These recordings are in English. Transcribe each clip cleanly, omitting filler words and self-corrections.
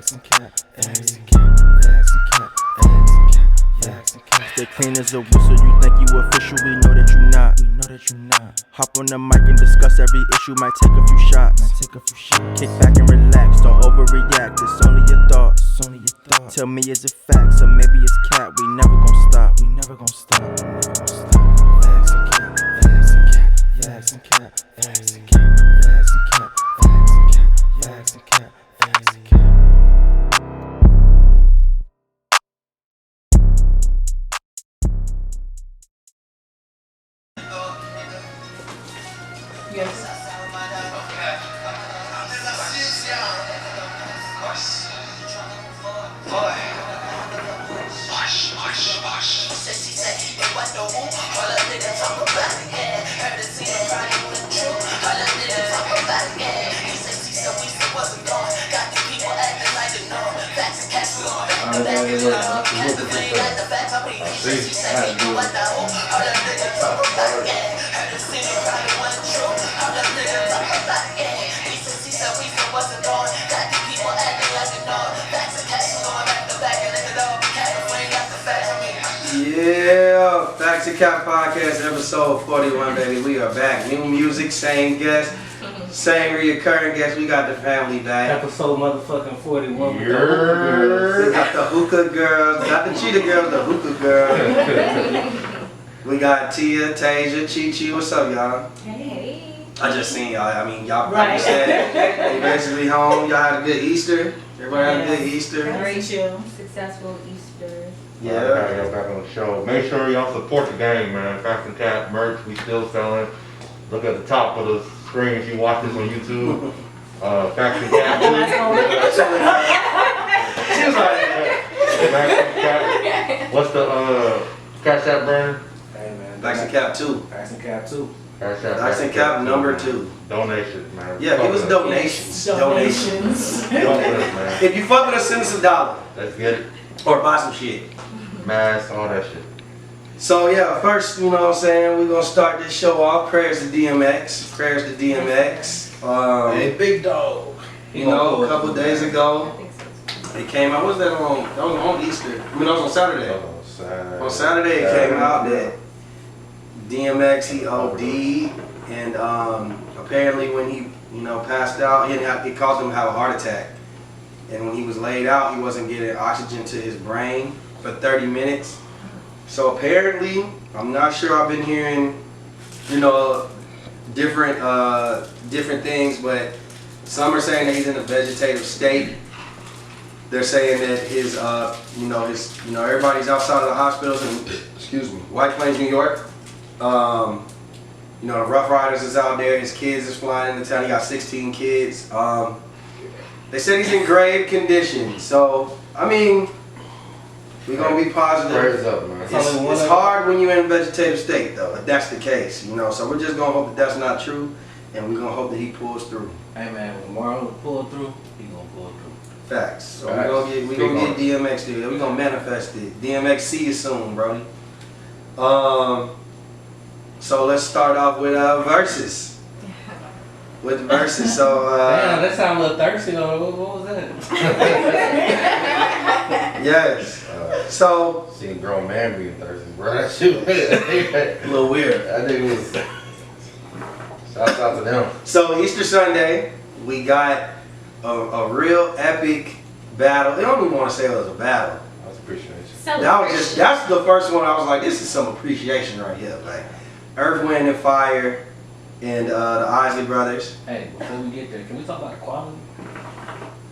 Stay clean as a whistle, you think you official, we know that you not. Hop on the mic and discuss every issue, might take a few shots. Kick back and relax, don't overreact, it's only your thoughts. Tell me is it facts, or maybe it's cat, we never gon' stop. Yes. Yeah, Facts and Cap Podcast, episode 41, baby. We are back. New music, same guest, same reoccurring guest. We got the family back. Episode motherfucking 41. We got the hookah girls, not the cheetah girls, the hookah girls. We got Tia, Tasia, Chi-Chi. What's up, y'all? Hey. I just seen y'all. I mean, y'all probably said you basically home. Y'all had a good Easter. Everybody had a good Easter. Very chill. Successful Easter. Yeah. Y'all back on the show. Make sure y'all support the game, man. Facts and Cap merch, we still selling. Look at the top of the screen if you watch this on YouTube. Facts and Cap. She was like, Facts and Cap. What's the Cash App burner? Hey man. Facts and Cap 2. Facts and Cap 2. Cash App. Facts and Cap number 2. Donations, man. Yeah, give us donations. Donations. Fuck with us, man. If you fuck with us, send us $1 Let's get it. or buy some shit. Masks, all that shit. So yeah, first, you know what I'm saying, we're gonna start this show off. Prayers to DMX. Hey, big dog. You know, a couple days ago, it came out. What was that on? That was on Easter. I mean, that was on Saturday. On Saturday, it came out that DMX he OD'd, and apparently when he passed out, it caused him to have a heart attack. And when he was laid out, he wasn't getting oxygen to his brain for 30 minutes. So apparently, I'm not sure. I've been hearing, different things, but some are saying that he's in a vegetative state. They're saying that his everybody's outside of the hospitals in, White Plains, New York. The Rough Riders is out there. His kids is flying into town. He got 16 kids. They said he's in grave condition. So, I mean, we're going to be positive. Prayers up, man. It's hard when you're in a vegetative state, though, if that's the case. So we're just going to hope that that's not true, and we're going to hope that he pulls through. Hey man, when Mario pull through, he gonna pull through. Facts. So we're gonna get DMX to it. We're going to manifest it. DMX, see you soon, Brody. So let's start off with verses. With the verses, so Damn, that sound a little thirsty though. What was that? Yes. So Seeing a grown man being thirsty, bro. That shit a little weird. I think it was. Shouts out to them. So Easter Sunday, we got a real epic battle. I don't even want to say it was a battle. That's appreciation. That's the first one I was like, this is some appreciation right here. Like Earth, Wind and Fire and the Isley Brothers. Hey, before we get there, can we talk about the quality?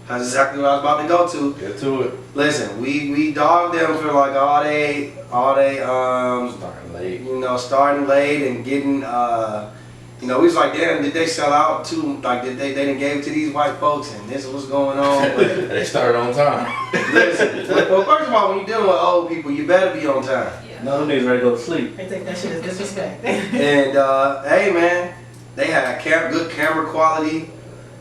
That's exactly what I was about to go to. Get to it. Listen, we dogged them for like all they Starting late. starting late and getting we was like, damn, did they sell out too? Like, they didn't give it to these white folks and this is what's going on? But They started on time. listen, well, first of all, when you're dealing with old people, you better be on time. No, them niggas ready to go to sleep. I think that shit is disrespect. And hey man, they had good camera quality,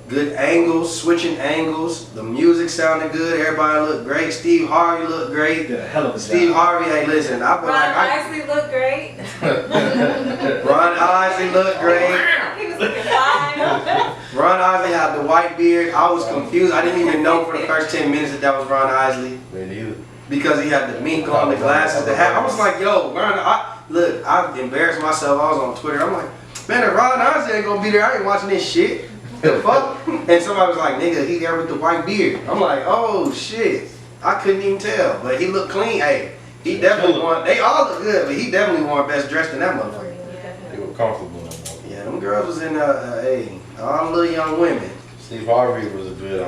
good angles, switching angles. The music sounded good. Everybody looked great. Steve Harvey looked great. Did a hell of a Steve job. Harvey, hey listen, I feel Ron like Isley looked great. Ron Isley looked great. He was looking fine. Ron Isley had the white beard. I was confused. I didn't even know for the first 10 minutes that was Ron Isley. Man, you. Because he had the mink on, the glasses, the hat. I was like, yo, Ron, look, I embarrassed myself. I was on Twitter. I'm like, man, if Ron Isley ain't gonna be there, I ain't watching this shit. The fuck? And somebody was like, nigga, he there with the white beard. I'm like, oh shit. I couldn't even tell. But he looked clean. Hey, he definitely won. They all look good, but he definitely won best dressed in that motherfucker. They were comfortable. Yeah, them girls was in hey, all little young women. Steve Harvey was a good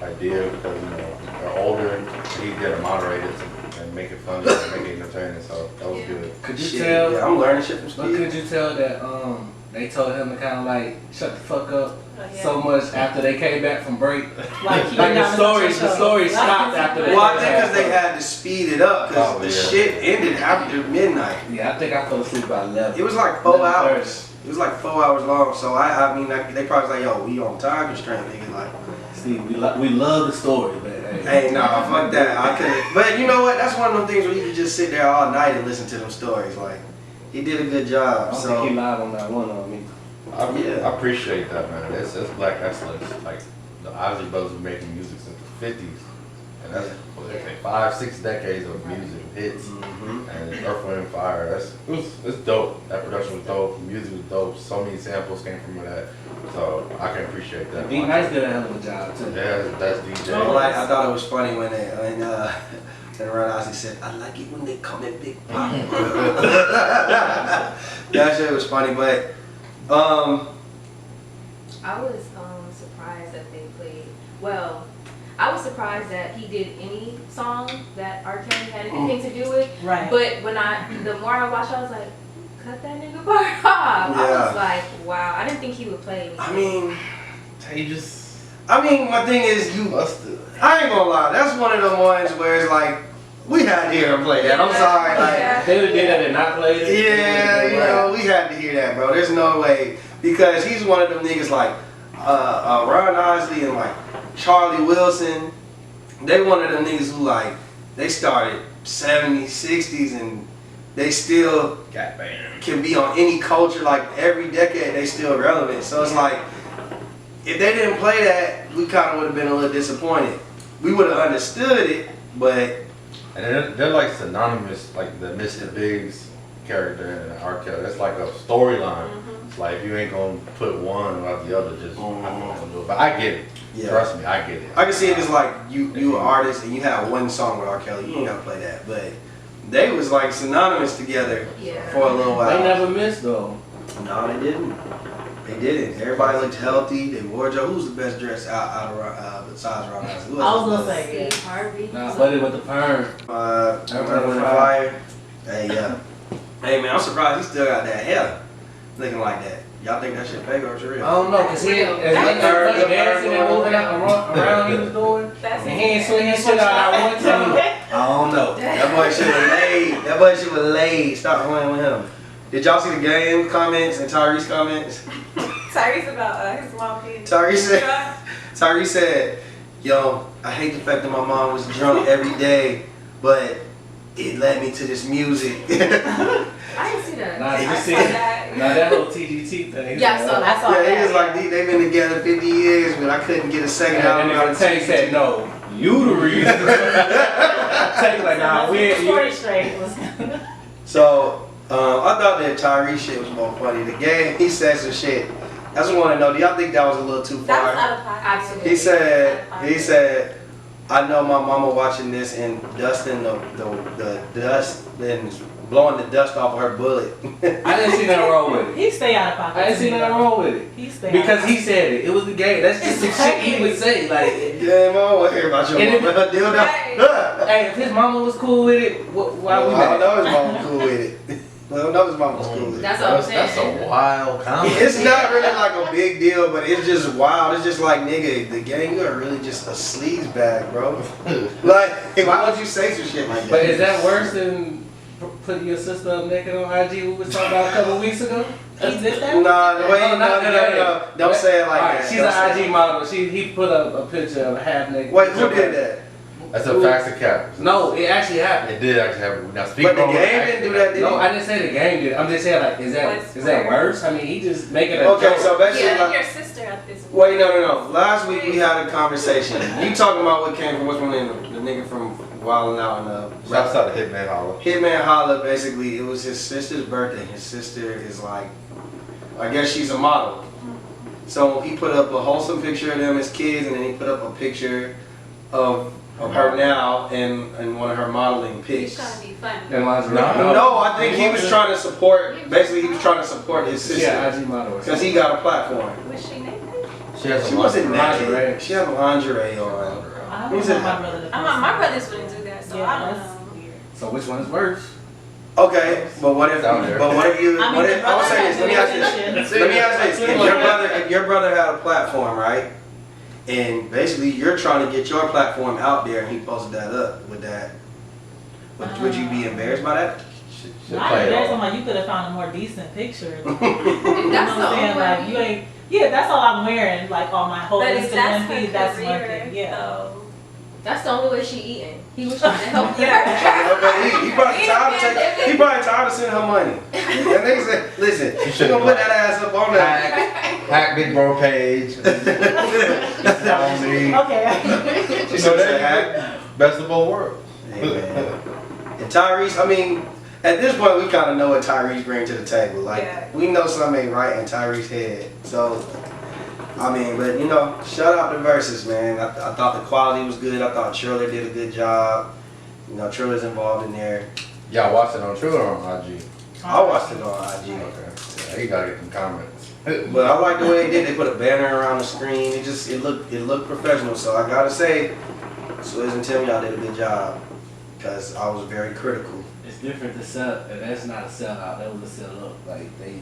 idea because they're older. He did it moderated and make it funny, and make it entertaining. So that was good. Could you Shit, tell? yeah, I'm learning shit from But Steve. could you tell that they told him to kind of like shut the fuck up yeah. so much after they came back from break? Like, he Like down the in story stopped after that. Well, I think because they had to speed it up because Oh, the yeah. shit ended after midnight. Yeah, I think I fell asleep by 11. It was like 4 11:30. hours. It was like 4 hours long. So I mean, they probably was like, yo, we on time constraint, nigga. Like, See, we love the story, but hey, nah, fuck that. I couldn't. But you know what? That's one of them things where you can just sit there all night and listen to them stories. Like, he did a good I job. don't So think he lied on that one on me. Yeah. I appreciate that, man. That's black excellence. Like the Ozzy brothers were making music since the 50s, and that's what they say 5-6 decades of music hits. Mhm. And Earth, Wind, and Fire. It's dope. That production was dope. The music was dope. So many samples came from that. So I can appreciate that. D Nice did a hell of a job too. Yeah, that's DJ. I thought it was funny when and Ron Isley said, I like it when they come in big pop. That shit was funny, but I was surprised that they played. Well, I was surprised that he did any song that R. Kelly had anything to do with. Right. But the more I watched, I was like, cut that nigga part off. I Yeah. was like, wow. I didn't think he would play anything. I mean, Contagious. my thing is, Busted. I ain't gonna lie, that's one of the ones where it's like, we had to hear him play that. I'm sorry, like, Yeah. They would did that and not played it. yeah, you know, we had to hear that, bro. There's no way, because he's one of them niggas like Ron Isley and like Charlie Wilson. They one of them niggas who like they started 70s, 60s, and they still Got banned. can be on any culture. Like every decade, they still relevant. So it's like if they didn't play that, we kind of would have been a little disappointed. We would have understood it, but And they're like synonymous, like the Mr. Biggs character and R. Kelly. That's like a storyline. It's like if you ain't gonna put one without the other, just I'm not gonna do it. But I get it. yeah. Trust me, I get it. I can see it as like you an artist and you have one song with R. Kelly. You ain't gotta play that, but they was like synonymous together Yeah. for a little while. They never missed though. No, they didn't. They didn't. Everybody looked healthy. They wardrobe. Who's the best dressed out besides Ron Isley? Who I else was was gonna best? say, Steve Harvey. Nah, but it with the perm. Earth, Wind, and Fire. Hey, yeah. Hey, man, I'm surprised he still got that hair looking like that. Y'all think that shit fake or it's real? I don't know, cause he as much dancing and moving out around he was doing, and he ain't swinging his shit out at one time. I don't know. That boy should have laid. That boy should have laid. Stop playing with him. Did y'all see the game comments and Tyrese comments? Tyrese about his mom being Tyrese said, yo, I hate the fact that my mom was drunk every day, but it led me to this music. I didn't see that. Nah, you I see saw it. that. Now that whole TGT thing. Yeah, I saw that. I saw Yeah, that. he was like, they've been together 50 years, but I couldn't get a second And album out then of Tay said, no, you the reason. Tay like, nah, we Story straight was. So, I thought that Tyrese shit was more funny. The game, he said some shit. I just want to know, do y'all think that was a little too That was far? out of pocket. Absolutely. He said, I know my mama watching this and dusting the dust and blowing the dust off of her bullet. I didn't see nothing wrong with it. He stay out of pocket. I didn't see nothing wrong with it. He stay Because out he said it. It was the game. That's just the shit he would say. Like, Yeah, mama, I want to hear about your And if- mama. Deal Right. hey, if his mama was cool with it, why we I don't mad? know his mama cool with it. I don't know his mama was cool with it. That's what I'm That's saying. a wild comment. It's not really like a big deal, but it's just wild. It's just like, nigga, the gang, you are really just a sleaze bag, bro. Like, why would you say some shit like that? But is that worse than putting your sister up naked on IG we was talking about a couple weeks ago? He did that? Nah, the way, Oh, not no. Don't say it like Alright, that. she's Don't say an IG model. He put up a picture of half naked. it. Wait, who did that? That's a facts of cap. No, it actually happened. It did actually happen. Now But speaking the on game didn't do that, did No, it? I didn't say the game did. I'm just saying, like, is that worse? I mean, he just making a Okay, joke. so basically, Yeah, like, your sister at this. wait, no. Last week we had a conversation. You talking about what came from what's one name? The nigga from Wildin' Out in Shouts out to Hitman Holla. Hitman Holla. Basically, it was his sister's birthday. His sister is like, I guess she's a model. So he put up a wholesome picture of them as kids, and then he put up a picture of her now and one of her modeling He's pics. trying to be funny. And lingerie. No, I think he was trying to support. Basically, he was trying to support his sister Yeah, IG model. because he got a platform. Was she naked? She has She a wasn't lingerie. naked. She had lingerie on. I Who's don't it? want my brother to My brothers wouldn't do that, so I Yeah, don't that's know. weird. So which one is worse? Okay, but what if? Down there. But what if you? I mean, What the if? I would say this. Let me ask you this. brother Let me ask this. If your brother had a platform, right? And basically you're trying to get your platform out there and he posted that up with that. Would you be embarrassed by that? She'll Not play it embarrassed, all. I'm like, you could have found a more decent picture. You know That's what I'm the saying? only Like, way. you ain't, yeah, that's all I'm wearing, like, on my whole But if that's Instagram her feed, that's one career, thing, yeah. though. That's the only way she eating. He was trying to help her. He probably tired to take. He probably tired of sending her money. And they said, "Listen, She you should've gonna put that ass up on that." Hack Big Bro page. On me. Okay. She said, "Hack." Best of both worlds. Hey, man. And Tyrese, I mean, at this point, we kind of know what Tyrese brings to the table. Like, Yeah. we know something ain't right in Tyrese's head. So, I mean, but you know, shout out to Versus, man. I thought the quality was good. I thought Triller did a good job. You know, Triller's involved in there. Y'all watched it on Triller or on IG? I watched it on IG. Okay. Yeah, you gotta get some comments. But I like the way they did. They put a banner around the screen. It looked professional. So I gotta say, Swizz and Tim, y'all did a good job. Cause I was very critical. It's different to sell. That's not a sellout. That was a sell up. Like they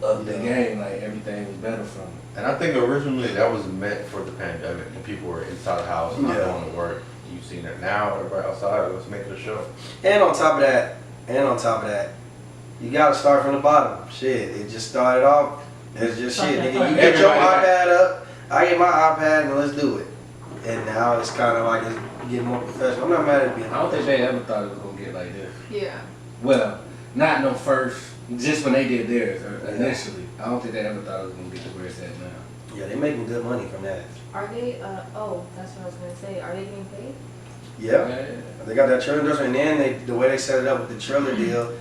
upped the game. Like everything was better from it. And I think originally that was meant for the pandemic and people were inside the house, not Yeah. going to work. You've seen it now, everybody outside, let's make it a show. And on top of that, you gotta start from the bottom. Shit, it just started off as just shit. Nigga, you get your iPad up, I get my iPad, and let's do it. And now it's kind of like it's getting more professional. I'm not mad at it being. I don't think they ever thought it was gonna get like this. Yeah. Well, not no first. Just when they did theirs initially, I don't think they ever thought it was gonna get to where it's at now. Yeah, they making good money from that. Are they, oh, that's what I was gonna say. Are they getting paid? Yeah. They got that Triller endorsement, and then the way they set it up with the Triller deal,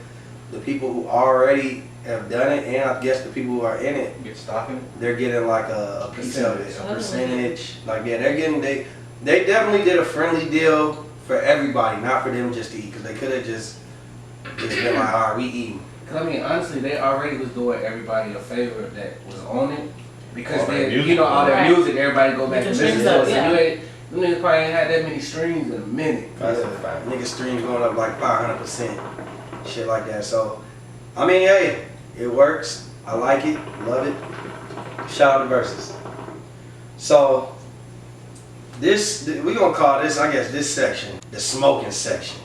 the people who already have done it, and I guess the people who are in it, Get stocking. they're getting like a piece of it, a Percentage. percentage. Like yeah, they're getting they definitely did a friendly deal for everybody, not for them just to eat, because they could have just been like, all right, we eating. Cause I mean, honestly, they already was doing everybody a favor that was on it. Because All their they, music. you know, all their Right. music, everybody go back Get and the listen streams to up, it. So yeah. you ain't, them niggas probably ain't had that many streams in a minute. That's a fact. Nigga streams going up like 500%, shit like that. So, I mean, hey, it works. I like it, love it. Shout out to Versus. So, we gonna call this, I guess, this section, the smoking section.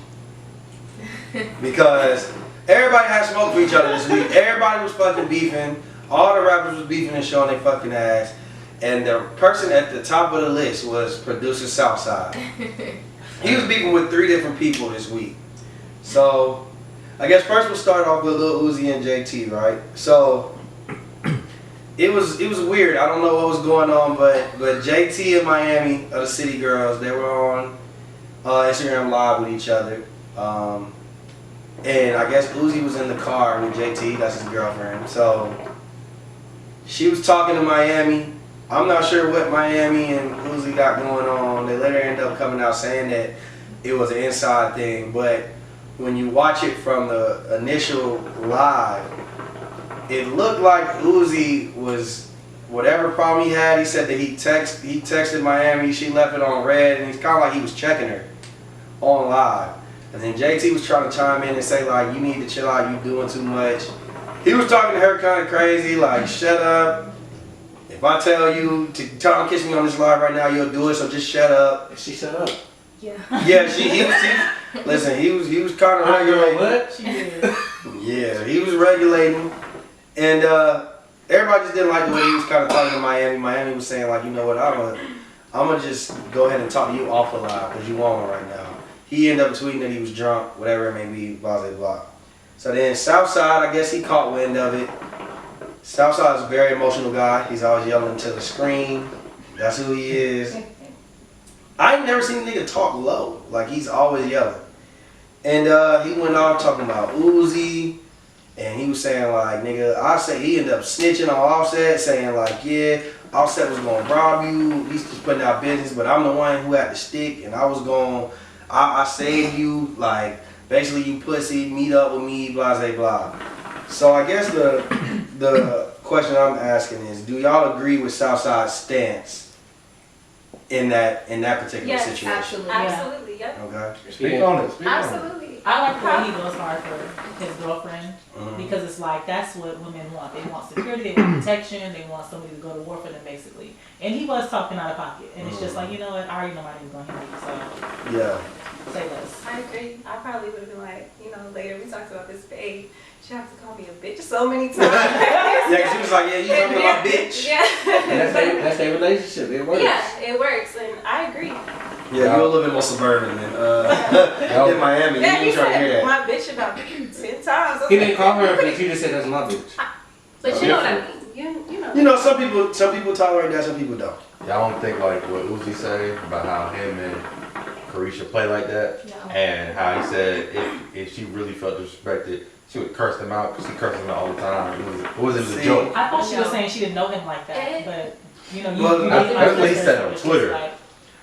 Because everybody had smoke for each other this week. Everybody was fucking beefing. All the rappers was beefing and showing their fucking ass. And the person at the top of the list was producer Southside. He was beefing with 3 different people this week. So, I guess first we'll start off with Lil Uzi and JT, right? So, it was weird. I don't know what was going on, but JT and Miami of the City Girls, they were on Instagram Live with each other. And I guess Uzi was in the car with JT, that's his girlfriend. So, she was talking to Miami. I'm not sure what Miami and Uzi got going on. They later ended up coming out saying that it was an inside thing, but when you watch it from the initial live, it looked like Uzi was, whatever problem he had, he said that he texted Miami, she left it on red, and it's kind of like he was checking her on live. And then JT was trying to chime in and say like, you need to chill out, you doing too much. He was talking to her kind of crazy, like, shut up. If I tell you to try and kiss me on this live right now, you'll do it, so just shut up. She shut up. Yeah. Yeah, he was kind of I don't know regulating. what. She did. Yeah, he was regulating. And everybody just didn't like the way he was kind of talking to Miami. Miami was saying like, you know what, I'm gonna just go ahead and talk to you off the line because you on right now. He ended up tweeting that he was drunk, whatever it may be, blah, blah, blah. So then Southside, I guess he caught wind of it. Southside is a very emotional guy. He's always yelling to the screen. That's who he is. I ain't never seen a nigga talk low. Like, he's always yelling. And he went off talking about Uzi. And he was saying, like, nigga, I say he ended up snitching on Offset, saying, like, yeah, Offset was going to rob you. He's just putting out business, but I'm the one who had the stick. And I was going, I saved you. Like, basically, you pussy, meet up with me, blah, blah, blah. So I guess the question I'm asking is, do y'all agree with Southside's stance in that particular Yes, situation? absolutely. Absolutely, yep. Okay. Speak on it. Speak on it. Absolutely. I like the way he goes hard for his girlfriend Mhm. because it's like that's what women want. They want security, they want protection, they want somebody to go to war for them basically. And he was talking out of pocket, and it's just like, you know what, I already know my nigga's gonna hit me, so Yeah. say less. I agree. I probably would have been like, later we talked about this, babe. She have to call me a bitch so many times. Yeah, 'cause she was like, yeah, you talking about bitch. Yeah. And that's their relationship. It works. Yeah, it works, and I agree. Yeah, you're a little bit more suburban than in Miami. Yeah, You he ain't trying to hear said that. my bitch about 10 times. He didn't call her a bitch. He just said that's my bitch. But you know what I mean. You know. You know, some people tolerate that, some people don't. Y'all don't think like what Uzi say about how him and Carisha play like that, No. and how he said if she really felt disrespected, she would curse them out because she cursed them out all the time. It was a See, joke. I thought she was No. saying she didn't know him like that, but you know, Well, you that's really what like he this said on person, it's Twitter. just like,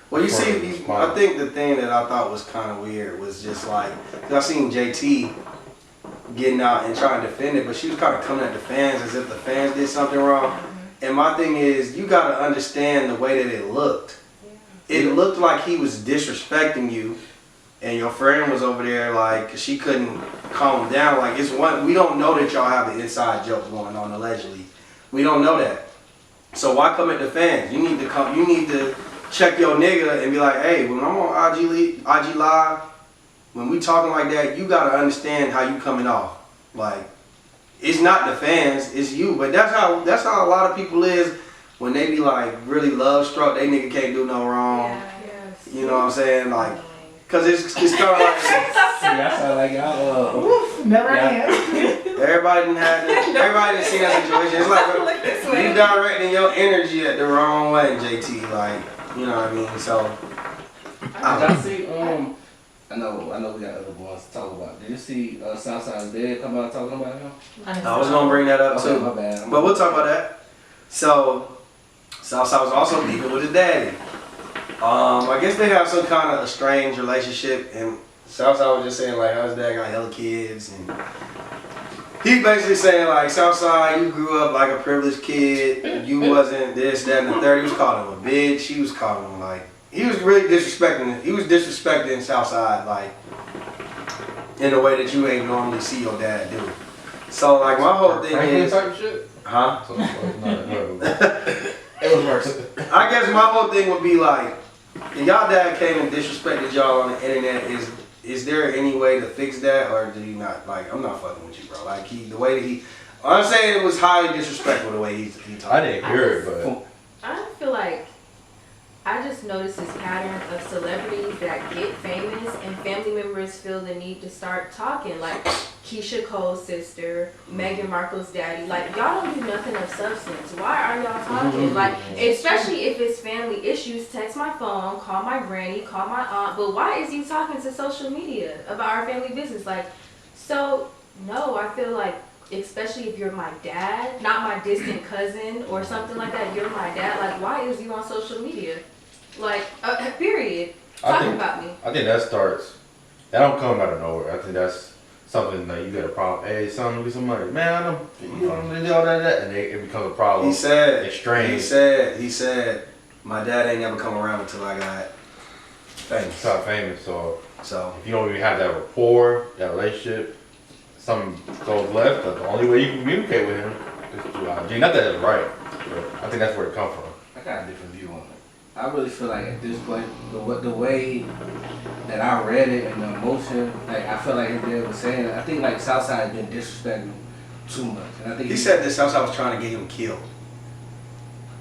Well, you For see, his I mom. think the thing that I thought was kind of weird was just like, 'cause I seen JT getting out and trying to defend it, but she was kind of coming at the fans as if the fans did something wrong. And my thing is, you got to understand the way that it looked. It looked like he was disrespecting you, and your friend was over there like she couldn't calm him down. Like it's one, we don't know that y'all have an inside joke going on allegedly. We don't know that. So why come at the fans? You need to come. You need to check your nigga and be like, hey, when I'm on IG Live, when we talking like that, you gotta understand how you coming off. Like, it's not the fans, it's you. But that's how a lot of people is when they be like really love struck. They nigga can't do no wrong. Yes. You know what I'm saying? Like, cause it's kind of like Yeah, I sound like y'all. never Yeah. again. everybody done seen that situation. It's like Look this you way. directing your energy at the wrong way, JT. Like, you know what I mean? So. Did y'all see? I know we got other boys to talk about. Did you see Southside's dad come out talking about him? I was gonna bring that up Okay, too, my bad. but we'll talk about that. So, Southside was also beefing with his daddy. I guess they have some kind of estranged relationship, and Southside was just saying like, how his dad got hella kids, and he basically saying like, Southside, you grew up like a privileged kid, you wasn't this, that, and the third. He was calling him a bitch. He was calling him like, he was really disrespecting. He was disrespecting Southside like in a way that you ain't normally see your dad do. So like my whole thing Franklin is, type shit. huh? So it's not It was worse. I guess my whole thing would be like, if y'all dad came and disrespected y'all on the internet, is there any way to fix that, or do you not? Like, I'm not fucking with you, bro. Like the way that I'm saying it was highly disrespectful the way he talked. I didn't hear it, but I feel like I just noticed this pattern of celebrities that get famous and family members feel the need to start talking. Like Keisha Cole's sister, Meghan Markle's daddy. Like, y'all don't do nothing of substance. Why are y'all talking? Like, especially if it's family issues, text my phone, call my granny, call my aunt. But why is you talking to social media about our family business? Like, so, no, I feel like, especially if you're my dad, not my distant cousin or something like that, you're my dad. Like, why is you on social media? Like, period. Talking about me. I think that don't come out of nowhere. I think that's something that you got a problem. Hey, son, give me some money. Man, I don't, you don't do all that. And it becomes a problem. He said, It's strange. he said, my dad ain't never come around until I got It's famous. not famous, so So, if you don't even have that rapport, that relationship, something goes left, the only way you can communicate with him is through IG. Not that it's right, but I think that's where it comes from. I got a different view on it. I really feel like at this point, the way that I read it and the emotion, like I feel like his dad was saying, I think like Southside been disrespecting too much, and I think he said this Southside was trying to get him killed.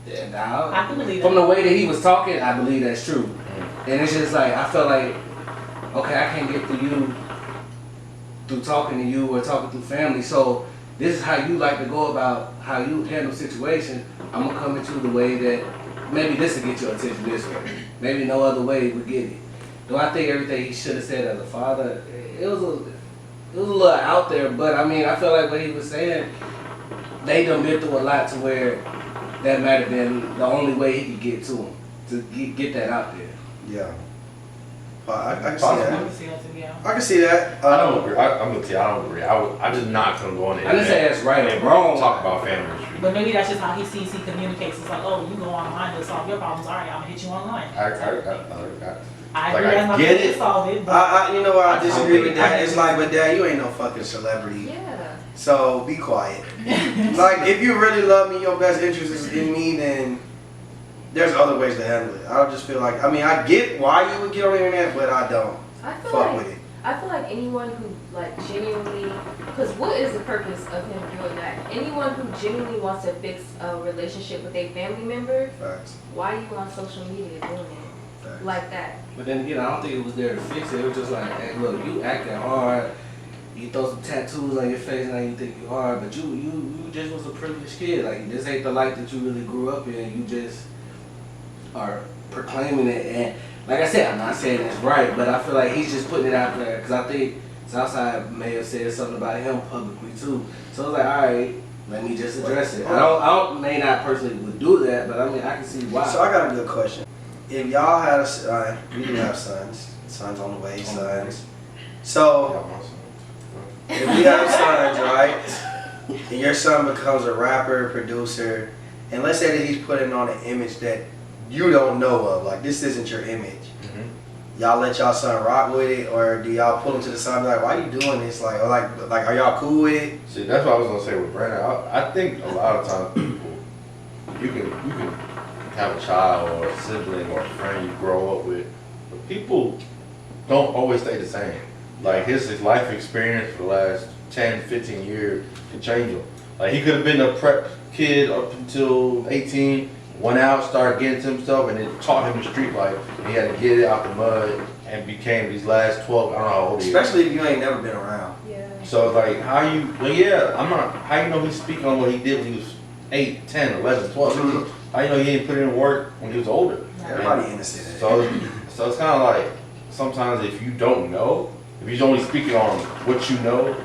Yeah, nah, I can believe from that. the way that he was talking, I believe that's true. And it's just like, I felt like, okay, I can't get to you through talking to you or talking through family. So this is how you like to go about how you handle situations. I'm gonna come at you the way that maybe this will get your attention this way. Maybe no other way would get it. Do I think everything he should have said as a father, it was a little out there, but I mean, I feel like what he was saying, they done been through a lot to where that might have been the only way he could get to him, to get that out there. Yeah. I can see I that. can see that too, yeah. I can see that. I don't agree. I'm gonna tell you, I don't agree. I'm just not gonna go on the I didn't say internet that's right or and wrong. talk about family issues. But maybe that's just how he sees, he communicates. It's like, oh, you go online to solve your problems. All right, I'm gonna hit you online. I I Like, agree, I that's not get going to it. solve it, but You know what? I disagree with that. I- It's like, but Dad, you ain't no fucking celebrity. Yeah. So be quiet. Like, if you really love me, your best interest is in me, then there's other ways to handle it. I just feel like, I mean, I get why you would get on the internet, but I don't I feel fuck like with it. I feel like anyone who like genuinely, because what is the purpose of him doing that? Anyone who genuinely wants to fix a relationship with a family member, Facts. why are you on social media doing it Facts. like that? But then again, I don't think it was there to fix it. It was just like, hey, look, you acting hard. You throw some tattoos on your face now you think you hard, but you just was a privileged kid. Like, this ain't the life that you really grew up in. You just are proclaiming it. And like I said, I'm not saying it's right, but I feel like he's just putting it out there because I think Southside may have said something about him publicly too. So I was like, all right, let me just address it. I may not personally would do that, but I mean, I can see why. So I got a good question. If y'all had a son, we do have sons. Sons on the way, sons. So if we have sons, right, and your son becomes a rapper, producer, and let's say that he's putting on an image that you don't know of, like this isn't your image. Y'all let y'all son rock with it, or do y'all pull him to the side and be like, why you doing this? Like, or like, are y'all cool with it? See, that's what I was gonna say with Brandon. I think a lot of times people, you can have a child or a sibling or a friend you grow up with, but people don't always stay the same. Like his life experience for the last 10, 15 years can change him. Like he could have been a prep kid up until 18, went out, started getting to himself, and it taught him the street life. And he had to get it out the mud and became these last 12, I don't know how old he is. Especially if you ain't never been around. Yeah. So like how you know he's speaking on what he did when he was 8, 10, 11, 12, 15? How you know he didn't put in work when he was older? Everybody innocent. So it's kind of like sometimes if you don't know, if he's only speaking on what you know,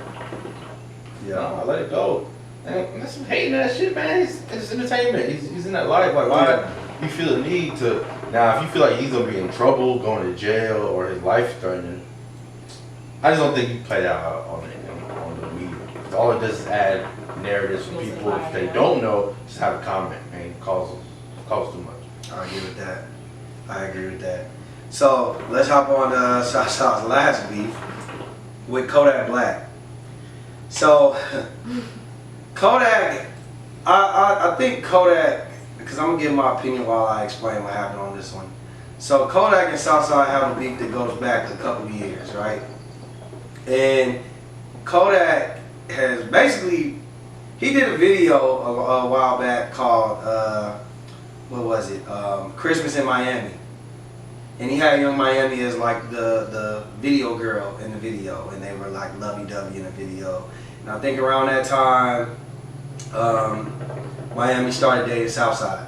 nah, let it go. And that's some hating that shit, man. It's entertainment. He's in that life. Like why you feel the need to now? If you feel like he's gonna be in trouble, going to jail, or his life's threatened, I just don't think you play that out on the media. All it does is add narratives for people. If they don't know, just have a comment and cause too much. I agree with that. I agree with that. So let's hop on to Southside's last beef with Kodak Black. So Kodak, I think Kodak, because I'm gonna give my opinion while I explain what happened on this one. So Kodak and Southside have a beef that goes back a couple of years, right? And Kodak has basically, he did a video a while back called, what was it? Christmas in Miami. And he had Young Miami as like the video girl in the video, and they were like lovey-dovey in the video. And I think around that time, Miami started dating Southside,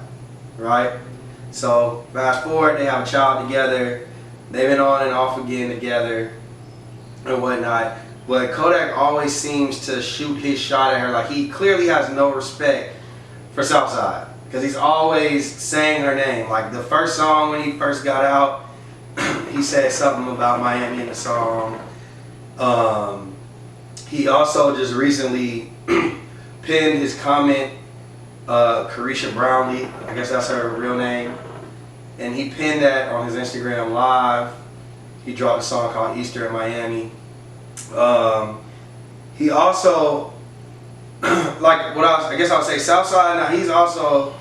right? So fast forward, they have a child together. They've been on and off again together and whatnot. But Kodak always seems to shoot his shot at her. Like he clearly has no respect for Southside because he's always saying her name. Like the first song when he first got out, he said something about Miami in the song. He also just recently pinned his comment, Carisha Brownlee, I guess that's her real name, and he pinned that on his Instagram Live. He dropped a song called Easter in Miami. He also, like what I guess I would say Southside, now he's also,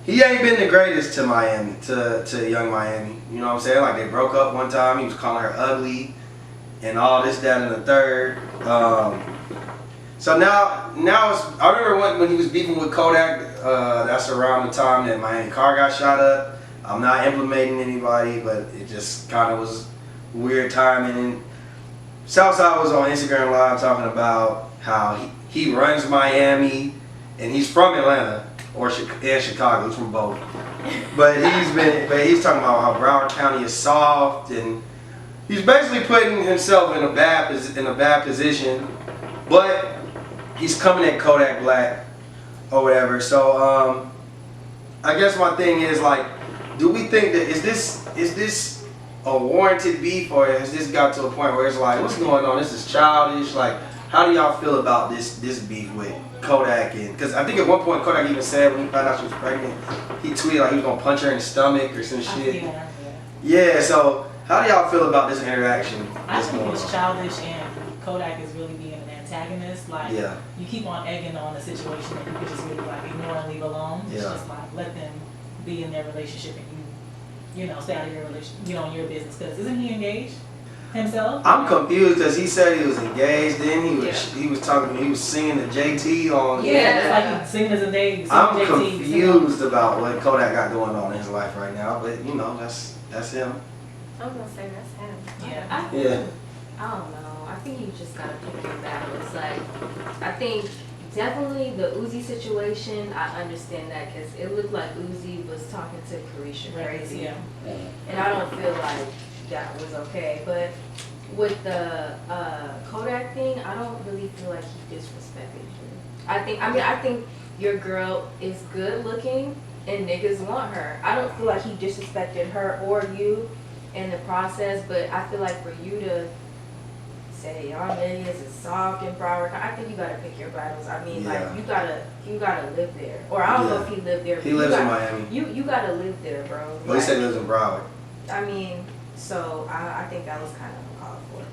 he ain't been the greatest to Miami, to Young Miami. You know what I'm saying? Like they broke up one time, he was calling her ugly and all this, that, and the third. So now it's, I remember when he was beefing with Kodak That's around the time that Miami car got shot up. I'm not implicating anybody, but it just kind of was weird timing. And Southside was on Instagram Live talking about how he runs Miami, and he's from Atlanta and Chicago. He's from both. But he's talking about how Broward County is soft, and he's basically putting himself in a bad position. But he's coming at Kodak Black or whatever. So I guess my thing is, like, do we think that is this a warranted beef, or has this got to a point where it's like, what's going on? This is childish. Like, how do y'all feel about this beef with Kodak? And because I think at one point Kodak even said when he found out she was pregnant, he tweeted like he was gonna punch her in the stomach or some shit. Yeah. So how do y'all feel about this interaction? I think it's childish, and Kodak is really being an antagonist. Like, you keep on egging on the situation that you could just really like ignore and leave alone. It's just like, let them be in their relationship, and you know, stay out of your relationship, you know, in your business. Because isn't he engaged himself? I'm confused because he said he was engaged. Then he was singing to JT on. Like he's singing as a day. I'm confused about what Kodak got going on in his life right now, but you know, that's him. I was gonna say that's him. Yeah. I don't know. I think you just gotta pick your battles. Like, I think definitely the Uzi situation, I understand that because it looked like Uzi was talking to Carisha crazy. Yeah. And I don't feel like that was okay. But with the Kodak thing, I don't really feel like he disrespected you. I think your girl is good looking and niggas want her. I don't feel like he disrespected her or you in the process, but I feel like for you to say y'all niggas is soft and Broward, I think you gotta pick your battles. I mean, like, you gotta live there. Or I don't know if he lived there. He lives in Miami. You gotta live there, bro. Well, he said he lives in Broward. I mean, so I think that was kind of uncalled for.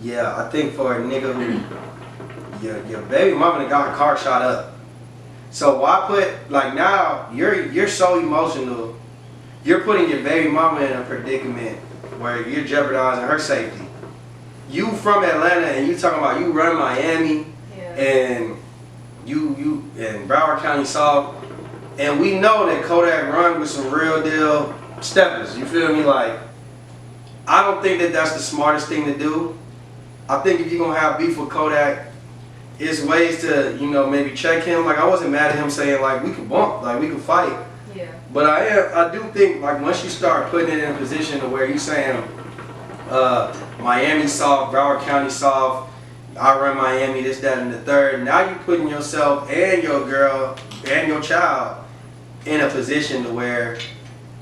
Yeah, I think for a nigga who your baby mama got her car shot up. So why put, like, now you're so emotional. You're putting your baby mama in a predicament where you're jeopardizing her safety. You from Atlanta and you talking about you run Miami and you in Broward County soft, and we know that Kodak run with some real deal steppers. You feel me? Like, I don't think that that's the smartest thing to do. I think if you're gonna have beef with Kodak, it's ways to, you know, maybe check him. Like, I wasn't mad at him saying like we could bump, like we could fight. Yeah. But I do think, like, once you start putting it in a position to where you saying Miami soft, Broward County soft, I run Miami, this, that, and the third. Now you're putting yourself and your girl and your child in a position to where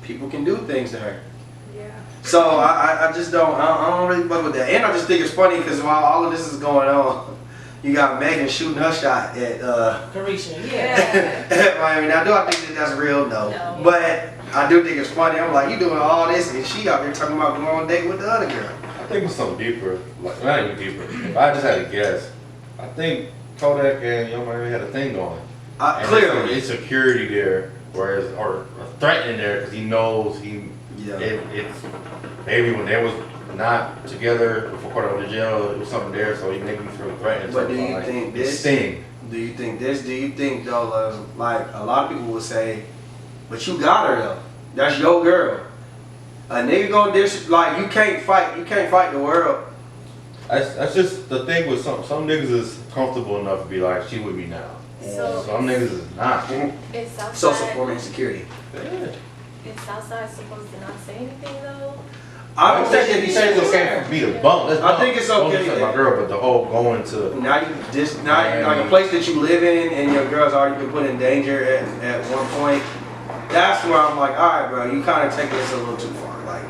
people can do things to her. Yeah. So I just don't really fuck with that. And I just think it's funny because while all of this is going on, you got Megan shooting her shot at Carisha. at Miami. Now, do I think that that's real? No. But I do think it's funny. I'm like, you doing all this and she out there talking about going on a date with the other girl. I think it's something deeper. Like, not even deeper. If I just had to guess, I think Kodak and Young Miami had a thing going. Clearly. It's insecurity there, whereas, or threatening there, because he knows it's maybe when they was not together before Kodak went to jail, it was something there, so he made me feel threatened. But do you think this? Sting. Do you think this? Do you think though, like a lot of people would say, but you got her though. That's your girl. A nigga gonna like you can't fight the world. That's just the thing with some niggas is comfortable enough to be like, she with me now. So Some niggas is not. is Southside, Social form of insecurity. Yeah. is Southside supposed to not say anything though? I don't think that he said it's okay for me to bump. Let's I think it's Don't okay. just like my girl, but the whole going to Now like a place that you live in and your girl's already been put in danger at one point. That's where I'm like, all right, bro, you kind of taking this a little too far. Like,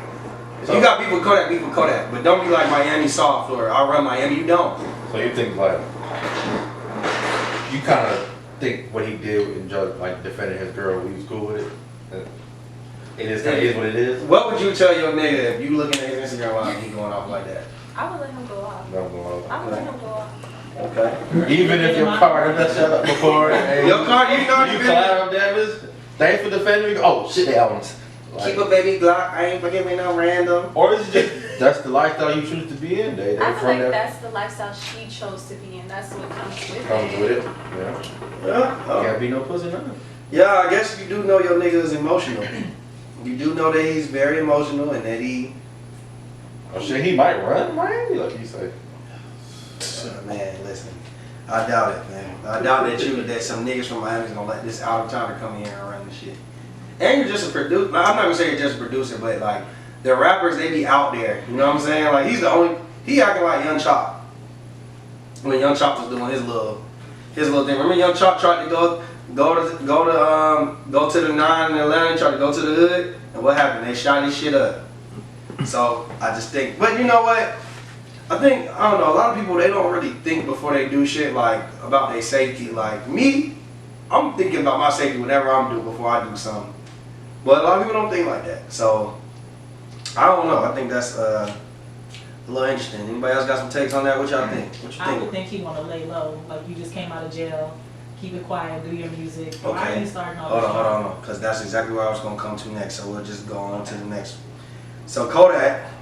if you got beef with Kodak, but don't be like Miami soft or I run Miami. You don't. So you think like you kind of think what he did in just like defending his girl, we was cool with it. It is kind of is what it is. What would you tell your nigga if you looking at his Instagram live and he going off like that? I would let him go off. No, go I would let him go off. Okay. Even if your car done shut up before, hey, Your car, you know you collateral damage. Thanks for defending me. Oh shit, they albums. Keep a baby Glock. I ain't forgiving me no random. Or is it just that's the lifestyle you choose to be in? They I feel from like that that's the lifestyle she chose to be in. That's what comes with comes it. with it. Yeah. Can't be no pussy nothing. Yeah, I guess you do know your nigga is emotional. You do know that he's very emotional and that he. Oh shit, he might run Miami, like you say. Man, listen. I doubt it, man. I doubt that some niggas from Miami's gonna let this out of towner come in here and run this shit. And you're just a producer. I'm not gonna say you're just a producer, but like the rappers, they be out there. You know what I'm saying? Like he acting like Young Chop. When Young Chop was doing his little thing. Remember Young Chop tried to go to the 9 in Atlanta, tried to go to the hood, and what happened? They shot his shit up. So I just think, but you know what? I don't know, a lot of people, they don't really think before they do shit, like, about their safety. Like, me, I'm thinking about my safety whenever I'm doing before I do something. But a lot of people don't think like that. So, I don't know. I think that's a little interesting. Anybody else got some takes on that? What y'all think? What you I think? would think he want to lay low. Like, you just came out of jail. Keep it quiet. Do your music. Why are Okay. you starting all Hold this? on. Because that's exactly where I was going to come to next. So, we'll just go on to the next one. So, Kodak,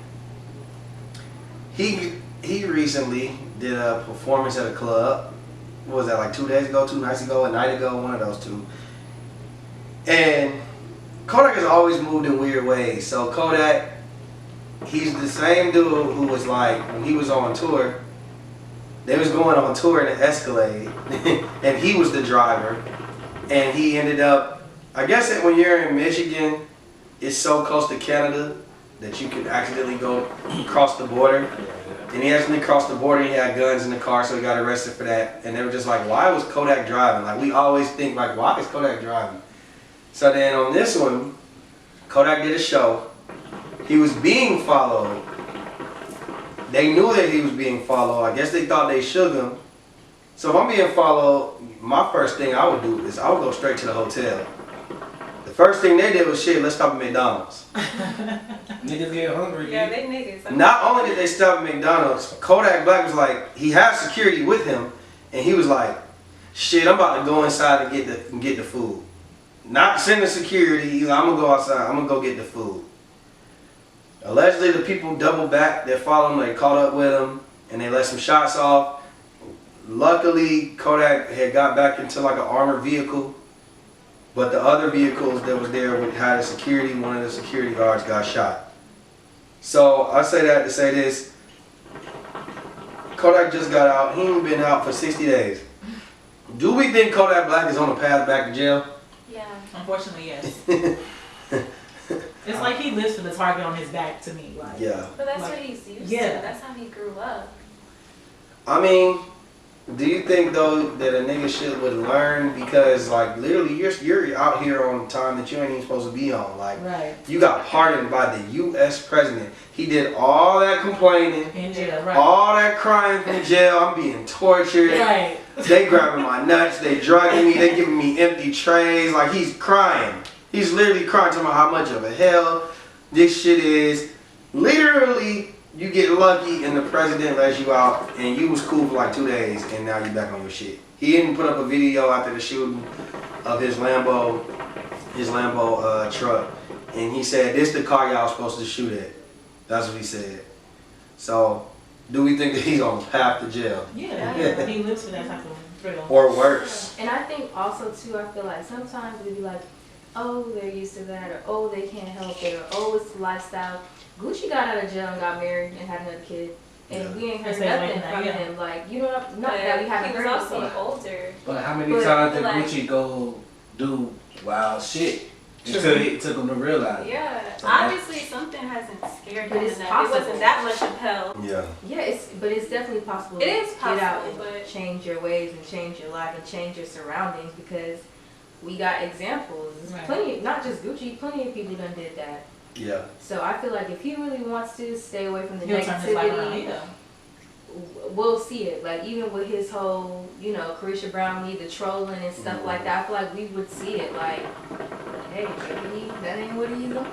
he recently did a performance at a club. What was that, like 2 days ago, 2 nights ago, a night ago, one of those two. And Kodak has always moved in weird ways. So Kodak, he's the same dude who was like, when he was on tour, they was going on tour in an Escalade, and he was the driver. And he ended up, I guess that when you're in Michigan, it's so close to Canada that you could accidentally go across the border. And he accidentally crossed the border, he had guns in the car, so he got arrested for that. And they were just like, why was Kodak driving? Like, we always think, like, why is Kodak driving? So then on this one, Kodak did a show. He was being followed. They knew that he was being followed. I guess they thought they shook him. So if I'm being followed, my first thing I would do is I would go straight to the hotel. The first thing they did was, shit, let's stop at McDonald's. Niggas get hungry. Yeah, they niggas. Not only did they stop at McDonald's, Kodak Black was like, he had security with him, and he was like, shit, I'm about to go inside and get the food. Not sending security, he's like, I'm gonna go outside, I'm gonna go get the food. Allegedly, the people doubled back, they followed him, they caught up with him, and they let some shots off. Luckily, Kodak had got back into like an armored vehicle, but the other vehicles that was there had a security, one of the security guards got shot. So I say that to say this, Kodak just got out, he ain't been out for 60 days. Do we think Kodak Black is on the path back to jail? Yeah. Unfortunately, yes. It's like he lives for the target on his back to me. Like, Yeah. But that's Like, what he's used yeah. to. That's how he grew up. I mean, do you think though that a nigga shit would learn, because like literally you're out here on time that you ain't even supposed to be on. Like right. you got pardoned by the U.S. president. He did all that complaining, In jail, right. all that crying from jail. I'm being tortured. Right. They grabbing my nuts. They drugging me. They giving me empty trays. Like he's crying. He's literally crying, talking about how much of a hell this shit is. Literally, you get lucky and the president lets you out and you was cool for like 2 days and now you back on your shit. He even put up a video after the shooting of his Lambo truck, and he said, "This the car y'all supposed to shoot at." That's what he said. So, do we think that he's on the path to jail? Yeah, Yeah. he lives for that type of thrill. Or worse? And I think also too, I feel like sometimes we be like, oh, they're used to that, or oh, they can't help it, or oh, it's the lifestyle. Gucci got out of jail and got married and had another kid, and Yeah. we ain't heard Stay away nothing from from that, yeah. him. Like, you know, not that we haven't He heard was also before. older. But how many But, times did like- Gucci go do wild shit True. until it took him to realize? Yeah. So Obviously, something hasn't scared But him it's enough. possible. It wasn't that much of hell. Yeah. Yeah, but it's definitely possible. It to is get out possible, and but- change your ways and change your life and change your surroundings, because we got examples. There's Right. plenty, not just Gucci, plenty of people done did that. Yeah. So I feel like if he really wants to stay away from the He'll turn his life around. negativity, Yeah. we'll see it. Like even with his whole, Carisha Brown Lee, the trolling and stuff like that, I feel like we would see it. Like, hey, maybe that ain't what he's on.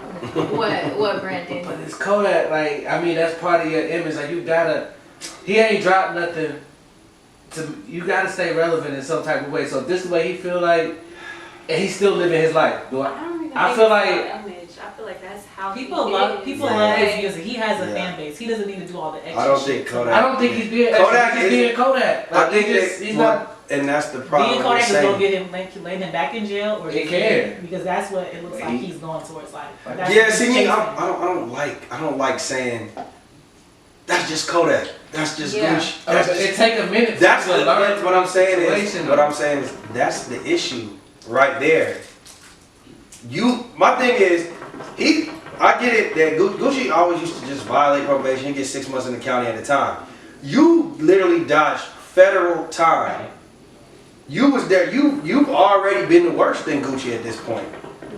What, Brandon? But it's Kodak, like, I mean, that's part of your image. Like, he ain't dropped nothing. You gotta stay relevant in some type of way. So if this is the way he feel like, and he's still living his life. I don't even I think feel it's like- about image. I feel like like that's how People he love is. people Yeah. love his music. He has a Yeah. fan base. He doesn't need to do all the extra I don't shit. think Kodak. I don't think he's being Kodak he's is- being Kodak. I Like, think he's not. and that's the problem. Being Kodak with is gonna saying- get him lay him back in jail, or It just can. because that's what it looks But like he- he's going towards. Like that's Yeah, what see he's me, chasing. I don't like saying that's just Kodak. That's just Yeah. Gucci. That's It just, take a minute. that's to the, learn what I'm saying is situation. what I'm saying is that's the issue right there. My thing is I get it that Gucci always used to just violate probation and get 6 months in the county at a time. You literally dodged federal time. You was there. You've already been worse than Gucci at this point.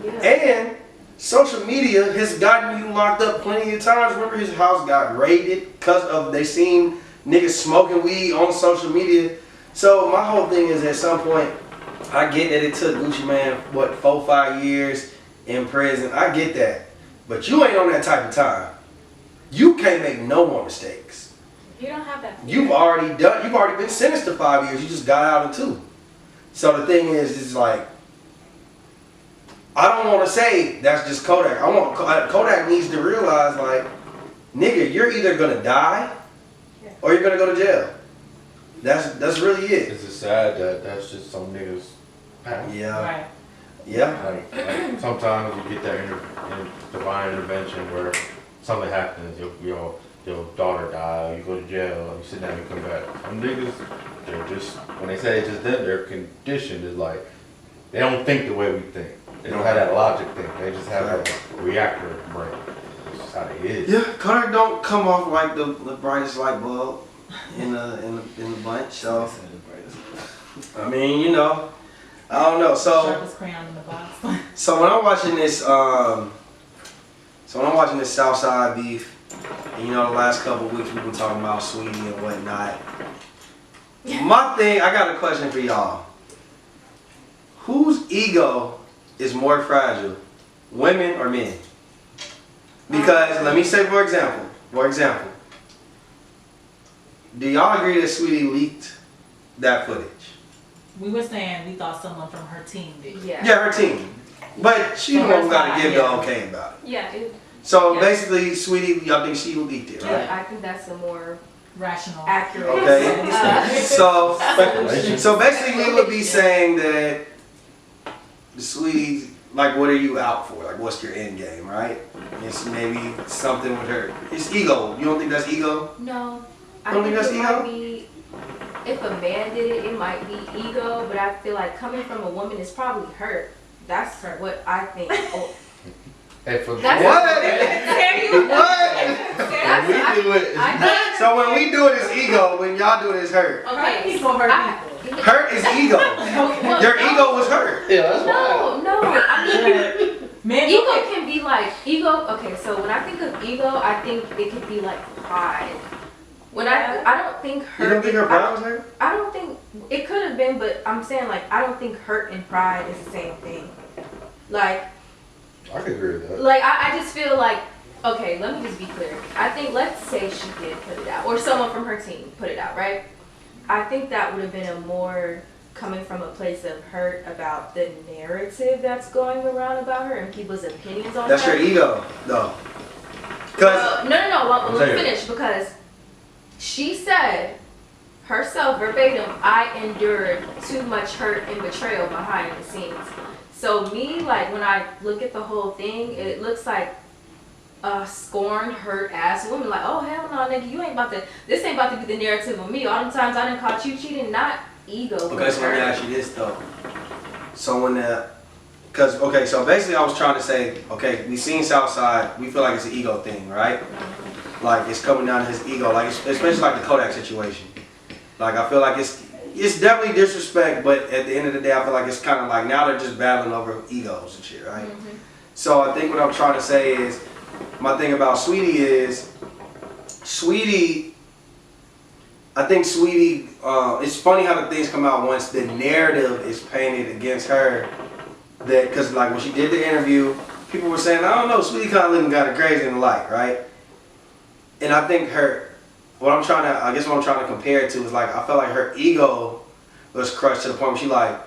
Yeah. And social media has gotten you locked up plenty of times. Remember his house got raided because of they seen niggas smoking weed on social media. So my whole thing is at some point, I get that it took Gucci Mane, 4-5 years in prison. I get that. But you ain't on that type of time. You can't make no more mistakes. You don't have that. You've already been sentenced to 5 years. You just got out in 2. So the thing is like, I don't want to say that's just Kodak. Kodak needs to realize like, nigga, you're either gonna die or you're gonna go to jail. That's really it. It's just sad that that's just some niggas path. Yeah, Right. yeah, Like sometimes you get that divine intervention where something happens, your daughter dies, you go to jail, you sit down, you come back. Some niggas, they're just, when they say it's just them, their condition is like, they don't think the way we think. They don't have that logic thing. They just have a reactor brain. That's just how they is. yeah. Kodak don't come off like the brightest light bulb in the bunch. So I mean, you know, I don't know. So. Sharpest crayon in the box. So when I'm watching this, Southside beef, and, you know, the last couple of weeks we've been talking about Sweetie and whatnot. My thing, I got a question for y'all. Whose ego is more fragile, women or men? Because let me say, for example, do y'all agree that Sweetie leaked that footage? We were saying we thought someone from her team did. Yeah. Yeah, her team. But she From the her one got to side, give the yeah. okay about it. Yeah. So Yeah. basically, Sweetie, y'all think she leaked it, right? Yeah, I think that's a more Rational. accurate. Okay. So, Speculation. so basically, we would be saying that the Sweetie, like, what are you out for? Like, what's your end game, right? It's maybe something with her. It's ego. You don't think that's ego? No, I Don't think think that's it ego? might be. If a man did it, it might be ego, but I feel like coming from a woman is probably hurt. That's what I think. Oh, Hey, for That's- What? that's- we do it. I think. So when we do it, it's ego. When y'all do it, it's hurt. Hurt Okay. people hurt I- people. Hurt is ego. Well, Your no, ego was hurt. Yeah, that's why. No, I mean. Men Ego can be like okay, so when I think of ego, I think it could be like pride. When I don't think hurt. You don't think her pride was hurt? I don't think it could have been, but I'm saying like I don't think hurt and pride is the same thing. Like I could agree with that. I just feel like okay, let me just be clear. I think let's say she did put it out, or someone from her team put it out, right? I think that would have been a more coming from a place of hurt about the narrative that's going around about her and people's opinions on That's her. your ego, though. Because Well, no. Well, I'm let me saying. finish because she said herself verbatim, I endured too much hurt and betrayal behind the scenes. So me, like when I look at the whole thing, it looks like a scorned, hurt ass woman. Like, oh hell no, nigga, you ain't about to. This ain't about to be the narrative of me. All the times I done caught you cheating, not ego. okay, but so let me hurt. ask you this though. So when so basically I was trying to say, okay, we seen Southside, we feel like it's an ego thing, right? Like it's coming down to his ego, like especially like the Kodak situation. Like I feel like it's definitely disrespect, but at the end of the day, I feel like it's kind of like now they're just battling over egos and shit, right? Mhm. So I think what I'm trying to say is, my thing about Sweetie is, I think Sweetie, it's funny how the things come out once the narrative is painted against her. That, because like when she did the interview, people were saying, I don't know, Sweetie kind of looking kind of crazy in the light, right? And I think what I'm trying to compare it to is like, I felt like her ego was crushed to the point where she like,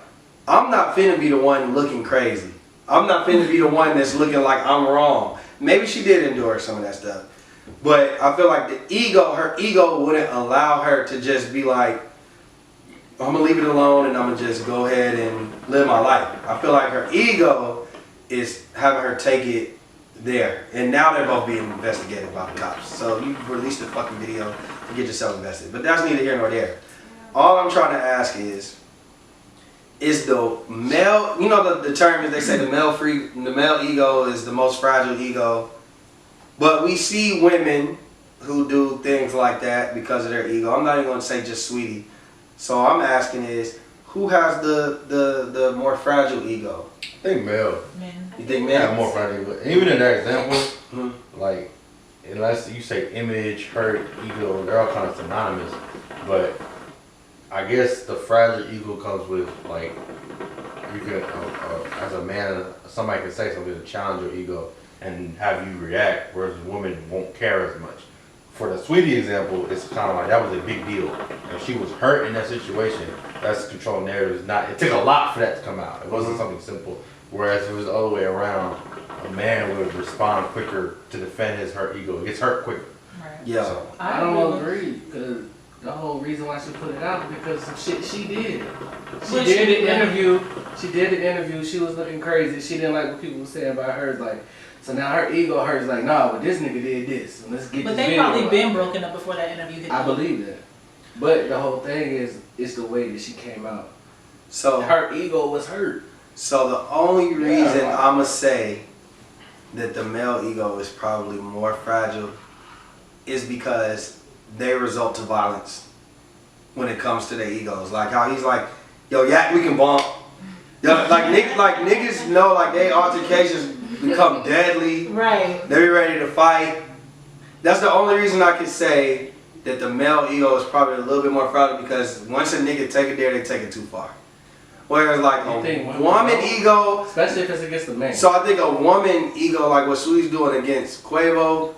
I'm not finna be the one looking crazy. I'm not finna be the one that's looking like I'm wrong. Maybe she did endure some of that stuff. But I feel like her ego wouldn't allow her to just be like, I'm gonna leave it alone and I'm gonna just go ahead and live my life. I feel like her ego is having her take it there. And now they're both being investigated by the cops. So you released the fucking video to get yourself invested. But that's neither here nor there. All I'm trying to ask is the male, you know the term is they say the male ego is the most fragile ego. But we see women who do things like that because of their ego. I'm not even gonna say just Sweetie. So I'm asking is, who has the more fragile ego? I think male. Men. You think men have more fragile ego? Even in their example, like, unless you say image, hurt, ego, they're all kind of synonymous. But I guess the fragile ego comes with, like, you can, as a man, somebody can say something to challenge your ego and have you react, whereas a woman won't care as much. For the Sweetie example, it's kind of like that was a big deal. And she was hurt in that situation. That's control narrative. It took a lot for that to come out. It wasn't something simple. Whereas if it was the other way around, a man would respond quicker to defend his hurt ego. It gets hurt quicker. Right. Yeah. So, I don't agree, because the whole reason why she put it out is because of shit she did. She did the interview. She was looking crazy. She didn't like what people were saying about her. Like, so now her ego hurts. Like, nah, but this nigga did this. And let's get But this they video probably out. been broken up before that interview hit. I believe that. But the whole thing is, it's the way that she came out. So Her ego was hurt. So the only reason I'ma say that the male ego is probably more fragile is because they result to violence when it comes to their egos. Like how he's like, yo, yak, we can bump. Yo, like niggas know like they altercations become deadly. Right. They be ready to fight. That's the only reason I can say that the male ego is probably a little bit more fragile, because once a nigga take it there, they take it too far. Whereas like a woman ego, especially if it's against the man. so I think a woman ego, like what Sweetie's doing against Quavo,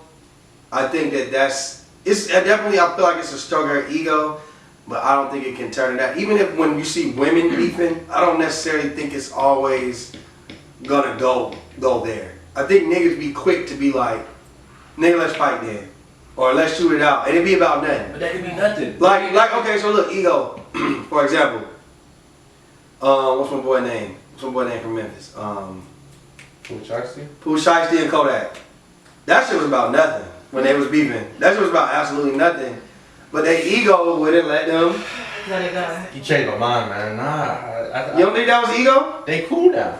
I think it's definitely, I feel like it's a stronger ego, but I don't think it can turn it out. Even if when you see women beefing, I don't necessarily think it's always gonna go there. I think niggas be quick to be like, nigga, let's fight then. Or let's shoot it out. And it be about nothing. But that could be nothing. Like okay, so look, ego, for example. What's my boy name? What's my boy name from Memphis? Pooh Shiesty? Pooh Shiesty and Kodak. That shit was about nothing when they was beefing. That shit was about absolutely nothing. But their ego wouldn't let them. Let it go. You changed my mind, man. Nah. You don't think that was ego? They cool now.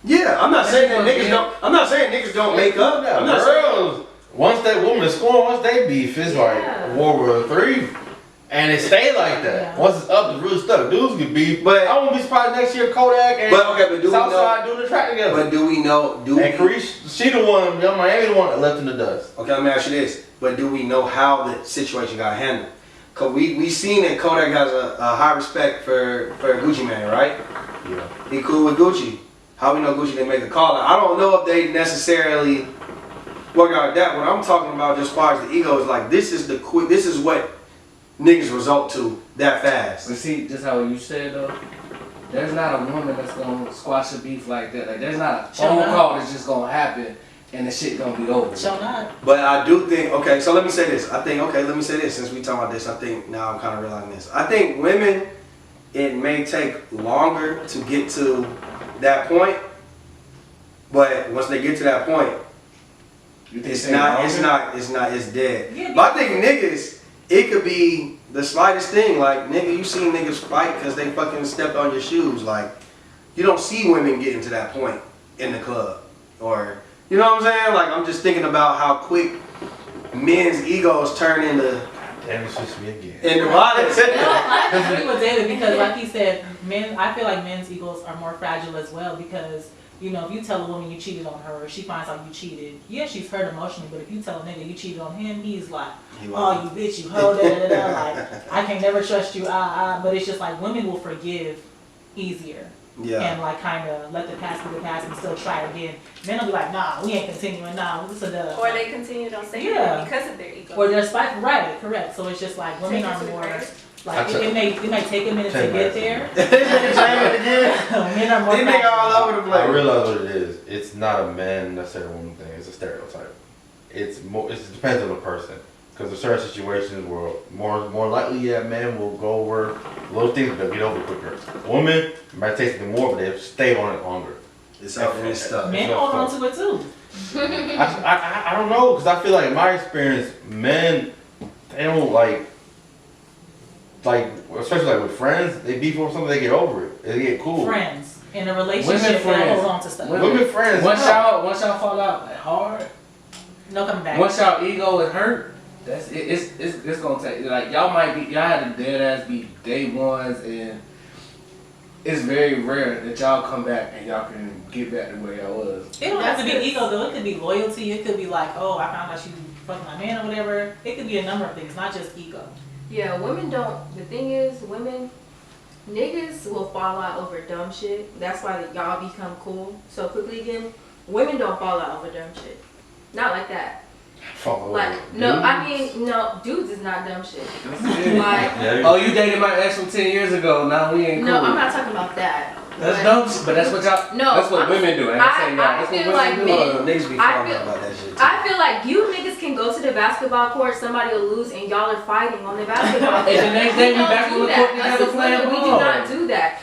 Yeah, I'm not saying that niggas don't. I'm not saying niggas don't make up. I'm not saying. Once that woman is scoring, once they beef, it's like World War III. And it stayed like that. Yeah. Once it's up, it's really stuck. Dudes can beef. But I won't be surprised next year Kodak and but do Southside doing the track together. But do we know? And Karish, she the one, Young Miami the one that left in the dust. Okay, let me ask you this. But do we know how the situation got handled? Cause we seen that Kodak has a high respect for Gucci Mane, right? Yeah. He cool with Gucci. How we know Gucci didn't make the call? I don't know if they necessarily work out that. What I'm talking about, just as far as the ego, is like this is what niggas result to that fast. But see, just how you said though, there's not a woman that's gonna squash a beef like that. Like there's not a phone call that's just gonna happen and the shit gonna be over. So not. But I do think, okay, so let me say this. Let me say this, since we talking about this, I think now I'm kind of realizing this. I think women, it may take longer to get to that point, but once they get to that point, it's dead. Yeah, but I think niggas, it could be the slightest thing. Like, nigga, you seen niggas fight because they fucking stepped on your shoes. Like, you don't see women getting to that point in the club. Or, you know what I'm saying? Like, I'm just thinking about how quick men's egos turn into... Damn, it's just me again. Into violence. I agree with David because, like he said, I feel like men's egos are more fragile as well because, you know, if you tell a woman you cheated on her or she finds out you cheated, yeah, she's hurt emotionally, but if you tell a nigga you cheated on him, he's like, oh, you bitch, you hoe, like, I can never trust you, but it's just like women will forgive easier. Yeah. And like kind of let the past be the past and still try again. Men will be like, nah, we ain't continuing, nah, this is a Or they continue on saying Yeah. it because of their ego. or they're spiteful, right, correct. So it's just like women Take it are to the more, grave. Like it may take a minute to 10 get minutes. there. Men are more These niggas all fashionable. over the I place. realize what it is. It's not a man necessarily woman thing. It's a stereotype. It's more. It depends on the person. Because there's certain situations where more likely, yeah, men will go over little things, but they'll get over quicker. Women might take them more, but they'll stay on it longer. It's up in this stuff. Men hold on to it too. I don't know, because I feel like in my experience, men, they don't like, especially like with friends, they beef over something, they get over it. They get cool. Friends in a relationship, friends. they hold on to stuff. Women friends. Once no. y'all fall out like, hard, No coming back. once y'all ego is hurt, that's it. It's gonna take like y'all had to dead ass be day ones, and it's very rare that y'all come back and y'all can get back to where y'all was. It don't have to be That's ego though. It could be loyalty. It could be like, oh, I found out you fucking my man or whatever. It could be a number of things, not just ego. Yeah, women don't. The thing is, niggas will fall out over dumb shit. That's why y'all become cool so quickly again. Women don't fall out over dumb shit. Not like that. Like, no, I mean, no, dudes is not dumb shit. Like, Oh, you dated my ex from 10 years ago. Now we ain't cool. no, I'm not talking about that. That's But- dumb shit, but that's what y'all. No, that's what women do. I ain't saying y'all. That's feel what like women do. men- Niggas be I falling feel- out about that shit. I feel like you niggas can go to the basketball court, somebody will lose, and y'all are fighting on the basketball court. And the next day we don't back do on the that. court Us together as playing women, we do ball. not do that.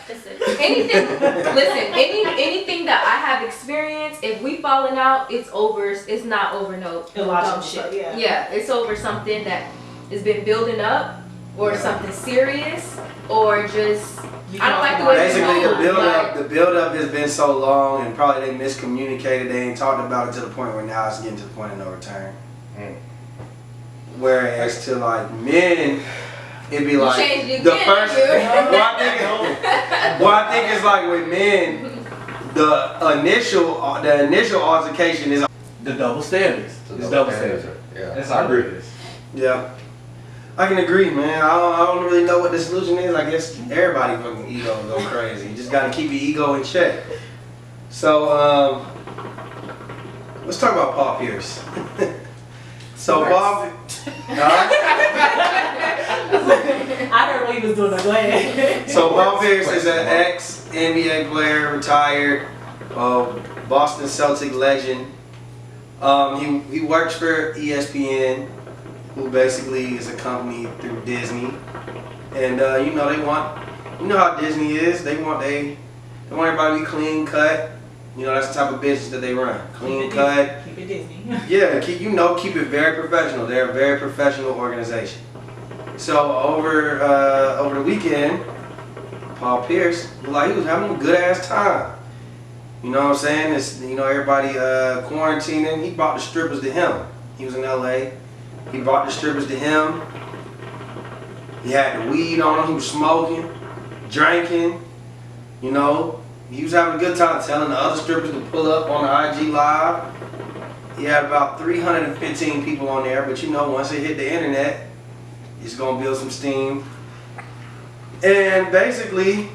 Anything, listen, anything that I have experienced, if we falling out, it's over. It's not over no Illogical dumb stuff, shit. yeah. It's over something that has been building up, or something serious, or just I don't like the way Basically, it's the going. build up has been so long, and probably they miscommunicated. They ain't talked about it to the point where now it's getting to the point of no return. Mm. Whereas to like men, it'd be like changed it the again, first. you. Well, I think it's like with men, the initial altercation is The double standards. It's double standards. Yeah, That's I all agree. it is. yeah. I can agree, man. I don't really know what the solution is. I guess everybody fucking ego go crazy. You just gotta keep your ego in check. So, let's talk about Paul Pierce. So Paul, I heard what he was doing. Go ahead. so Paul Pierce is an ex-NBA player, retired, Boston Celtic legend. He works for ESPN, who basically is a company through Disney, and you know how Disney is. They want everybody to be clean cut. You know, that's the type of business that they run. Clean cut. Keep it Disney. Yeah, keep it very professional. They're a very professional organization. So over the weekend, Paul Pierce he was having a good ass time. You know what I'm saying? Everybody quarantining. He brought the strippers to him. He was in LA. He brought the strippers to him. He had the weed on him. He was smoking, drinking. You know, he was having a good time telling the other strippers to pull up on the IG Live. He had about 315 people on there, but once it hit the internet, it's gonna build some steam. And basically,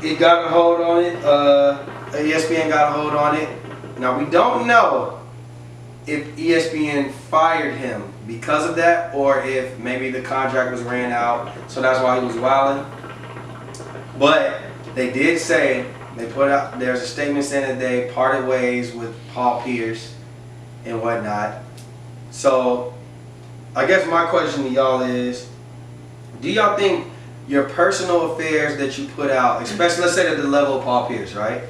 it got a hold on it. ESPN got a hold on it. Now we don't know if ESPN fired him because of that, or if maybe the contract was ran out, so that's why he was wilding. But they did say, there's a statement saying that they parted ways with Paul Pierce and whatnot. So I guess my question to y'all is, do y'all think your personal affairs that you put out, especially let's say at the level of Paul Pierce, right?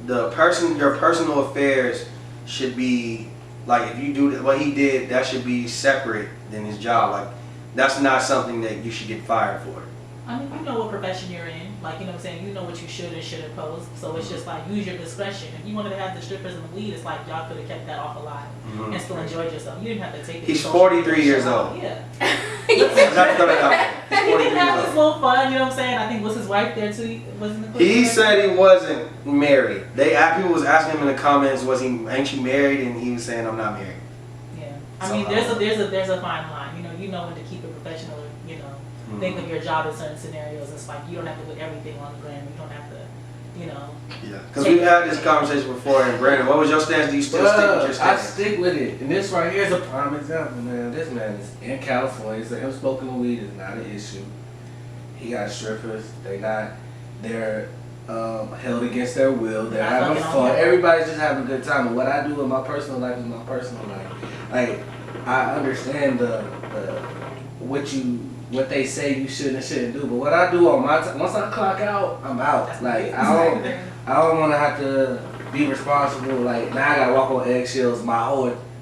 Your personal affairs should be, like, if you do what he did, that should be separate than his job. Like, that's not something that you should get fired for. I mean, you know what profession you're in. Like, you know what I'm saying? You know what you should and shouldn't post. So it's just like, use your discretion. If you wanted to have the strippers and the weed, it's like, y'all could have kept that off alive and still enjoyed yourself. You didn't have to take it. He's 43 years old. Yeah. Let's throw that out there. He's He 43 didn't have years this old. little fun, you know what I'm saying? I think was his wife there too. Wasn't the He said he wasn't married. People was asking him in the comments, ain't you married? And he was saying, I'm not married. Yeah. I mean, there's a fine line. You know when to keep it professional. Think of your job in certain scenarios. It's like you don't have to put everything on the gram. You don't have to you know. Yeah, because we've had this conversation before. And Brandon, what was your stance? Do you still stick with your I stance? stick with it. And this right here is a prime example, man. This man is in California, so him smoking weed is not an issue. He got strippers. They're held against their will. They're having fun. Everybody's just having a good time. And what I do in my personal life is my personal life. Like, I understand what they say you should and shouldn't do. But what I do on my time, once I clock out, I'm out. Like, I don't want to have to be responsible. Like, now I gotta walk on eggshells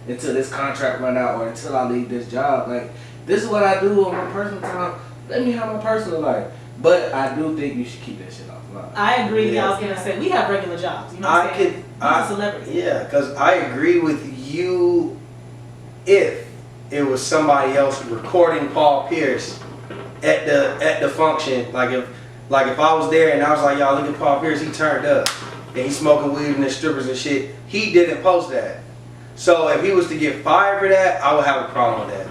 until this contract run out or until I leave this job. Like, this is what I do on my personal time. Let me have my personal life. But I do think you should keep that shit offline. I agree. Yeah. I was gonna say we have regular jobs. You know what I'm saying? He's a celebrity. Yeah, because I agree with you if it was somebody else recording Paul Pierce at the function. Like if I was there and I was like, y'all look at Paul Pierce, he turned up and he's smoking weed and there's strippers and shit. He didn't post that. So if he was to get fired for that, I would have a problem with that.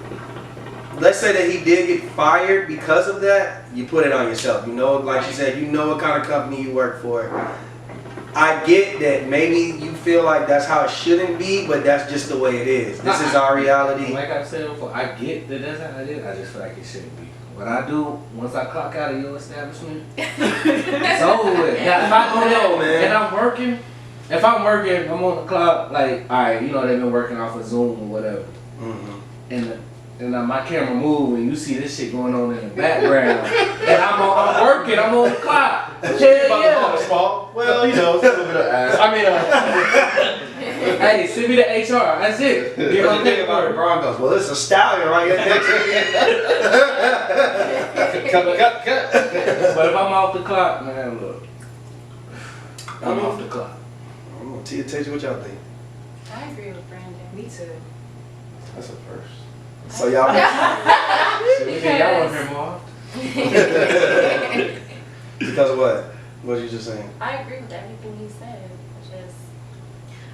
Let's say that he did get fired because of that, you put it on yourself. You know, like she said, you know what kind of company you work for. I get that maybe you feel like that's how it shouldn't be, but that's just the way it is. This is our reality. Like I said before, I get that that's how it is. I just feel like it shouldn't be. What I do, once I clock out of your establishment, it's over with. Now, if I go there man. and I'm working, I'm on the clock, like, alright, you know they've been working off of Zoom or whatever. Mm-hmm. And my camera move and you see this shit going on in the background. And I'm working, I'm on the clock. Hell yeah. Well, you know, it's a little bit of ass. I mean, hey, send me the HR, that's it. Get my thing about the Broncos. Well, it's a stallion right here next to you. cut. But if I'm off the clock, man, look. I'm off the clock. I'm going to tell you what y'all think. I agree with Brandon. Me too. That's a first. So y'all... Y'all want to hear more? Because of what? What you just saying? I agree with everything he said.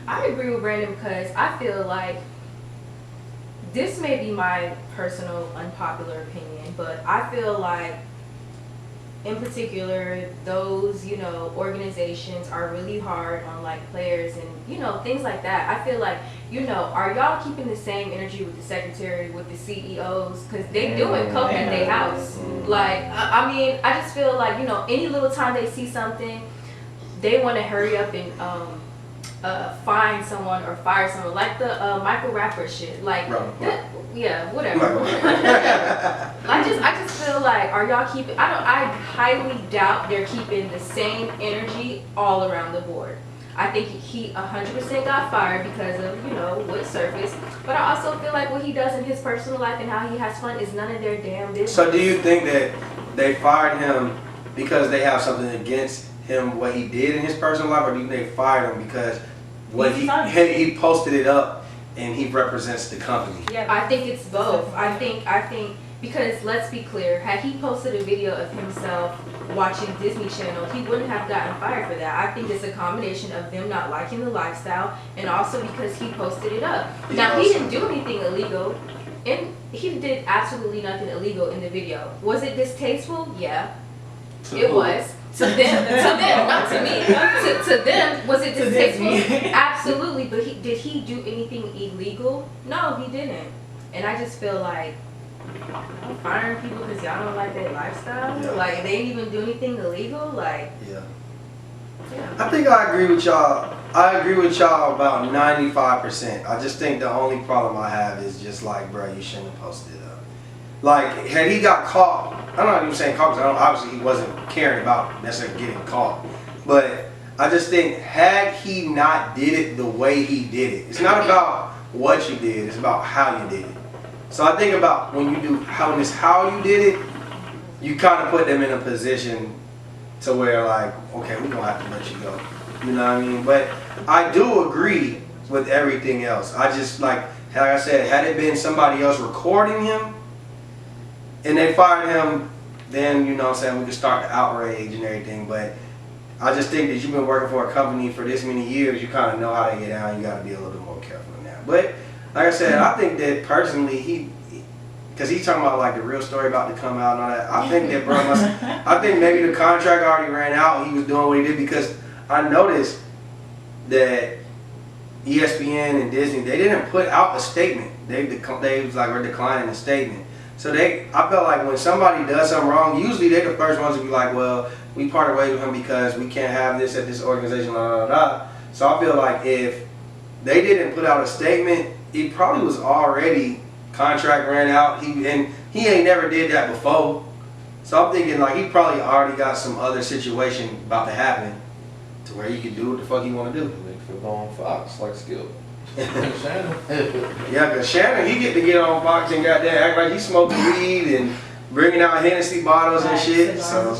I agree with Brandon because I feel like this may be my personal unpopular opinion, but I feel like in particular those, you know, organizations are really hard on like players and, you know, things like that. I feel like, you know, are y'all keeping the same energy with the secretary, with the CEOs? Because they doing coke at their house. Like, I mean, I just feel like, you know, any little time they see something, they want to hurry up and find someone or fire someone, like the Michael Rapper shit. Like, yeah, whatever. I just feel like, are y'all keeping? I highly doubt they're keeping the same energy all around the board. I think he 100% got fired because of, you know, what surfaced. But I also feel like what he does in his personal life and how he has fun is none of their damn business. So do you think that they fired him because they have something against him, what he did in his personal life, or do you think they fired him because what he posted it up and he represents the company? Yeah, I think it's both. I think because let's be clear, had he posted a video of himself watching Disney Channel, he wouldn't have gotten fired for that. I think it's a combination of them not liking the lifestyle and also because he posted it up. Now, he didn't do anything illegal, and he did absolutely nothing illegal in the video. Was it distasteful? Yeah, it was. To them, not to me. To them, was it distasteful? Absolutely, but did he do anything illegal? No, he didn't. And I just feel like, I'm firing people because y'all don't like their lifestyle. Yeah. Like, they didn't even do anything illegal. Like, yeah. I think I agree with y'all. I agree with y'all about 95%. I just think the only problem I have is just like, bro, you shouldn't have posted it up. Like, had he got caught, I'm not even saying caught because obviously he wasn't caring about necessarily getting caught. But I just think, had he not did it the way he did it, it's not about what you did, it's about how you did it. So I think about when you do how you did it, you kind of put them in a position to where like, okay, we're gonna have to let you go. You know what I mean? But I do agree with everything else. I just like I said, had it been somebody else recording him and they fired him, then you know what I'm saying, we could start the outrage and everything. But I just think that you've been working for a company for this many years, you kind of know how to get down. You got to be a little bit more careful in that. But like I said, I think that personally because he's talking about like the real story about to come out and all that. I think that bro I think maybe the contract already ran out and he was doing what he did because I noticed that ESPN and Disney, they didn't put out a statement. They was like, we're declining the statement. So I felt like when somebody does something wrong, usually they're the first ones to be like, well, we parted ways with him because we can't have this at this organization, blah, blah, blah. So I feel like if they didn't put out a statement, it probably was already, contract ran out, he ain't never did that before. So I'm thinking like he probably already got some other situation about to happen to where he can do what the fuck he want to do. They could go on Fox like Skip. Shannon. Yeah, because Shannon, he get on Fox and got that, act like he smoking weed and bringing out Hennessy bottles and shit. So,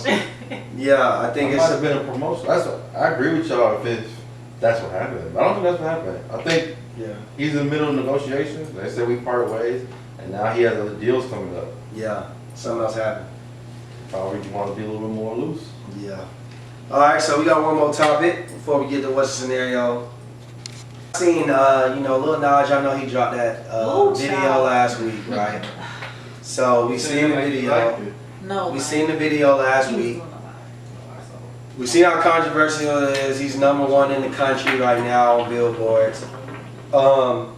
yeah, I think it it's might have been a promotion. I agree with y'all if that's what happened. But I don't think that's what happened. I think he's in the middle of negotiations. They said we parted ways, and now he has other deals coming up. Yeah, something else happened. Probably you want to be a little bit more loose. Yeah. All right, so we got one more topic before we get to what's the scenario. I seen, Lil Nas, y'all know he dropped that video last week, right? So we seen the video. No. We seen the video last week. We seen how controversial it is. He's #1 in the country right now on billboards. So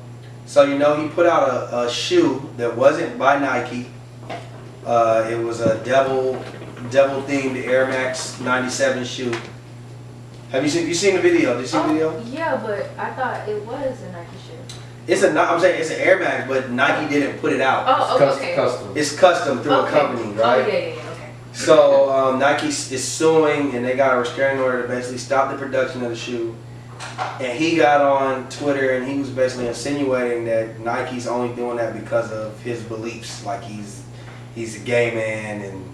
he put out a shoe that wasn't by Nike. It was a devil themed Air Max 97 shoe. Have you seen the video? Did you see the video? Yeah, but I thought it was a Nike shoe. I'm saying it's an Air Max, but Nike didn't put it out. Oh, okay. Custom. It's custom through a company, right? Oh, yeah, okay. So Nike is suing, and they got a restraining order to basically stop the production of the shoe. And he got on Twitter, and he was basically insinuating that Nike's only doing that because of his beliefs, like he's a gay man and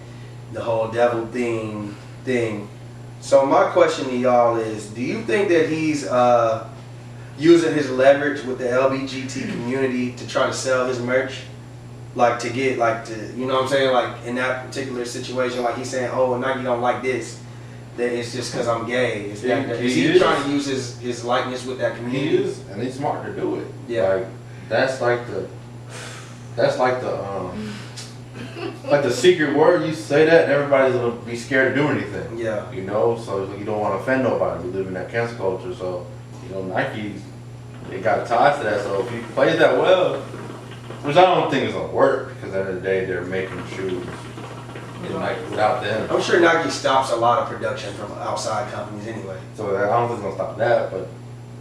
the whole devil thing. So my question to y'all is, do you think that he's using his leverage with the LGBT community to try to sell his merch? Like to get, you know what I'm saying? Like in that particular situation, like he's saying, oh, Nike don't like this. That it's just because I'm gay. Is he trying to use his likeness with that community? He is, and he's smart to do it. Yeah. Like, that's like the secret word. You say that, and everybody's gonna be scared to do anything. Yeah. So you don't want to offend nobody. We live in that cancel culture, so Nike, they got ties to that. So if he plays that well, which I don't think is gonna work, because at the end of the day they're making shoes. Without them. I'm sure Nike stops a lot of production from outside companies anyway. So I don't think it's gonna stop that, but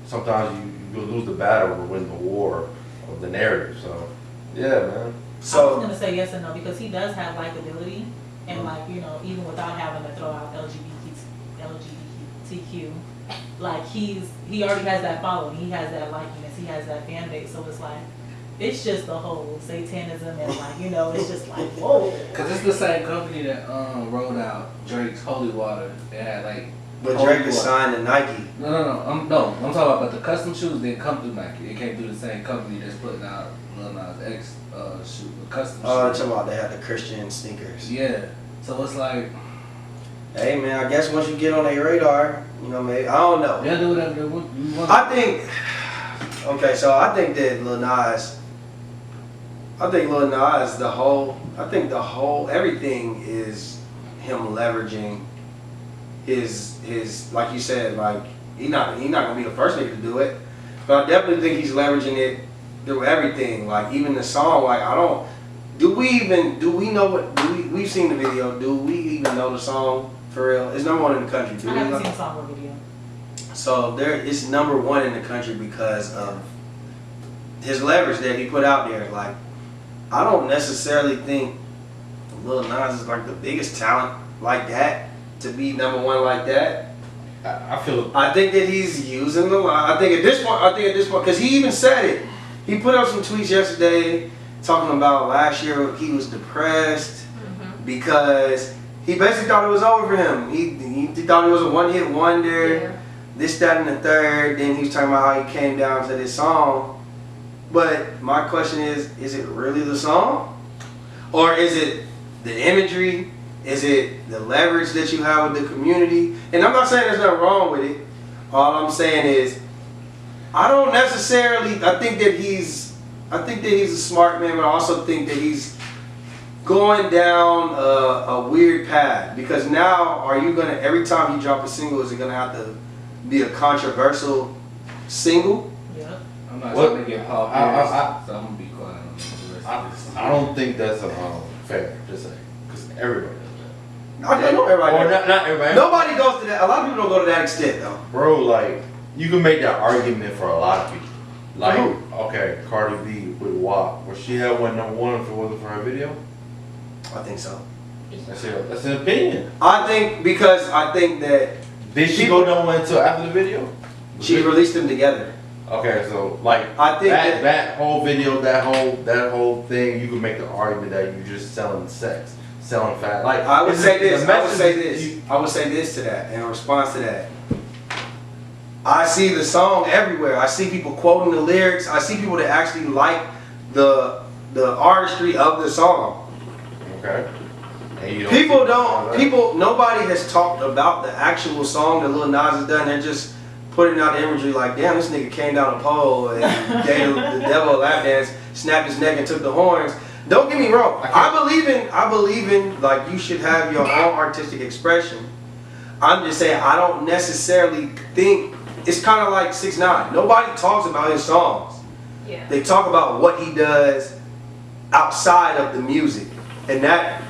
sometimes you lose the battle or win the war of the narrative. So yeah, man. I was gonna say yes and no because he does have likability, and even without having to throw out LGBTQ, like he already has that following, he has that likeness, he has that fan base. So it's like. It's just the whole satanism and it's just like, whoa. Cause it's the same company that rolled out Drake's Holy Water. It had But Drake is signed to Nike. No. I'm talking about the custom shoes didn't come through Nike. It came through the same company that's putting out Lil Nas X shoe, custom shoes. Oh, talking about they had the Christian sneakers. Yeah. So it's like, hey man, I guess once you get on their radar, maybe I don't know. They'll do whatever they want. I think that Lil Nas. the whole everything is him leveraging his like you said, like he's not gonna be the first nigga to do it, but I definitely think he's leveraging it through everything. Like even the song, we've seen the video, do we even know the song for real? It's #1 in the country. I haven't seen the song or video. So it's #1 in the country because of his leverage that he put out there. Like, I don't necessarily think Lil Nas is like the biggest talent like that to be #1 like that. I think that he's using the line. I think at this point, because he even said it. He put up some tweets yesterday talking about last year he was depressed because he basically thought it was over for him. He thought it was a one-hit wonder. Yeah. This, that, and the third. Then he was talking about how he came down to this song. But my question is it really the song? Or is it the imagery? Is it the leverage that you have with the community? And I'm not saying there's nothing wrong with it. All I'm saying is, I think that he's a smart man, but I also think that he's going down a weird path. Because now, every time he drop a single, is it gonna have to be a controversial single. Yeah. I'm not What? trying to get Paul I- Pierce, so I'm gonna be quiet on the rest of this. I don't think that's fair to say, because everybody does I know that. everybody. Or not everybody. Nobody goes to that. A lot of people don't go to that extent though. Bro, like, you can make that argument for a lot of people. Like, okay, Cardi B with WAP, would she have went #1 if it wasn't for her video? I think so. That's an opinion. I think that Did she go #1 until after the video? she released them together. Okay, so like I think that whole video, that whole thing, you could make the argument that you're just selling sex, selling fat. Like I would say this. the I would say message- this. I would say this to that in response to that. I see the song everywhere. I see people quoting the lyrics. I see people that actually like the artistry of the song. Okay. And you Nobody has talked about the actual song that Lil Nas has done. They're just putting out the imagery like, damn, this nigga came down a pole and gave the devil a lap dance, snapped his neck and took the horns. Don't get me wrong. I believe in like you should have your own artistic expression. I'm just saying I don't necessarily think it's kind of like 6ix9ine. Nobody talks about his songs. Yeah. They talk about what he does outside of the music, and that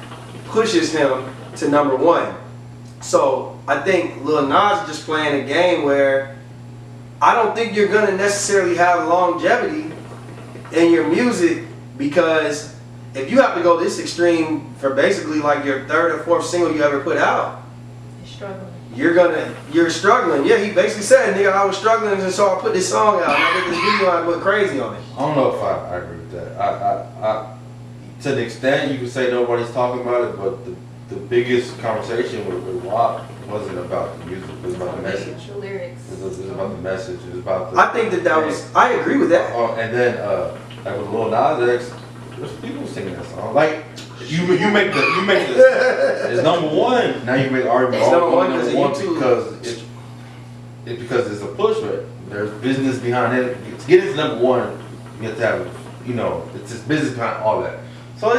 pushes him to #1. So I think Lil Nas is just playing a game where I don't think you're gonna necessarily have longevity in your music, because if you have to go this extreme for basically like your 3rd or 4th single you ever put out, You're struggling. you're struggling. Yeah, he basically said, nigga, I was struggling and so I put this song out and I did this video and I went crazy on it. I don't know if I agree with that. I to the extent you could say nobody's talking about it, but the biggest conversation with WAP wasn't about the music. It was about the message. The lyrics. It was about the message. It was about the. I think that was, I agree with that. And then like with Lil Nas X, there's people singing that song. Like you make the it's #1. Now you make the argument. It's #1 because it's a push, but there's business behind it. To get into #1, you have to have it's just business behind all that. So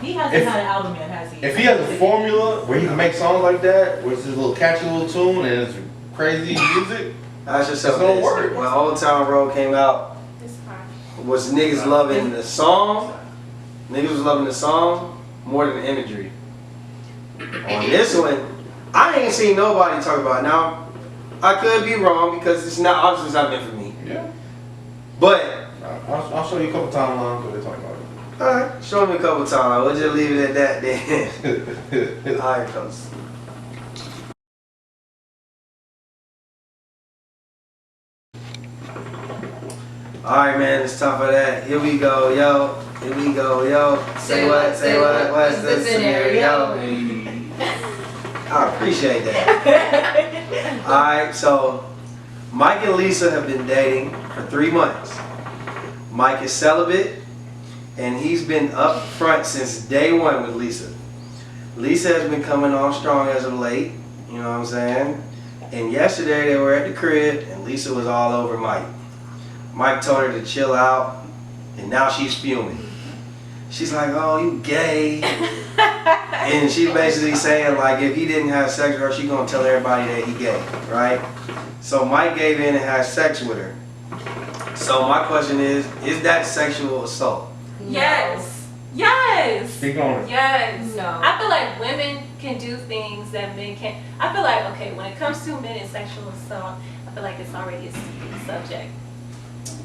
He hasn't had an album yet, has he? if he has a formula where he can make songs like that, where it's just a little catchy little tune and it's crazy music, That's just It's something. gonna work. When Old Town Road came out, It's fine. was niggas loving the song? Niggas was loving the song more than the imagery. On this one, I ain't seen nobody talk about it. Now, I could be wrong because it's not, obviously it's not meant for me. yeah. But, I'll show you a couple timelines what they're talking about. alright, show me a couple times. We'll just leave it at that then. Alright, fellas. Alright, man, it's time for that. Here we go, yo. Here we go, yo. Say what, say what, what's the scenario? I appreciate that. Alright, so Mike and Lisa have been dating for 3 months. Mike is celibate, and he's been up front since day 1 with Lisa. Lisa has been coming on strong as of late, you know what I'm saying? And yesterday they were at the crib, and Lisa was all over Mike. Mike told her to chill out, and now she's fuming. She's like, oh, you gay. And she's basically saying, like, if he didn't have sex with her, she's gonna tell everybody that he gay, right? So Mike gave in and had sex with her. So my question is that sexual assault? Yes. Yes. Keep going. Yes. No. I feel like women can do things that men can't. I feel like, okay, when it comes to men and sexual assault, I feel like it's already a sticky subject.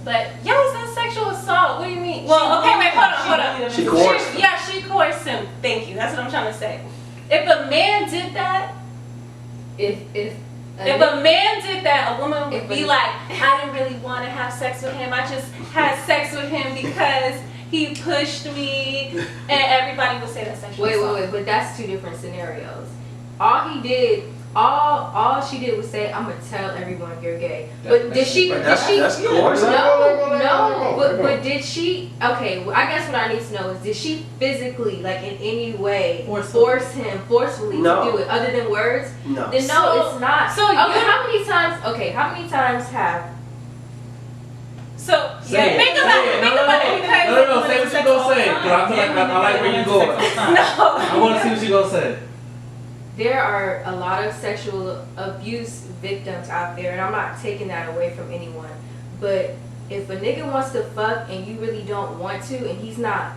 But yo, it's not sexual assault. What do you mean? Well, okay, wait, hold on. She coerced him. Yeah, she coerced him. Thank you. That's what I'm trying to say. If a man did that, If a man did that, a woman would If be a- like, I didn't really want to have sex with him. I just had sex with him because he pushed me, and everybody would say that's sexual assault. wait, but that's 2 different scenarios. All he did, all she did was say, I'm gonna tell everyone you're gay. But did she? But that's No, coercive. but did she? Okay, well, I guess what I need to know is, did she physically, like in any way, forcefully No. to do it, other than words? No. Then no, So- it's not. so okay, you- how many times? Okay, how many times have? So Say yeah, it. think about it. Think about it. Because No, say what you gonna say. Cause I feel like I like where you going. No. I want to see what you gonna say. there are a lot of sexual abuse victims out there, and I'm not taking that away from anyone. But if a nigga wants to fuck and you really don't want to, and he's not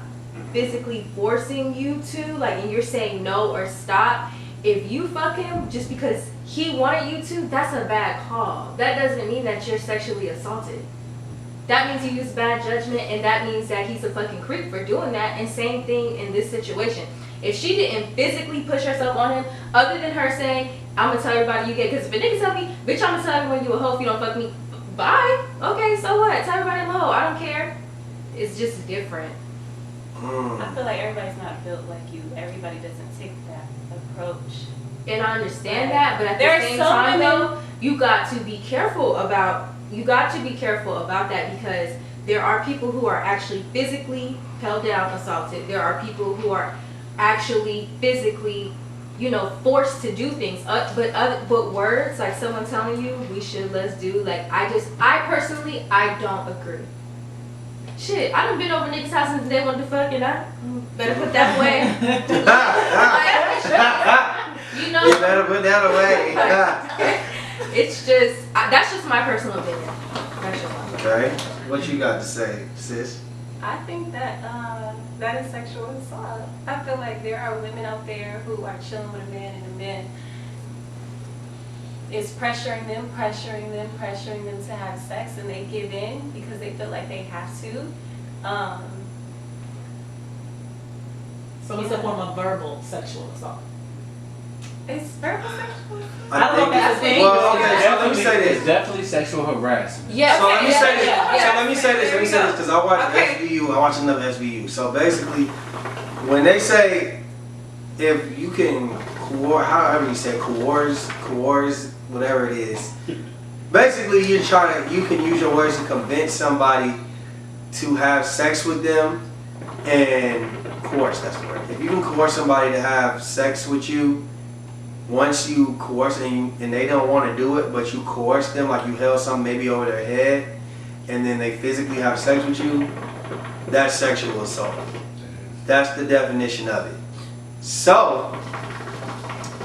physically forcing you to, like, and you're saying no or stop, if you fuck him just because he wanted you to, that's a bad call. That doesn't mean that you're sexually assaulted. That means you use bad judgment, and that means that he's a fucking creep for doing that. And same thing in this situation. If she didn't physically push herself on him, other than her saying, I'm gonna tell everybody you gay, because if a nigga tell me, bitch, I'm gonna tell everyone you a hoe if you don't fuck me, bye. Okay, so what? Tell everybody I'm a hoe. I don't care. It's just different. I feel like everybody's not built like you. Everybody doesn't take that approach. And I understand that, but at There are the same so time, many- though, you got to be careful about that, because there are people who are actually physically held down, assaulted. There are people who are actually physically, forced to do things. But words, like someone telling you we should, let's do, like, I personally don't agree. Shit, I done been over niggas' house since they wanted to fuck, and I better put that away. You better put that away. It's just, that's just my personal opinion. That's just my opinion. Okay, what you got to say, sis? I think that that is sexual assault. I feel like there are women out there who are chilling with a man, and the man is pressuring them to have sex, and they give in because they feel like they have to. So it's a form of verbal sexual assault. It's verbal sexual assault. I don't know if that's a thing. Well, okay, so let me say It's this. definitely sexual harassment. Yeah. So let me say this. Yeah. So let me say this because I watch SVU. I watch enough SVU. So basically, when they say if you can however you say coerce, whatever it is, basically you can use your words to convince somebody to have sex with them, and coerce, that's the word. If you can coerce somebody to have sex with you, once you coerce and they don't want to do it, but you coerce them, like you held something maybe over their head, and then they physically have sex with you, that's sexual assault. That's the definition of it. So,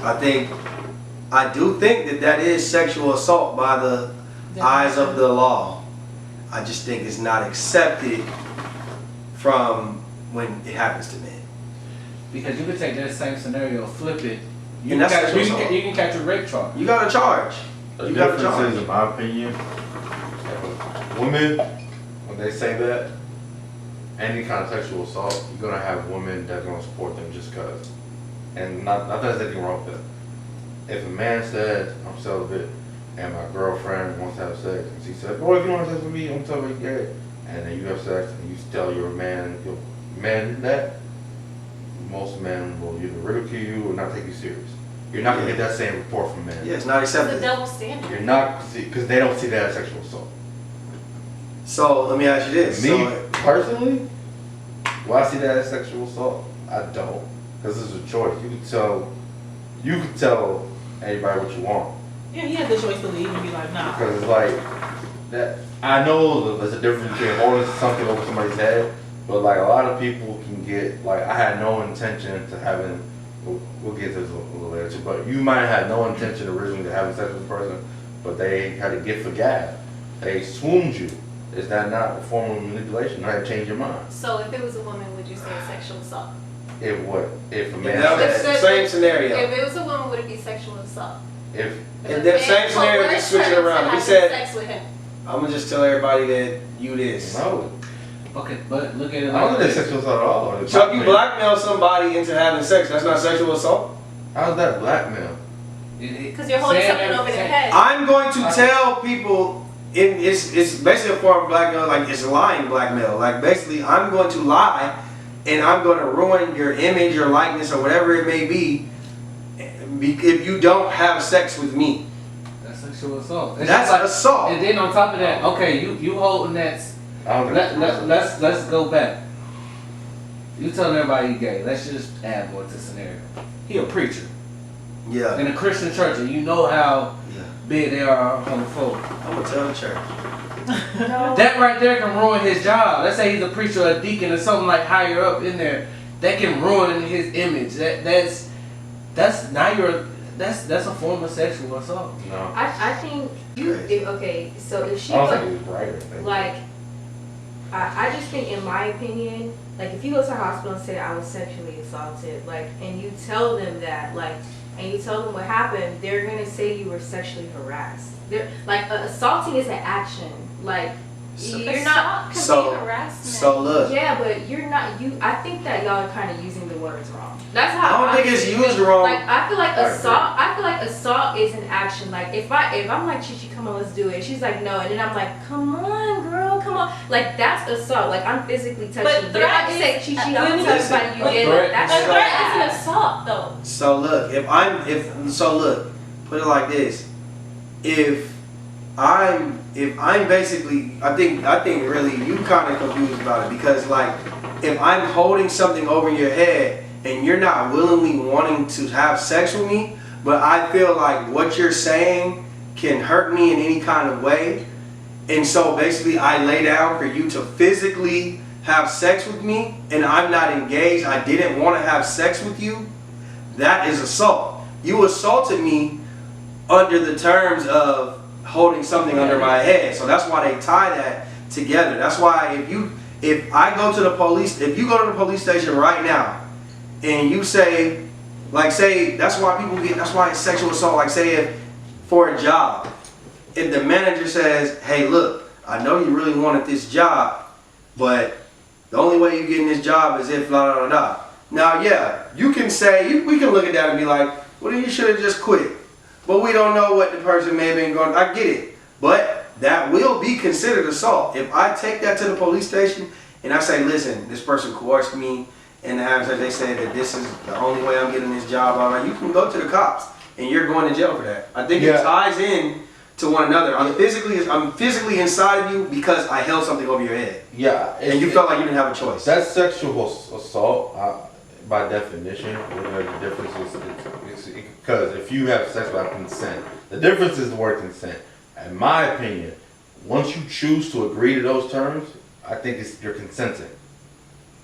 I do think that is sexual assault by the eyes of the law. I just think it's not accepted from when it happens to men. Because you could take that same scenario, flip it. You And that's can sexual assault. you can catch a rape charge. You got to charge. The You got to difference charge. is, in my opinion, women, when they say that, any kind of sexual assault, you're gonna have women that are gonna support them just cause. And not that there's anything wrong with that. If a man says, I'm celibate, and my girlfriend wants to have sex, and she said, boy, if you want to have sex with me, I'm telling you gay. And then you have sex, and you tell your man that, most men will either ridicule you or not take you serious. You're not gonna get that same report from men. Yeah, it's not It's a accepted. double standard. You're not, because they don't see that as sexual assault. So let me ask you this. Me So, personally, will I see that as sexual assault? I don't, because it's a choice. You can tell anybody what you want, Yeah, he had the choice to leave and be like, nah. because it's like that. I know there's a difference between holding something over somebody's head, but like a lot of people can get like I had no intention to having. We'll get to this a little later, but you might have had no intention originally to having sex with a person, but they had a gift for gab. They swooned you. Is that not a form of manipulation? How to change your mind? So if it was a woman, would you say it's sexual assault? If what? If a man that was said, the same scenario. If it was a woman, would it be sexual assault? if In that same scenario, just switch it around. He He said- sex with him. I'm gonna just tell everybody that you this. no, Okay, but look at it I don't like think that's this. sexual assault at all. So if you blackmail somebody into having sex, that's not sexual assault? How's that blackmail? Because you're holding something over their head. I'm going to tell people, it's basically a form of blackmail, like it's lying blackmail. Like basically, I'm going to lie and I'm going to ruin your image or likeness or whatever it may be if you don't have sex with me. That's sexual assault. It's That's just like- assault. And then on top of that, okay, you holding that. I don't think Let's go back. You telling everybody you gay. Let's just add more to the scenario. He a preacher Yeah. in a Christian church, and you know how Yeah. big they are homophobic. I'm gonna tell the church. That right there can ruin his job. Let's say he's a preacher, a deacon, or something like higher up in there. That can ruin his image. that's a form of sexual assault. No. I think okay, so if she I don't go, think it was right or anything. like, I just think, in my opinion, like, if you go to the hospital and say I was sexually assaulted, like, and you tell them that, like, and you tell them what happened, they're gonna say you were sexually harassed. They're like, assaulting is an action. Like, you're not. So look. Yeah, but you're not. I think that y'all are kind of using the words wrong. That's how. I don't think it's used wrong. Like, I feel like assault is an action. Like, if I'm like, Chichi, come on, let's do it. She's like, no, and then I'm like, come on, girl, come on. Like, that's assault. Like, I'm physically touching you. threat I just say, Chichi, I'm gonna tell somebody you did. Like, that's A threat is an assault, though. So look, put it like this. If I'm basically, I think really you kind of confused about it, because like, if I'm holding something over your head and you're not willingly wanting to have sex with me, but I feel like what you're saying can hurt me in any kind of way, and so basically I lay down for you to physically have sex with me, and I'm not engaged, I didn't want to have sex with you, that is assault. You assaulted me under the terms of holding something under my head. So that's why they tie that together. That's why if you go to the police station right now and you say, like, say, that's why it's sexual assault. Like, say, if for a job, if the manager says, hey, look, I know you really wanted this job, but the only way you're getting this job is if blah, blah, blah, blah. Now, yeah, you can say, we can look at that and be like, well, then you should have just quit. But we don't know what the person may have been going. I get it. But that will be considered assault. If I take that to the police station and I say, listen, this person coerced me, and they say that this is the only way I'm getting this job, all right, you can go to the cops and you're going to jail for that. I think it ties in to one another. I'm physically inside of you because I held something over your head. Yeah. And you felt like you didn't have a choice. That's sexual assault by definition. The difference is because if you have sex without consent, the difference is the word consent. In my opinion, once you choose to agree to those terms, I think you're consenting.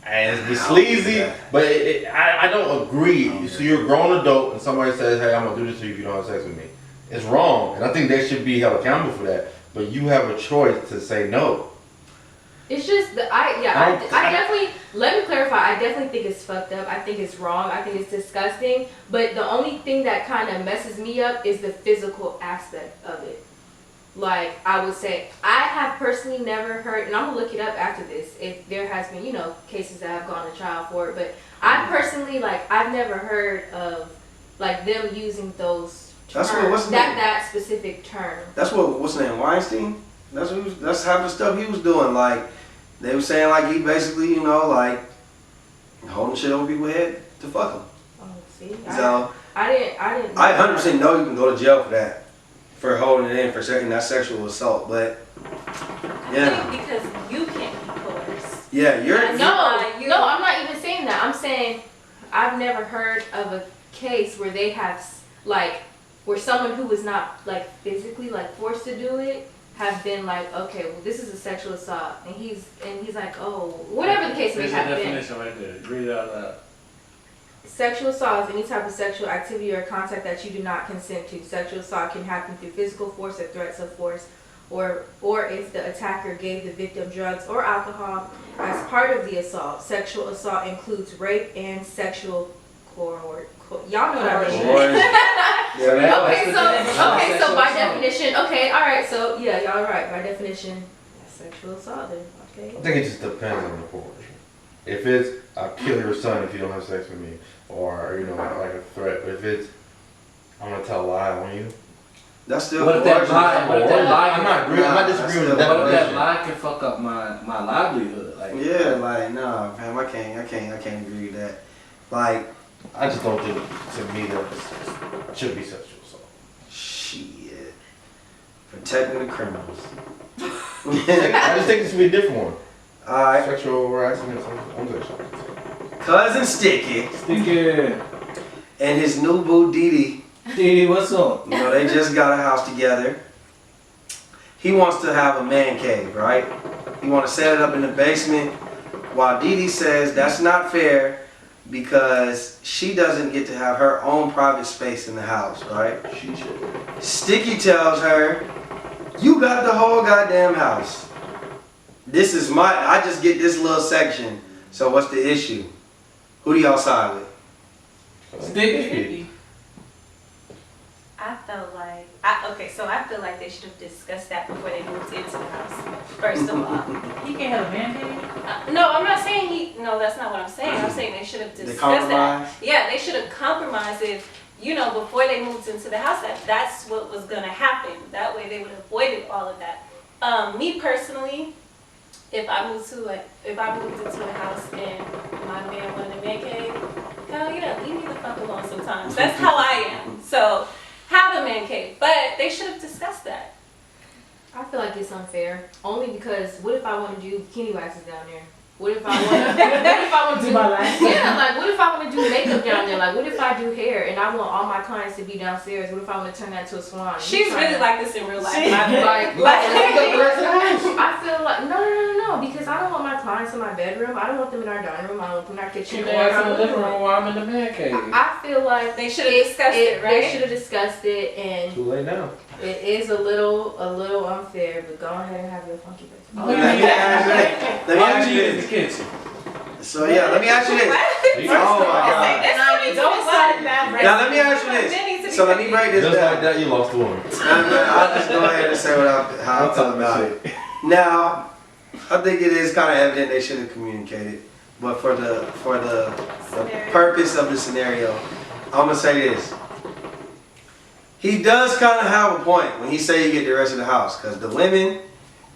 And it's sleazy, but I don't agree. So you're a grown adult and somebody says, hey, I'm going to do this to you if you don't have sex with me. It's wrong, and I think they should be held accountable for that. But you have a choice to say no. It's just I definitely, let me clarify, I definitely think it's fucked up. I think it's wrong. I think it's disgusting. But the only thing that kind of messes me up is the physical aspect of it. Like, I would say, I have personally never heard, and I'm gonna look it up after this, if there has been, cases that have gone to trial for it, but I personally, I've never heard of, them using those terms, that specific term. That's what's his name, Weinstein? That's half the stuff he was doing. Like, they were saying, he basically, holding shit over people's head to fuck them. Oh, see? So, I didn't. I 100% know you can go to jail for that. For holding it in for second, that's sexual assault, but yeah. Because you can't be coerced. Yeah, No, I'm not even saying that. I'm saying I've never heard of a case where they have where someone who was not physically forced to do it have been okay, well, this is a sexual assault, and he's like, oh, whatever the case may have been. There's a definition right there. Read it out loud. Sexual assault is any type of sexual activity or contact that you do not consent to. Sexual assault can happen through physical force or threats of force, or if the attacker gave the victim drugs or alcohol as part of the assault. Sexual assault includes rape and sexual y'all know what I mean. So by definition, so yeah, y'all are right. By definition, that's sexual assault then. Okay. I think it just depends on the coercion. If it's, I'll kill your son if you don't have sex with me, or, a threat. But if it's, I'm going to tell a lie on you. That's still what if that lie? I'm not disagreeing with that. What if that lie can fuck up my livelihood? No, fam, I can't agree with that. I just don't think, to me, that should be sexual assault. Shit. Protecting the criminals. I just think this should be a different one. Alright. Sexual harassment. Cousin Sticky. And his new boo Didi. Didi, what's up? They just got a house together. He wants to have a man cave, right? He want to set it up in the basement. While Didi says that's not fair because she doesn't get to have her own private space in the house, right? She should. Sticky tells her, you got the whole goddamn house. This is I just get this little section. So what's the issue? Who do y'all side with? Sticky. I felt like, so I feel like they should have discussed that before they moved into the house, first of all. He can't have a man cave? No, I'm not saying no, that's not what I'm saying. I'm saying they should have discussed compromise? that. Yeah, they should have compromised if, before they moved into the house, that's what was gonna happen. That way they would have avoided all of that. Me personally, if I moved into a house and my man wanted a man cave, hell yeah, leave me the fuck alone sometimes. That's how I am. So have a man cave, but they should have discussed that. I feel like it's unfair, only because what if I want to do bikini waxes down there? What if I want to Do my life? Yeah, like what if I want to do makeup down there? Like what if I do hair and I want all my clients to be downstairs? What if I want to turn that into a salon? She's really like this in real life. I feel like no, because I don't want my clients in my bedroom. I don't want them in our dining room. I don't want them in our kitchen. You can ask in the living room while I'm in the man cave. I feel like they should have discussed it, right? They should have discussed it, and Too late now. it is a little unfair. But go ahead and have your funky business. Let me ask you this. Kitchen. So yeah, let me ask you this. Oh my God. Now let me ask you this. So let me break this Just down. like that, you lost the woman. I'll just go ahead and say how I feel about it. Now, I think it is kind of evident they should have communicated, but for the purpose of the scenario, I'm gonna say this. He does kind of have a point when he say you get the rest of the house, because the women,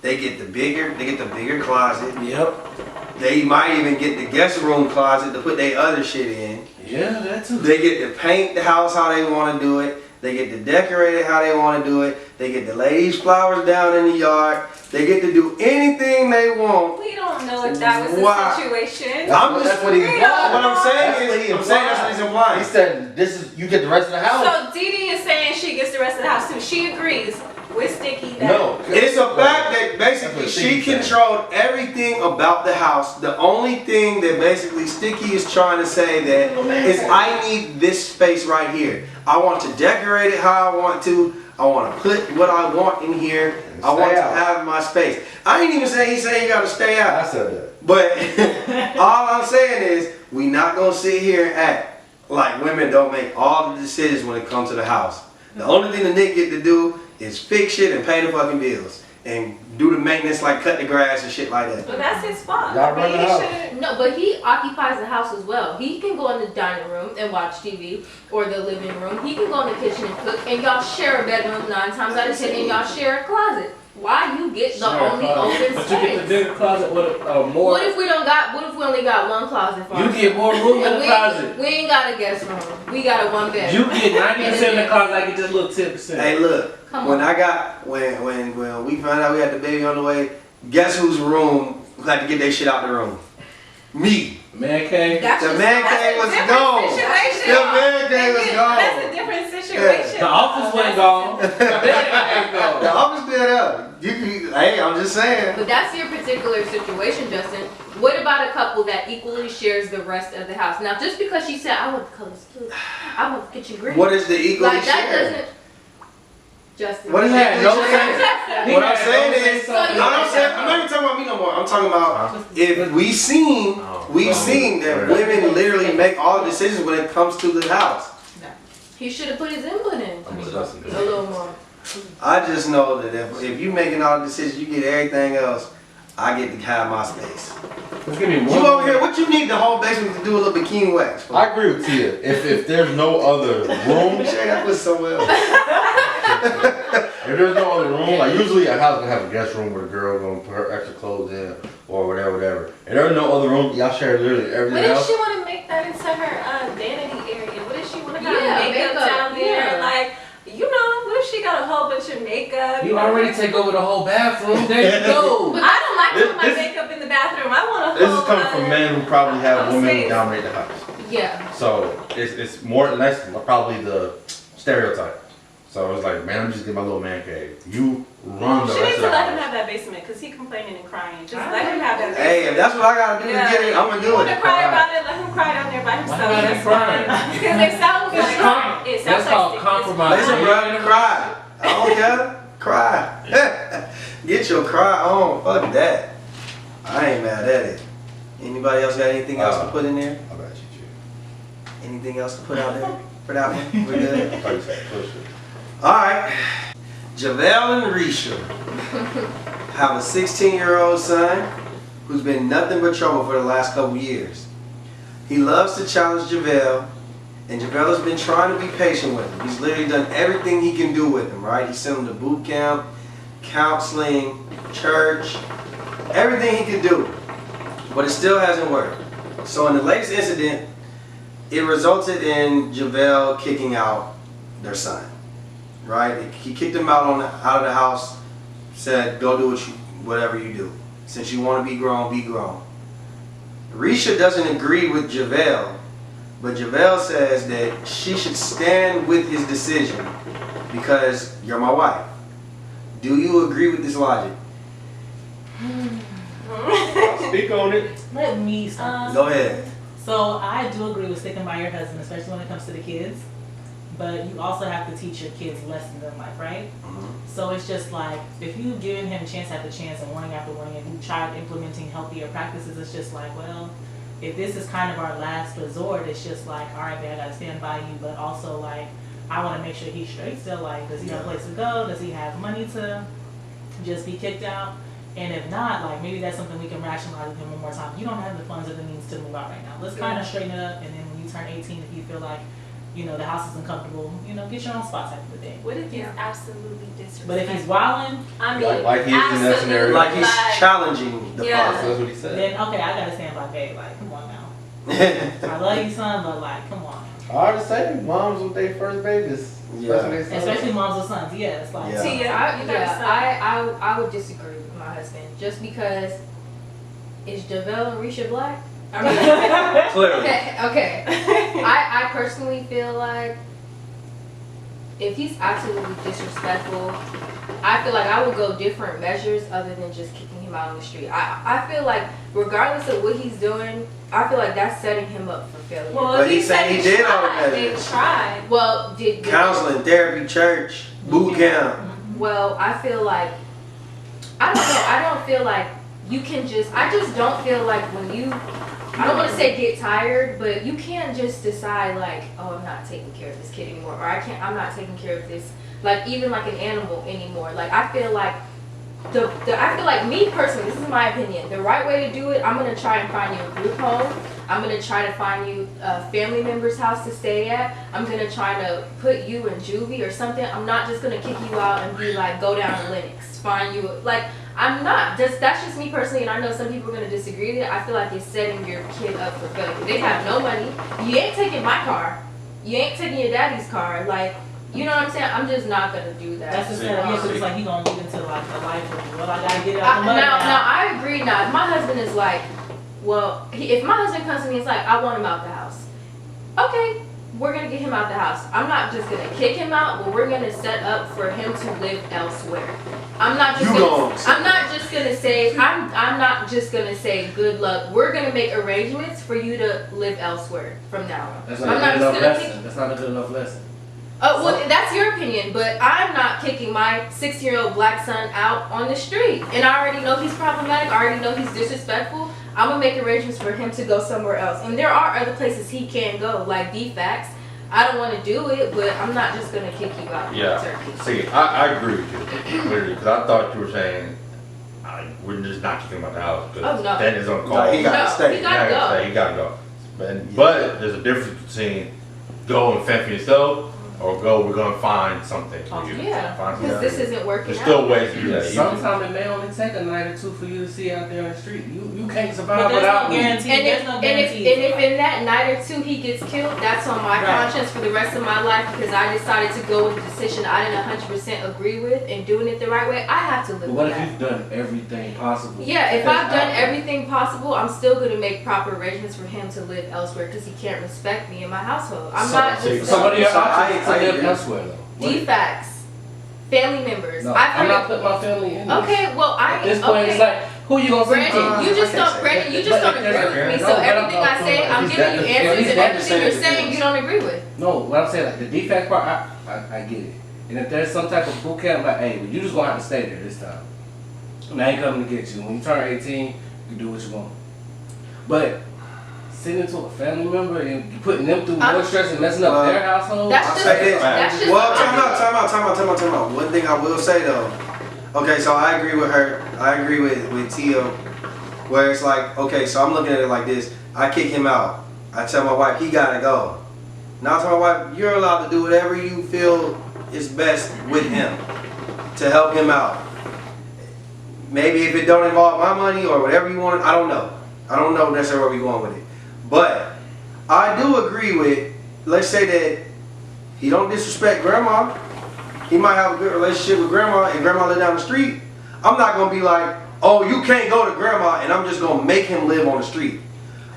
they get the bigger closet. Yep. They might even get the guest room closet to put their other shit in. Yeah, that too. They get to paint the house how they want to do it. They get to decorate it how they want to do it. They get to lay these flowers down in the yard. They get to do anything they want. We don't know if that was Wow. the situation. That's what he implied. What I'm saying is, that's what he's implying. He said, you get the rest of the house. So Dee Dee is saying she gets the rest of the house too. She agrees with Sticky that No. It's a fact that basically That's what she Sticky said. controlled everything about the house. The only thing that basically Sticky is trying to say that is I need this space right here. I want to decorate it how I want to. I want to put what I want in here. And I want stay to out. have my space. I ain't even saying he said you got to stay out. I said that. But all I'm saying is we not going to sit here and act like women don't make all the decisions when it comes to the house. The only thing the nigga get to do is fix shit and pay the fucking bills and do the maintenance like cut the grass and shit like that. But that's his fault. Y'all run the he house. should've- No, but he occupies the house as well. He can go in the dining room and watch TV or the living room. He can go in the kitchen and cook, and y'all share a bedroom 9 times out of 10, and y'all share a closet. Why you get the only open But you get the space? bigger closet with more. What if we only got one closet for You ourselves? get more room in And the closet. we ain't got a guest room. We got a 1 bed. You get 90% in the closet. I get just a little 10%. Hey, look, Come when on. I got when we found out we had the baby on the way, guess whose room had to get their shit out the room? Me. Man cave. That's The just- man That's cave a was different gone. situation. The man cave was gone. That's a different situation. The office went gone. The bed ain't The gone. office still up. Hey, I'm just saying. But that's your particular situation, Justin. What about a couple that equally shares the rest of the house? Now, just because she said, I want the colors blue, I want the kitchen green. What is the equally like that share? doesn't. Justin. What is He had that? no Justin? He What had I'm saying no is, say no, so. I'm not even talking about me no more. I'm talking about if we've seen that women literally make all the decisions when it comes to the house. He should have put his input in I'm discussing a this. little more. I just know that if you making all the decisions, you get everything else. I get to have my space. Just give me You one. over here, what you need the whole basement to do a little bikini wax for? I agree with Tia. If there's no other room, Share that with someone else. if there's no other room, like usually a house gonna have a guest room where the girl gonna put her extra clothes in or whatever. And there's no other room, y'all share literally What everything if else. she want to make that into her vanity area? What if she want to have Yeah, makeup makeup, down there? yeah. Like, what if she got a whole bunch of makeup? You already take over the whole bathroom. There you go. I don't like putting my This- makeup in the bathroom. I want a This whole. is coming from men who probably have women who space. dominate the house. Yeah. So it's more or less probably the stereotype. So it's like, man, I'm just getting my little man cave. You run the She rest needs of to the let him house. have that basement because he complaining and crying. Just let him have that basement. Hey, if that's what I gotta do to get it, I'm gonna do You want it. to cry about it? Let him cry down there by himself. gotta be That's crying? fine. Because it sounds It's like it sounds that's like called it's compromise. Listen, bro, cry. I don't care. Cry. Get your cry on. Fuck that. I ain't mad at it. Anybody else got anything else to put in there? I got you, G. Anything else to put out there for that one? We're good. I thought you said push it. All right. JaVale and Risha have a 16-year-old son who's been nothing but trouble for the last couple years. He loves to challenge JaVale, and JaVale has been trying to be patient with him. He's literally done everything he can do with him, right? He sent him to boot camp, counseling, church, everything he could do. But it still hasn't worked. So in the latest incident, it resulted in JaVale kicking out their son. Right? He kicked him out of the house, said, go do whatever you do. Since you want to be grown, be grown. Risha doesn't agree with JaVale, but JaVale says that she should stand with his decision because you're my wife. Do you agree with this logic? Speak on it. Let me start. Go ahead. So I do agree with sticking by your husband, especially when it comes to the kids. But you also have to teach your kids lessons in life, right? So it's just like, if you've given him chance after chance and warning after warning, and you tried implementing healthier practices, it's just like, well, if this is kind of our last resort, it's just like, all right, man, I gotta stand by you, but also like, I want to make sure he's straight still. Like, does he have a place to go? Does he have money to just be kicked out? And if not, like, maybe that's something we can rationalize with him one more time. You don't have the funds or the means to move out right now. Let's kind of straighten it up, and then when you turn 18, if you feel like, you know, the house is uncomfortable, you know, get your own spots after the day. What if he's absolutely disrespectful? But if he's wilding, I mean, Like he is in that absolutely, scenario. Like he's challenging the Yeah. That's what he said. then okay, I gotta stand by babe. Like, come on now. father. I love you, son, but like, come on. Hard to say, moms with their first babies. Yeah. Especially moms with sons. Yeah, it's like. Yeah. Tia, I, you got a son. I would disagree with my husband just because is JaVale and Risha black? I mean, Clearly. okay. I personally feel like if he's absolutely disrespectful, I feel like I would go different measures other than just kicking him out on the street. I feel like regardless of what he's doing, I feel like that's setting him up for failure. Well, But he he said said he did all tried. of They that. tried. Well, did Counseling, therapy, church, boot camp. Well, I feel like I don't know. I don't feel like you can just. I just don't feel like when you. I don't want to say get tired, but you can't just decide like, oh, I'm not taking care of this kid anymore, or I'm not taking care of this, like even like an animal anymore. Like I feel like I feel like me personally, this is my opinion. The right way to do it, I'm gonna try and find you a group home. I'm gonna try to find you a family member's house to stay at. I'm gonna try to put you in juvie or something. I'm not just gonna kick you out and be like, go down to Lennox, find you like. I'm not. That's just me personally, and I know some people are gonna disagree with it. I feel like it's setting your kid up for failure. They have no money. You ain't taking my car. You ain't taking your daddy's car. Like, you know what I'm saying? I'm just not gonna do that. That's just yeah, so it's like he gonna lead into like the life of well, I gotta get it out the mud now I agree. Now, if my husband is like, well, if my husband comes to me and it's like, I want him out the house. Okay, we're gonna get him out the house. I'm not just gonna kick him out, but we're gonna set up for him to live elsewhere. I'm not just gonna say good luck. We're gonna make arrangements for you to live elsewhere from now on. That's I'm not not a good just enough gonna lesson. That's not a good enough lesson. Oh, well, that's your opinion, but I'm not kicking my 6-year-old black son out on the street. And I already know he's problematic. I already know he's disrespectful. I'm going to make arrangements for him to go somewhere else. And there are other places he can go, like DFACS. I don't want to do it, but I'm not just going to kick you out. Yeah. Turkey. See, I agree with you, literally, because I thought you were saying we're just not kicking him out the house because Oh, no. that is on call. No, he gotta stay. He gotta go. He gotta go. But there's a difference between go and fend for yourself or go, we're gonna find something for you. Yeah, Find because this isn't working There's out. still ways to do that. Sometimes it may only take a night or two for you to see out there in the street. You can't survive But there's without no me. guarantee. And There's if, no and, if, guarantee. and if in that night or two he gets killed, that's on my Right. conscience for the rest of my life because I decided to go with a decision I didn't 100% agree with and doing it the right way. I have to live But with what if that. you've done everything possible? Yeah, if That's I've done out. everything possible, I'm still going to make proper arrangements for him to live elsewhere because he can't respect me in my household. I'm not just. So what are your So I options to live agree. elsewhere though? DFACS, family members. No, I've I'm not heard. putting my family in this. Okay, well At this point, okay. it's like, who you gonna send Brandon, to? you just I can't don't. say Brandon, you just But don't if agree there's- with me. no, So but everything I'm I say, I'm if giving you that- answers, if and that- everything you're saying, you don't agree with. No, what I'm saying, like the defect part, I get it. And if there's some type of boot camp, like, hey, you just gonna have to stay there this time. And I ain't coming to get you. When you turn 18, you can do what you want. But sending to a family member and putting them through more stress and messing up their household. That's I'll just. say this. That's just. Well, time out. One thing I will say though. Okay, so I agree with her. I agree with Tia, where it's like, okay, so I'm looking at it like this. I kick him out. I tell my wife he gotta go. Now I tell my wife you're allowed to do whatever you feel is best with him to help him out. Maybe if it don't involve my money or whatever you want, I don't know. I don't know necessarily where we're going with it. But I do agree with, let's say that he don't disrespect grandma. He might have a good relationship with grandma and grandma live down the street. I'm not gonna be like, oh, you can't go to grandma and I'm just gonna make him live on the street.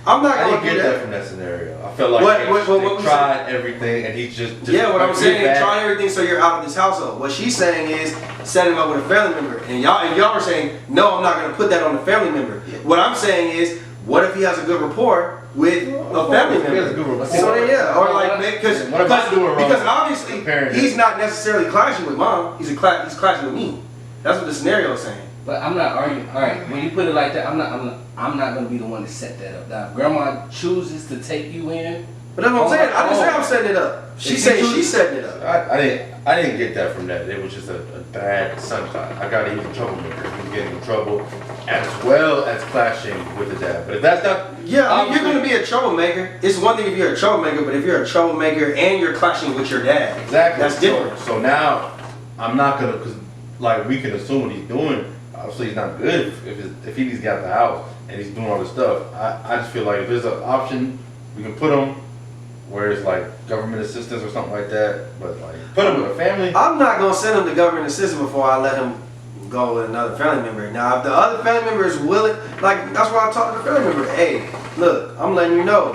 I'm not I gonna didn't do get that. that from that scenario. I felt like What they we tried everything and he's just Yeah, what I'm saying is bad. try everything so you're out of this household. What she's saying is set him up with a family member. And y'all are saying, no, I'm not gonna put that on the family member. What I'm saying is, what if he has a good rapport with a family If he has a member? good rapport. So then, yeah, or like because What if I'm doing wrong? because obviously The parent he's is- not necessarily clashing with mom. He's clashing with me. That's what the scenario is saying. But I'm not arguing. All right, when you put it like that, I'm not gonna be the one to set that up. Now, if grandma chooses to take you in, But that's what I'm saying. I didn't say I'm setting it up. She said she's setting it up. I didn't get that from that. It was just a bad sunshine. I got even troublemaker. He was getting in trouble as well as clashing with the dad. But if that's not Yeah, I mean, you're gonna be a troublemaker. It's one thing if you're a troublemaker, but if you're a troublemaker and you're clashing with your dad, exactly that's different. So now I'm not gonna, cause like we can assume what he's doing. Obviously he's not good if he needs to get out the house and he's doing all this stuff. I just feel like if there's an option, we can put him where it's like government assistance or something like that. But like put him with a family. I'm not gonna send him to government assistance before I let him go with another family member. Now, if the other family member is willing, like that's why I talk to the family member. Hey, look, I'm letting you know.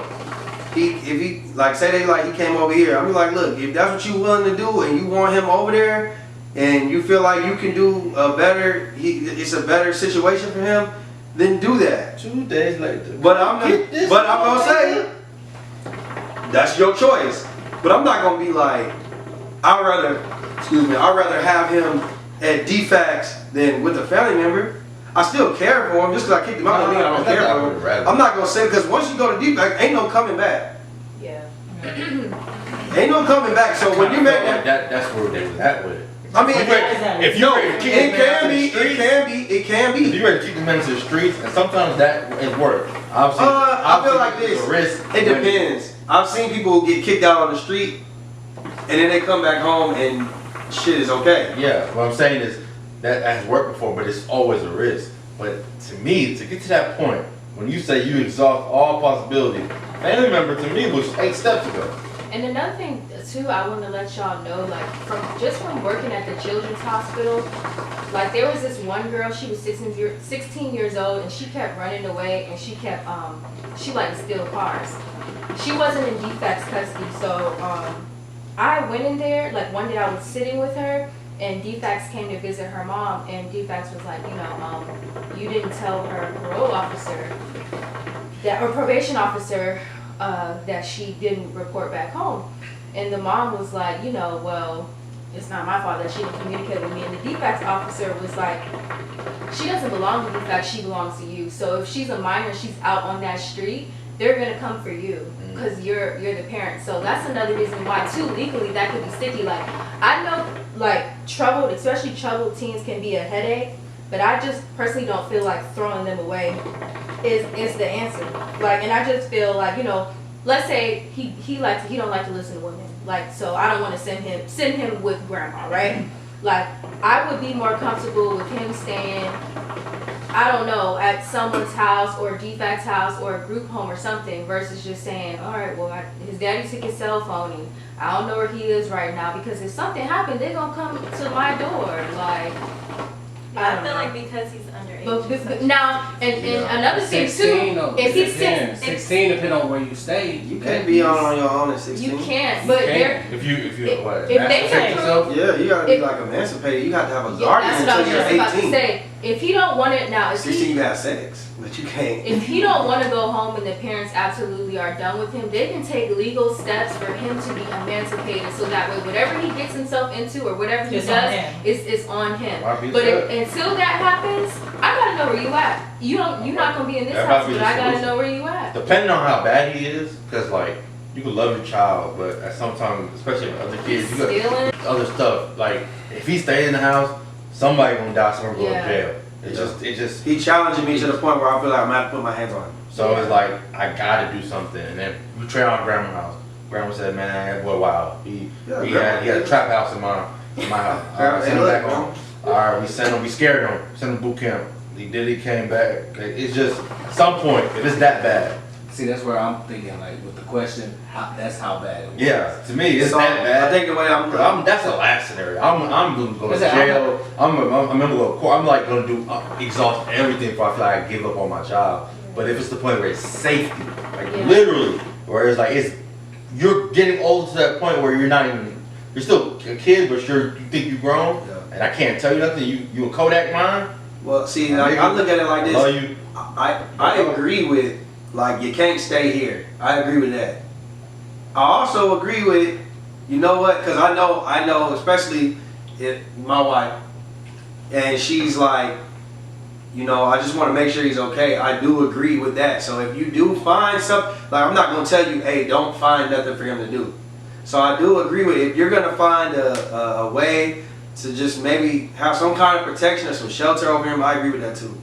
If he like say they like he came over here, I'm like, look, if that's what you willing to do and you want him over there, and you feel like you can do a better, it's a better situation for him, then do that. 2 days later. But I'm gonna say that's your choice. But I'm not gonna be like, I'd rather have him at DFACS than with a family member. I still care for him just because I kicked him out. I don't care for him. I'm not gonna say because once you go to DFACS, ain't no coming back. Yeah. Ain't no coming back. So when you make that, that's where they was at with it. I mean, If you ready to keep it this man out can to be, the streets, it can if be. you ready to keep the man to the streets, and sometimes that is work. Obviously, I feel like it's this. a risk It when- depends. I've seen people get kicked out on the street, and then they come back home and shit is okay. Yeah, what I'm saying is that has worked before, but it's always a risk. But to me, to get to that point, when you say you exhaust all possibility, family member to me was 8 steps ago. And another thing too, I want to let y'all know, like from working at the children's hospital, like there was this one girl, she was 16 years old, and she kept running away, and she kept she liked to steal cars. She wasn't in DFACS custody, so I went in there, like one day I was sitting with her, and DFACS came to visit her mom, and DFACS was like, you didn't tell her parole officer or probation officer that she didn't report back home. And the mom was like, well, it's not my fault that she didn't communicate with me. And the DFACS officer was like, she doesn't belong to DFACS, she belongs to you. So if she's a minor, she's out on that street, they're gonna come for you because you're the parent. So that's another reason why too, legally that could be sticky. Like I know like especially troubled teens can be a headache, but I just personally don't feel like throwing them away is the answer. Like, and I just feel like, let's say he don't like to listen to women. Like, so I don't want to send him with grandma, right? Like, I would be more comfortable with him staying, I don't know, at someone's house or DFACS house or a group home or something versus just saying, all right, well, his daddy took his cell phone and I don't know where he is right now, because if something happened, they're going to come to my door. Like, I feel like because he's underage. Now, and another thing 16 too, though. if he's 16 depending on where you stay. You can't be on your own at 16. you can't. But they're If you what? if they Emancipate can yourself. prove, Yeah, you gotta be If- like emancipated. You got to have a yeah, guardian that's what I was until you're just about to 18. say. If he don't want it now, if 16, he you have sex, but you can't. if he don't want to go home and the parents absolutely are done with him, they can take legal steps for him to be emancipated. So that way, whatever he gets himself into or whatever he It's on does, him. is on him. Might be But good. until that happens, I gotta know where you at. You're not gonna be in this That house, might be but the I gotta solution. know where you at. Depending on how bad he is, because like you can love your child, but at some time, especially with other kids, you got Stealing. other stuff. Like if he stays in the house, somebody gonna die, somebody gonna go Yeah. to jail. It just. He challenging me to the point where I feel like I'm gonna have to put my hands on him. So it's like I gotta do something. And then we trail on grandma's house. Grandma said, "Man, that boy, wow. He had a trap house in my house. All right, send him back home. All right, we sent him. We scared him. Sent him to boot camp. He did. He came back. It's just at some point, if it's that bad, See, that's where I'm thinking, like, with the question, that's how bad it was. yeah. To me, it's So that bad. I think the way I'm That's the last scenario. I'm gonna go to Is it- jail. I'm gonna go to court. I'm like gonna do exhaust everything before I feel like I give up on my job. But if it's the point where it's safety, like Yeah. literally, where it's like you're getting old to that point where you're still a kid, but you think you're grown, Yeah. and I can't tell you nothing. You a Kodak mine? well, see, like, I look at it like I this. love you. I agree with, like, you can't stay here. I agree with that. I also agree with, you know what? Because I know, especially if my wife, and she's like, you know, I just want to make sure he's okay. I do agree with that. So if you do find something, like, I'm not going to tell you, hey, don't find nothing for him to do. So I do agree with, if you're going to find a way to just maybe have some kind of protection or some shelter over him, I agree with that too.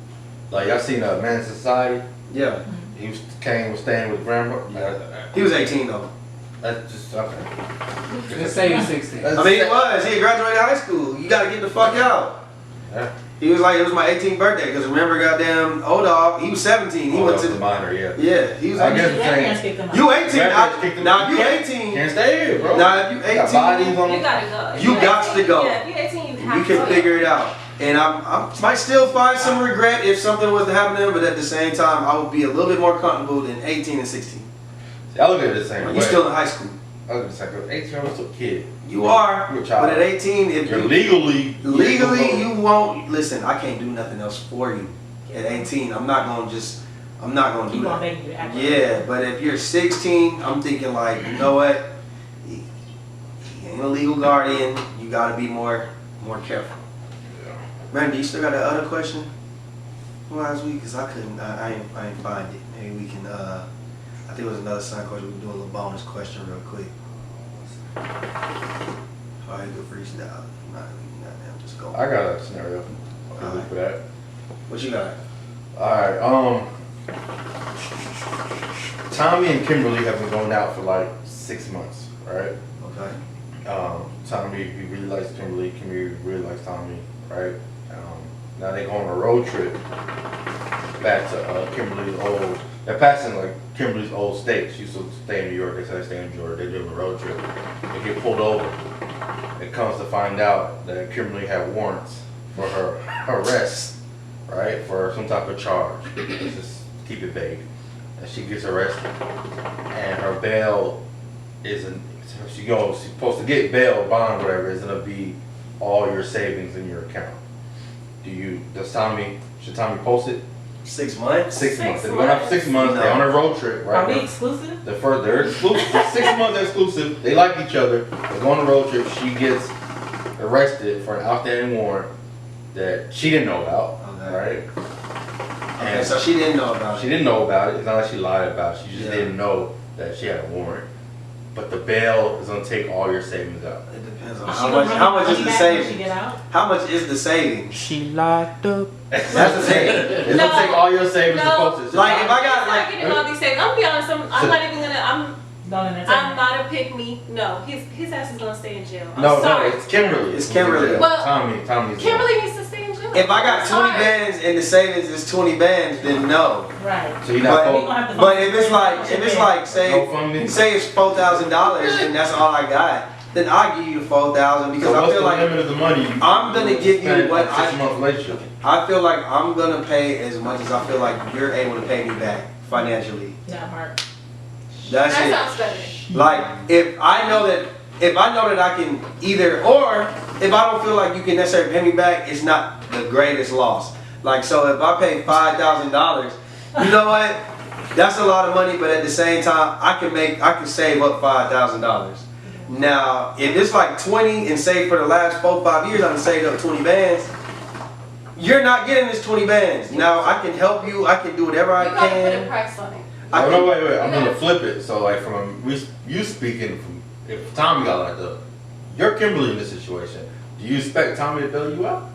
Like y'all seen a Man in Society? Yeah. He was staying with grandma. He was 18 though. That's just okay. Let's say you're 16. I mean, he was. He graduated high school. You gotta get the fuck out. Yeah. He was like, it was my 18th birthday. Because remember, goddamn, O-Dog, he was 17. He went to the minor, yeah. Yeah, he was I 18. guess Their parents kicked them out. You 18. Grandparents kicked him Now, out. if you 18. Can't stay here, bro. Now, if you Got bodies 18, on You them. gotta go. If You you're gots 18, to go. Yeah, if you're 18, you have you to can go. figure it out. And I might still find some regret if something was to happen to him, but at the same time, I would be a little bit more comfortable than 18 and 16. See, I look at it the same way. You're still in high school. I look at it the same way. 18-year-old still a kid. You are, You're a child. but at 18, if You're you legally you won't listen. I can't do nothing else for you. At 18, I'm not gonna do Keep on that. begging you to act. Yeah, but if you're 16, I'm thinking like, you know what? He ain't a legal guardian. You gotta be more careful. Randy, you still got that other question last week? Cause I couldn't. I ain't find it. Maybe we can. I think it was another sign question. We can do a little bonus question real quick. All right, good freestyle. Not just go. I got a scenario. Okay, look for that. What you got? Alright, Tommy and Kimberly have been going out for like 6 months, right? Okay. Tommy, he really likes Kimberly. Kimberly really likes Tommy, right? Now they go on a road trip back to Kimberly's old. They're passing like Kimberly's old state. She used to stay in New York. They said they stay in Georgia. They're doing a road trip. They get pulled over. It comes to find out that Kimberly had warrants for her arrest, right? For some type of charge. Let's just keep it vague. And she gets arrested, and her bail isn't. She's supposed to get bail, bond, whatever. Is gonna be all your savings in your account. Should Tommy post it? 6 months. 6 months. They're going out for 6 months. They're on a road trip, right? Are we exclusive? They're exclusive. For 6 months, they're exclusive. They like each other. They go on a road trip. She gets arrested for an outstanding warrant that she didn't know about, right? Okay, so she didn't know about She it. didn't know about it. It's not like she lied about it. She just Yeah. didn't know that she had a warrant. But the bail is gonna take all your savings out. It depends on Is she how gonna much. run How much money is the back when she savings? get out? How much is the savings? She locked up. That's the thing. It's gonna take all your savings to post it. Like if I got I'm not like. getting all these things. I'm gonna be honest. I'm not even gonna. Don't entertain. I'm not a pick me. No, his ass is gonna stay in jail. I'm No, sorry. it's Kimberly. It's Kimberly. Well, Tommy's. Kimberly needs to stay in jail. If I got I'm 20 sorry. bands and the savings is 20 bands, then no. Right. So you're not But, We gonna have to but find if it's like GoFundMe. say GoFundMe. say it's $4,000 and that's all I got, then I'll give you the 4,000 because So I what's feel the like limit of the money? I'm gonna give you spend what on 6 month relationship. I feel like I'm gonna pay as much as I feel like you're able to pay me back financially. Not Mark. That's That it. sounds better. Like if I know that I can either, or if I don't feel like you can necessarily pay me back, it's not the greatest loss. Like so, if I pay $5,000, you know what? That's a lot of money, but at the same time, I can save up $5,000. Now, if it's like 20 and say for the last 4-5 years, I've saved up 20 bands. You're not getting this 20 bands. Now I can help you. I can do whatever I You gotta put a can. price on it. I Oh, can- no, wait. I'm gonna flip it. So, like, you speaking from, if Tommy got locked up, you're Kimberly in this situation. Do you expect Tommy to bail you out?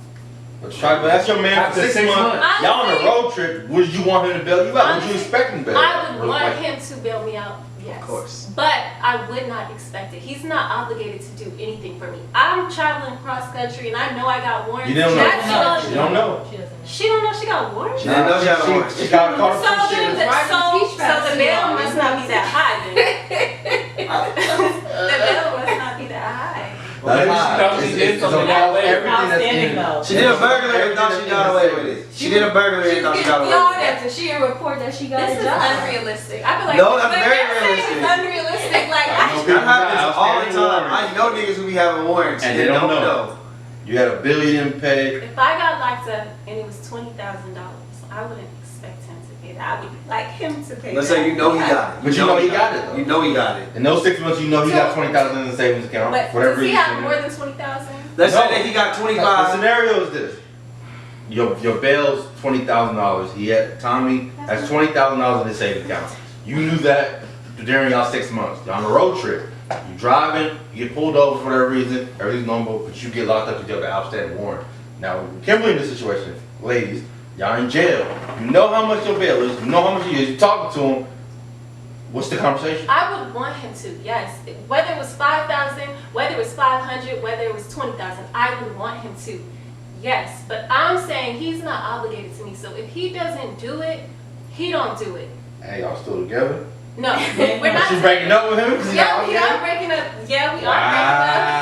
But that's your man After for 6 months. months. Y'all on a road trip. Would you want him to bail you out? Would you expect him to bail you out? I would Or, want like, him to bail me out, yes. Of course. But I would not expect it. He's not obligated to do anything for me. I'm traveling cross country and I know I got warrants. You don't know. That's all You don't know. She doesn't know. She don't know she got warrants? She didn't know she had a warrant. She got caught So up in then, shit. so the bail must not be that high then. The bail must not be that high. That's Maybe she high. thought she It's- did it's something about that way. everything that's Outstanding in it. though. She did a burglary and thought she got away with it. She did a burglary and thought she got away with it. She didn't report that she got This a is job. unrealistic. I feel like No, that's but very they're saying realistic. It's unrealistic. Like I know I, people That happens got all the outstanding time. warrants. I know niggas who be having warrants And they don't know. You had a bill you didn't pay. if I got locked up and it was $20,000, I wouldn't expect him to pay that. I would like him to pay. Let's that. say you know he got it. But you know he got it, though. You know he got it. In those 6 months, you know he got 20,000 in the savings account. But Whatever does he reason. have more than 20,000? Let's No. say that he got The 25. scenario is this: your bail's $20,000. Tommy has $20,000 in his savings account. You knew that during y'all 6 months. You're on a road trip. You driving. You get pulled over for whatever reason. Everything's normal, but you get locked up because you have an outstanding warrant. Now, Kimberly in this situation, ladies, y'all in jail. You know how much your bail is. You know how much he is. You talking to him. What's the conversation? I would want him to, yes. Whether it was 5,000, whether it was 500, whether it was 20,000, I would want him to, yes. But I'm saying he's not obligated to me. So if he doesn't do it, he don't do it. Hey, y'all still together? No, we're not. She breaking up with him? 'Cause he Yeah, got we out are breaking up. Yeah, we are Wow.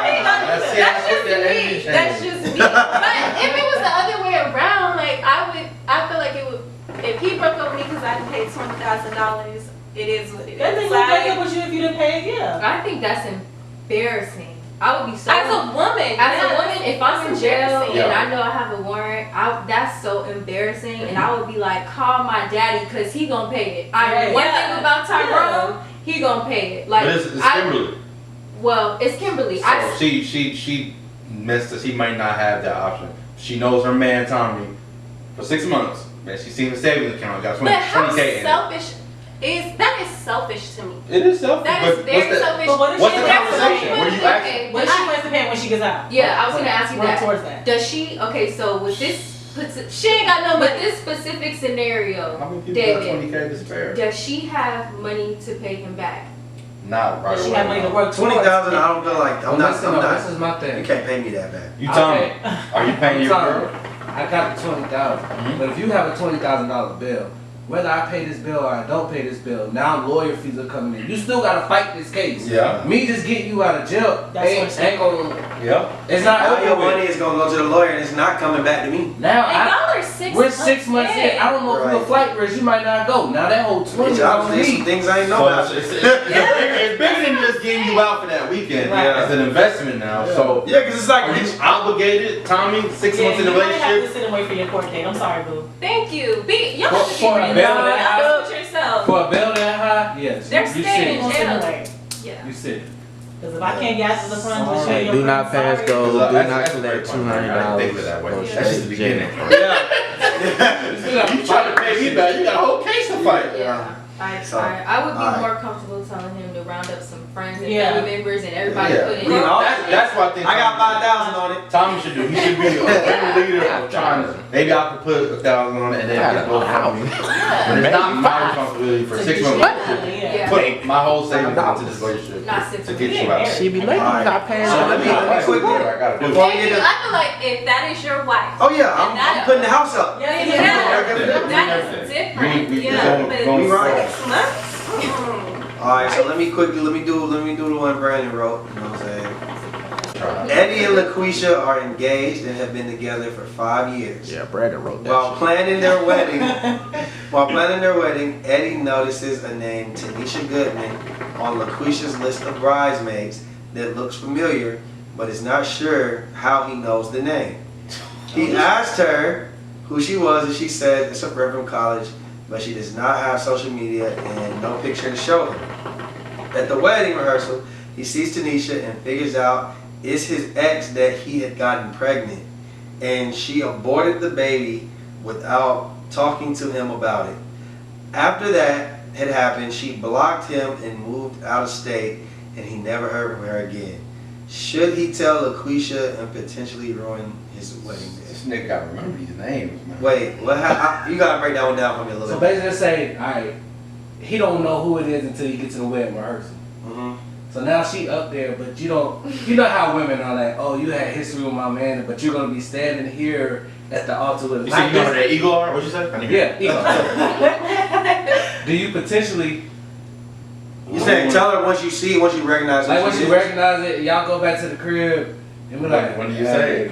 breaking up. That's it. That's I just put that me. energy That's change. just me. But if it was the other way around, like I feel like it would. If he broke up with me because I didn't pay $20,000, it is what it is. That thing would break up with you if you didn't pay it, yeah. I think that's embarrassing. I would be so. As a woman, if I'm in jail embarrassing. and I know I have a warrant, that's so embarrassing, and I would be like, call my daddy because he gonna pay it. Right. One Yeah. thing about Tyrone, he gonna pay it. Like, But it's Kimberly. well, it's Kimberly. So she missed it. She might not have that option. She knows her man Tommy for 6 months. Man, she's seen the savings account. Got 20, But how 20K in it. selfish that is selfish to me. It is selfish. That is but very what's selfish. But what if What's she the has conversation? to What do you ask? Okay, What if she wants to pay when she gets out? yeah, I was gonna ask you Work that. towards that. Does she? Okay, so with this. She ain't got no But money. this specific scenario, How many people got David, 20K to spare? does she have money to pay him back? Not right Does she away. have money to no. work towards? 20,000. I don't feel like I'm Well, not. This is my You thing. can't pay me that back. You tell me. Okay. Are you paying your girl? I got the 20,000. Mhm. But if you have a $20,000 bill, whether I pay this bill or I don't pay this bill, now lawyer fees are coming in. You still gotta fight this case. Yeah. Me just getting you out of jail That's what ain't gonna. Yeah. It's not Now over your with. money is gonna go to the lawyer and it's not coming back to me. Now And I, y'all are 6 we're months 6 months in. I don't know if you're a Right. flight risk. You might not go. Now that whole 20 It's is on obviously some me. things I ain't know So about. it's bigger than just getting you out for that weekend. Right. It's an investment now. So Yeah, because it's like are you obligated, Tommy? 6 months in you the might have to relationship? sit and wait for your court date. I'm sorry, boo. Thank you. Y'all For- should be for a reading bill y'all that else with yourself. For a bill that high, yes. They're you staying sit. in I'm sitting jail. and wait. Yeah. You sit. Because if I can't get out to the front to show Sorry. your Do not friend, pass sorry. go. Do That's not a collect great point. I didn't think of it that way. $200. That's just the beginning. Yeah. You try to pay me back, you got a whole case to fight. Yeah. So, I would be alright. more comfortable telling him to round up some friends and Yeah. family members and everybody Yeah. put in. You know, That's what I think. I got 5,000 on it. Tommy should do. He should be a leader of trying to. Maybe I could put 1,000 on it and then get both from me. But it's not my responsibility for So 6 you months. should- yeah. Yeah. Put my whole savings into this relationship Not 6 to months. get you out. She be late. Alright. Not paying. So let me quick. I gotta do Before it. we Thank get you. to, I feel like if that is your wife. oh yeah, I'm putting the house up. Yeah, Yeah. that is different. We Yeah, going but forward. We right. 6 months? Alright, so let me do the one Brandon wrote, you know what I'm saying? Eddie and LaQuisha are engaged and have been together for 5 years. Yeah, Brandon wrote that. While planning their wedding, Eddie notices a name, Tanisha Goodman, on LaQuisha's list of bridesmaids that looks familiar, but is not sure how he knows the name. He asked her who she was, and she said it's a friend from college, but she does not have social media and no picture to show him. At the wedding rehearsal, he sees Tanisha and figures out it's his ex that he had gotten pregnant, and she aborted the baby without talking to him about it. After that had happened, she blocked him and moved out of state, and he never heard from her again. Should he tell LaQuisha and potentially ruin his wedding day? This nigga gotta remember these names, man. Wait, you gotta break that one down for me a little So bit. basically say, alright, he don't know who it is until you get to the wedding rehearsal. Mm-hmm. So now she up there, but you know how women are like, oh, you had history with my man, but you're gonna be standing here at the altar with You said you know who that Eagle are? What'd you say? I didn't hear Yeah, Eagle. Do you potentially, You saying tell her once you recognize like what once she you is? recognize it, y'all go back to the crib and be like, When do you say it?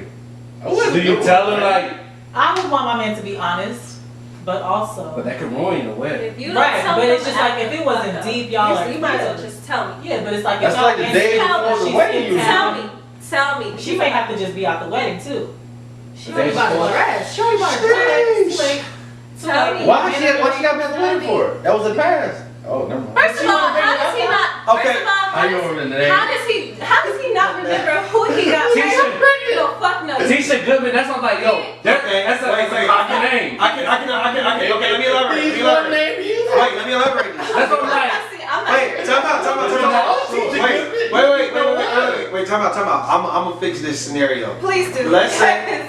Do you tell her like, I would want my man to be honest, but also. but that could ruin your wedding. If you don't Right, tell but them it's just like if it wasn't after, deep, y'all like you might as well just tell me. Yeah, but it's like That's if y'all like the day tell before the she's wedding in usually. town, Tell me. she may have to just be out the wedding too. She already bought a dress. She already bought a dress. Tell me. Why she got me at the wedding for? That was the past. Oh, never mind. First of all, how does he not? Okay. First of all, How you remember the name? how does he not remember who he got Tisha. married? No, fuck no. Tanisha Goodman, that's what I'm like, yo, that's Wait. a popular name. Okay, let me elaborate. Let me elaborate this. That's what I'm like. I'm not Wait, time out. Wait, time out. I'm gonna fix this scenario. Please do. Let's say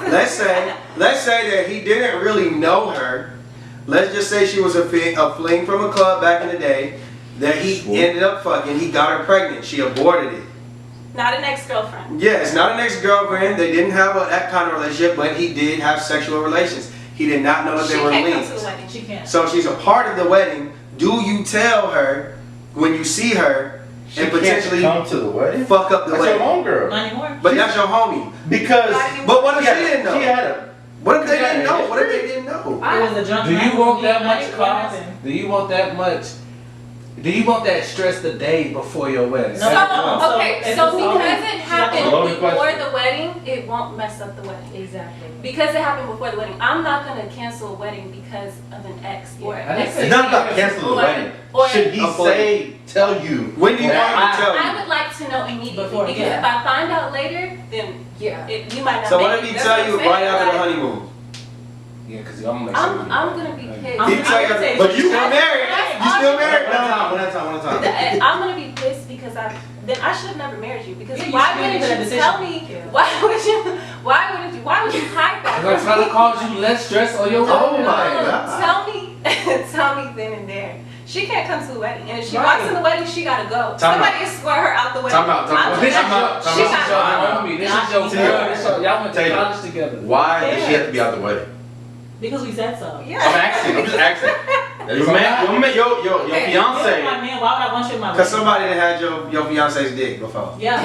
that he didn't really know her. Let's just say she was a fling from a club back in the day that he ended up fucking. He got her pregnant. She aborted it. Not an ex-girlfriend. Yeah, it's not an ex-girlfriend. They didn't have that kind of relationship, but he did have sexual relations. He did not know that She they were can't come linked. to the wedding. She can't. So she's a part of the wedding. Do you tell her when you see her She and can't potentially come to the wedding? fuck up the That's your wedding? homegirl. Not anymore. But that's your homie. Because But what if she didn't she know? had a What if they didn't know? What if they didn't know? It was a drunk Do you night. want that much What cost? happened? Do you want that much? Do you want that stress the day before your wedding? No. So, okay, So, so it's because always- it happened Loaded before question. the wedding, it won't mess up the wedding. Exactly. Because it happened before the wedding, I'm not gonna cancel a wedding because of an ex or Yeah, an ex. It's not about canceling the wedding. Should he tell you? When do you want him to tell I you? would like to know immediately Before, because yeah. if I find out later, then Yeah. you might not. So make what if it. he That's tell what you I'm saying. right after the Like, honeymoon? Yeah, because y'all make sure. I'm gonna be pissed. I'm- He tell you, saying- but you still married. You still married? One at a time. I'm gonna be pissed because then I should have never married you because Yeah, you why should wouldn't make that you decision. tell me? Yeah. Why would you hide that? I'm trying to cause you less stress on your Oh wedding. my No, God. tell me then and there. She can't come to the wedding, and if she Right. walks in the wedding, she gotta go. Time Somebody escort her out the wedding. Time out. I'm This is just- your, she this is got- your homie. This is your girl. This your, y'all went to Taylor. college together. Why does she have to be out the wedding? Because we said so. Yeah. I'm just asking. Your You're fiance. my man. Why would I want you in my Cause wedding? somebody that had your fiance's dick before. Yeah.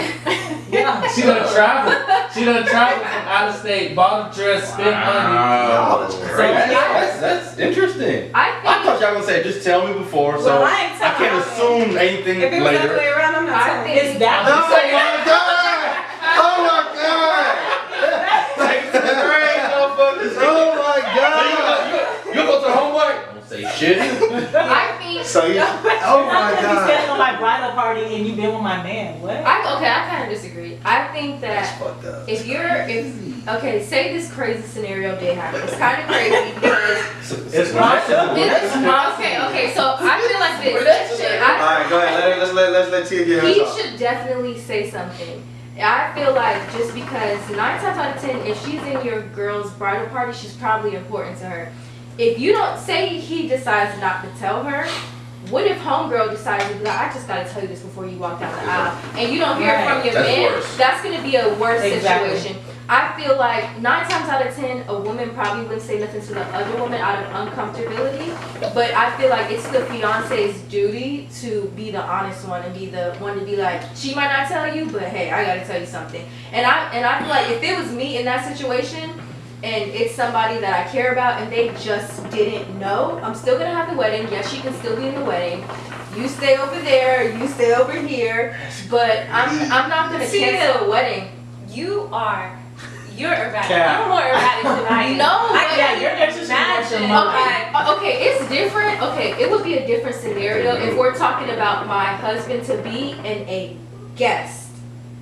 Yeah. She done traveled. She done traveled from out of state, bought a dress, spent money. Y'all is crazy. That's interesting. I I think. thought y'all gonna say just tell me before, so Well, I ain't I telling can't y'all assume anything If it was the other way later. around, I'm not I telling think- you. It's that. Oh my God! Oh my God! Like, this is great, motherfuckers. Oh my God! You go to the homeboy? Don't say shit. I think. So you, oh my I'm gonna be God! standing on my bridal party and you been with my man. What? I kind of disagree. I think That's that fucked up. okay, say this crazy scenario did happen. It's kind of crazy because It's possible. okay. So I feel like this. Alright, go ahead. Let's let Tia get her He talk. should definitely say something. I feel like just because 9 times out of 10, if she's in your girl's bridal party, she's probably important to her. If you don't say he decides not to tell her, what if homegirl decides to be like, I just gotta tell you this before you walk down the aisle, and you don't hear Right. from your That's man? worse. That's gonna be a worse Exactly. situation. I feel like 9 times out of 10, a woman probably wouldn't say nothing to the other woman out of uncomfortability. But I feel like it's the fiance's duty to be the honest one and be the one to be like, she might not tell you, but hey, I gotta tell you something. And I feel like if it was me in that situation, and it's somebody that I care about, and they just didn't know, I'm still gonna have the wedding. Yes, she can still be in the wedding. You stay over there, you stay over here, but I'm not gonna cancel a wedding. You're erratic. You're more erratic than I am. No, You're just imagine. Okay, it's different. Okay, it would be a different scenario if we're talking about my husband to be and a guest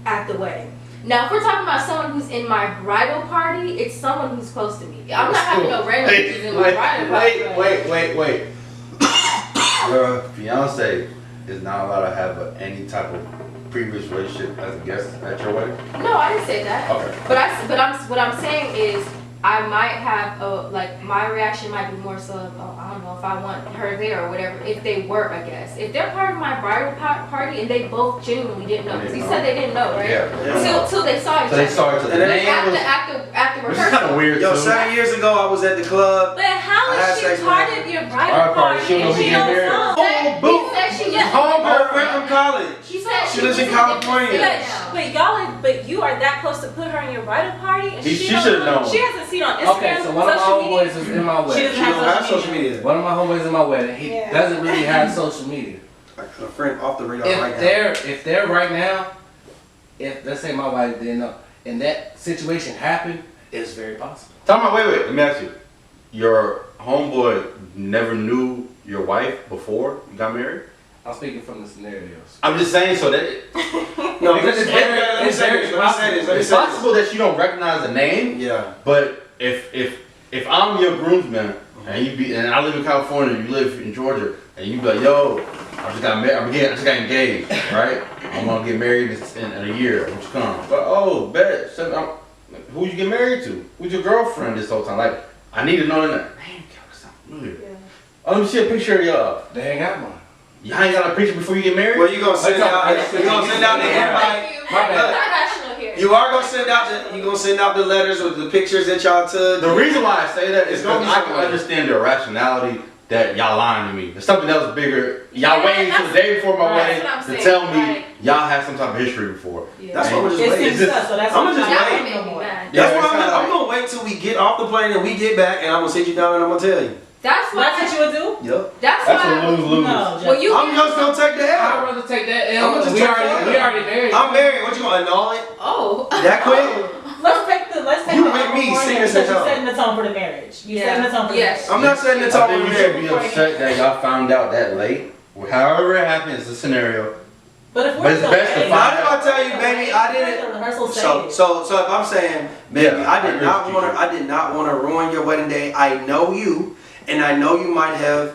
at the wedding. Now, if we're talking about someone who's in my bridal party, it's someone who's close to me. I'm not having no random bitches in my bridal party. Wait. Your fiance is not allowed to have any type of previous relationship as a guest at your wedding? No, I didn't say that. Okay. What I'm saying is I might have my reaction might be more so of, I don't know if I want her there or whatever if they were a guest. If they're part of my bridal party and they both genuinely didn't know, because he said they didn't know, right? Yeah. Till they saw each other. So they saw each other. After Which is rehearsal. kind of weird. Yo, too. 7 years ago, I was at the club. But how I had is she sex part with of your bridal party She don't know and he she get don't married. know? He said she was Her friend from college. She said She lives in was California. But you are that close to put her in your bridal party, and She don't should've know. known. She hasn't seen on Instagram, Okay, so one of my social media. homeboys is in my She wedding. doesn't She don't have have social media. One of my homeboys in my wedding. He Yeah. doesn't really have social media. A friend off the radar right now. If they're right now, if let's say my wife didn't know, and that situation happened, it's very possible. Wait, let me ask you. Your homeboy never knew your wife before you got married? I'm speaking from the scenarios. I'm just saying so that No, because let me say this. it's possible that you don't recognize the name. Yeah. But if I'm your groomsman and I live in California, you live in Georgia, and you be like, yo, I just got married, I just got engaged, right? I'm gonna get married in a year. Won't you come? But bet. So, who you get married to? Who's your girlfriend this whole time? Like, I need to know that. Man, that sounds familiar. Yeah. Oh, let me see a picture of y'all. They ain't got one. Y'all ain't got a picture before you get married? Well, you gonna send out the invite. My bad. Not rational here. You are gonna send out the letters with the pictures that y'all took. The reason why I say that is It's gonna because be I can somewhere. understand the irrationality that y'all lying to me. It's something else bigger. Y'all Yeah, waiting till the day before my that's wedding what I'm to saying, tell me right. y'all had some type of history before. Yeah. That's what we're just It's waiting. seems so that's I'ma what just That wait. would make me mad. That's Yeah, why it's kinda I'm gonna wait till we get off the plane and we get back, and I'm gonna sit you down and I'm gonna tell you. That's why. That's what you would do? Yep. That's That's why. a lose-lose. No, Well, you. I'm just gonna take the I'd L. rather take that I'ma L. just We take already that. married. I'm married. What you gonna annul it? Oh. That quick? Let's take You the with me, California sing this because at you're home. setting the tone for the marriage. You're Yeah. setting the tone for the Yes. marriage. I'm not setting the I tone think for you the should be marriage. upset that y'all found out that late. However it happened, it's a scenario. But if But we're it's still best to dating, Not if I tell you, baby, I the didn't. rehearsal So stage. if I'm saying, baby, Yeah, I I did agree not with want you. to. I did not want to ruin your wedding day. I know you, and I know you might have